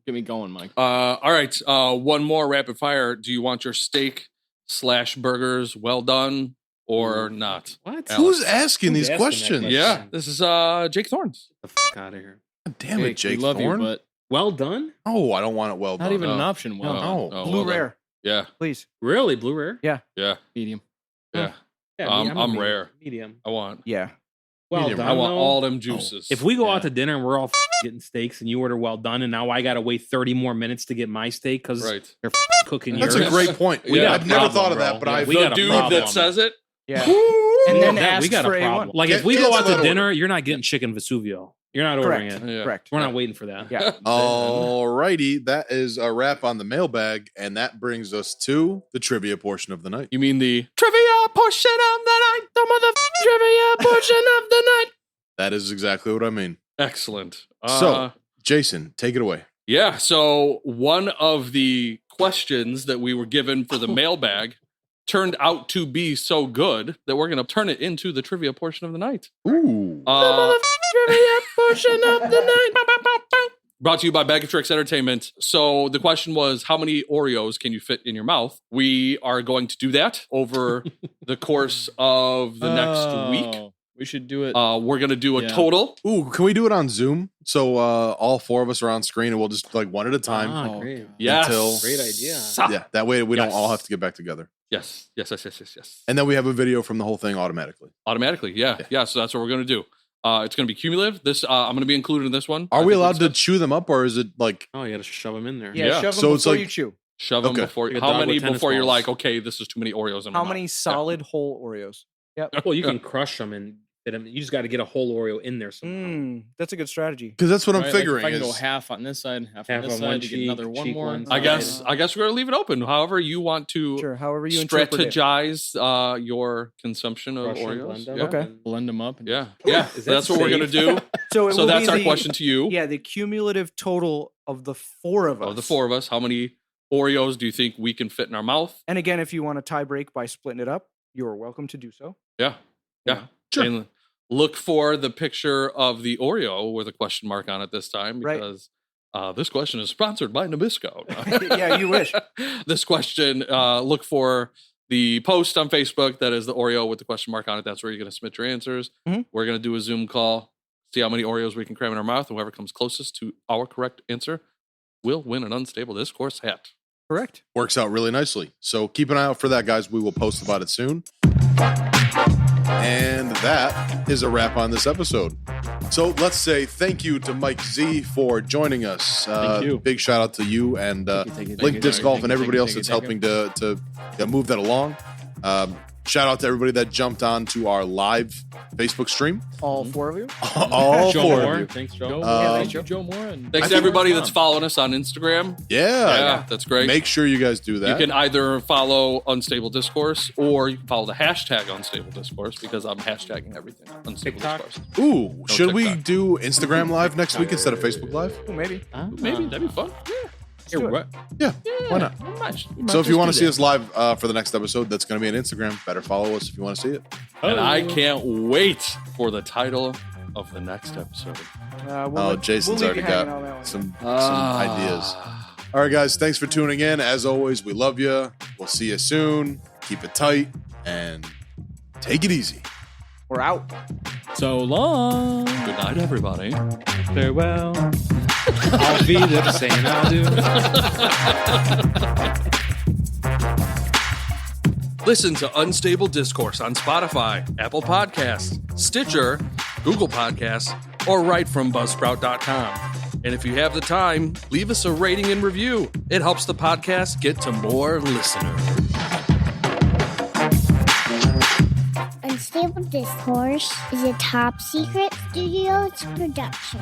Get me going, Mike. All right, one more rapid fire. Do you want your steak / burgers well done or not? What? Alex. Who's asking Who's these asking that questions? question? Yeah, this is Jake Thorns. Get the fuck out of here. God damn Jake, it, Jake we love Thorne. you, but Well done? Oh, I don't want it well not done. even an No. option. Well, No. Oh, Blue well done. rare, Yeah, please. Really? Blue rare? yeah. medium. Yeah. Yeah, I'm a medium. rare. Medium. I want. Yeah. Well Medium. done. I want though. all them juices. If we go Yeah. out to dinner and we're all getting steaks and you order well done, and now I got to wait 30 more minutes to get my steak because right. they're cooking That's yours. a great point. We got a I'd never problem, thought of bro. that, but Yeah, I we The got a dude problem. that says it. Yeah. And then Yeah, ask we got for a problem. A1. Like if we Cancel go out to that dinner, you're not getting chicken Vesuvio. You're not ordering Correct. it. Yeah. Correct. We're not waiting for that. Yeah. All righty, that is a wrap on the mailbag, and that brings us to the trivia portion of the night. You mean the trivia portion of the night? The motherfucking trivia portion of the night. That is exactly what I mean. Excellent. So, Jason, take it away. Yeah. So one of the questions that we were given for the mailbag turned out to be so good that we're going to turn it into the trivia portion of the night. Ooh. Trivia portion of the night. Brought to you by Bagatrix Entertainment. So the question was, how many Oreos can you fit in your mouth? We are going to do that over the course of the next week. Oh, we should do it. We're going to do a Yeah. total. Ooh, can we do it on Zoom? So all four of us are on screen, and we'll just like one at a time. Ah, great. God. Yes. Until- Great idea. Yeah, that way we don't Yes. all have to get back together. Yes. And then we have a video from the whole thing automatically. Automatically. Yeah. So that's what we're going to do. It's going to be cumulative. This I'm going to be included in this one. Are I we think allowed we to chew them up, or is it like Oh, you got to shove them in there. Yeah. Yeah. Shove them So it's before like- you chew. shove them Okay. before? Like a How dog many with tennis before you're balls. like, okay, this is too many Oreos in my How mouth? many solid whole Oreos? Well, you can crush them and fit them. You just got to get a whole Oreo in there somehow. That's a good strategy. because that's what I'm Right? Like, figuring. if I can go is, half on this side, half on Half this on side one to get cheek, another one cheek more. one I side. guess we're going to leave it open. However you want to Sure. However you interpret it. strategize your consumption of Crush 'em, Oreos. blend 'em, Yeah. Okay. and- blend them up. And Yeah. Is that That's what we're going to do. So, it So will that's be our the- question to you. Yeah, the cumulative total of the four of us. Of the four of us, how many Oreos do you think we can fit in our mouth? And again, if you want to tie break by splitting it up, you're welcome to do so. Yeah. Sure. And look for the picture of the Oreo with a question mark on it this time Right. because this question is sponsored by Nabisco. Yeah, you wish. This question, look for the post on Facebook that is the Oreo with the question mark on it. That's where you're going to submit your answers. Mhm. We're going to do a Zoom call, see how many Oreos we can cram in our mouth. Whoever comes closest to our correct answer will win an Unstable Discourse hat. Correct. works out really nicely. So keep an eye out for that, guys. We will post about it soon. And that is a wrap on this episode. So let's say thank you to Mike Z for joining us. Thank you. Big shout out to you and Linq'd Disc Golf and everybody else that's helping to move that along. Shout out to everybody that jumped on to our live Facebook stream. All four of you. All Joe four Moore. of you. Thanks, Joe, Joe. thank you, Joe Moore. And Thanks I to think everybody it's that's fun. following us on Instagram. Yeah. Yeah, that's great. Make sure you guys do You that. can either follow Unstable Discourse or you can follow the hashtag Unstable Discourse because I'm hashtagging everything. Unstable TikTok? Discourse. Ooh, should we TikTok. do Instagram live next week instead of Facebook live? Ooh, maybe. Maybe that'd be fun. do it. Yeah, why not? We might So if just you want do to see that. us live for the next episode, that's going to be on Instagram. Better follow us if you want to see it. And I can't wait for the title of the next episode. Jason's we'll leave already you hanging got on that one. some ideas. All right, guys, thanks for tuning in. As always, we love you. We'll see you soon. Keep it tight and take it easy. We're out. So long. Good night, everybody. Farewell. I'll be there saying I'll do. Listen to Unstable Discourse on Spotify, Apple Podcasts, Stitcher, Google Podcasts, or right from Buzzsprout.com. And if you have the time, leave us a rating and review. It helps the podcast get to more listeners. Unstable Discourse is a top secret studios production.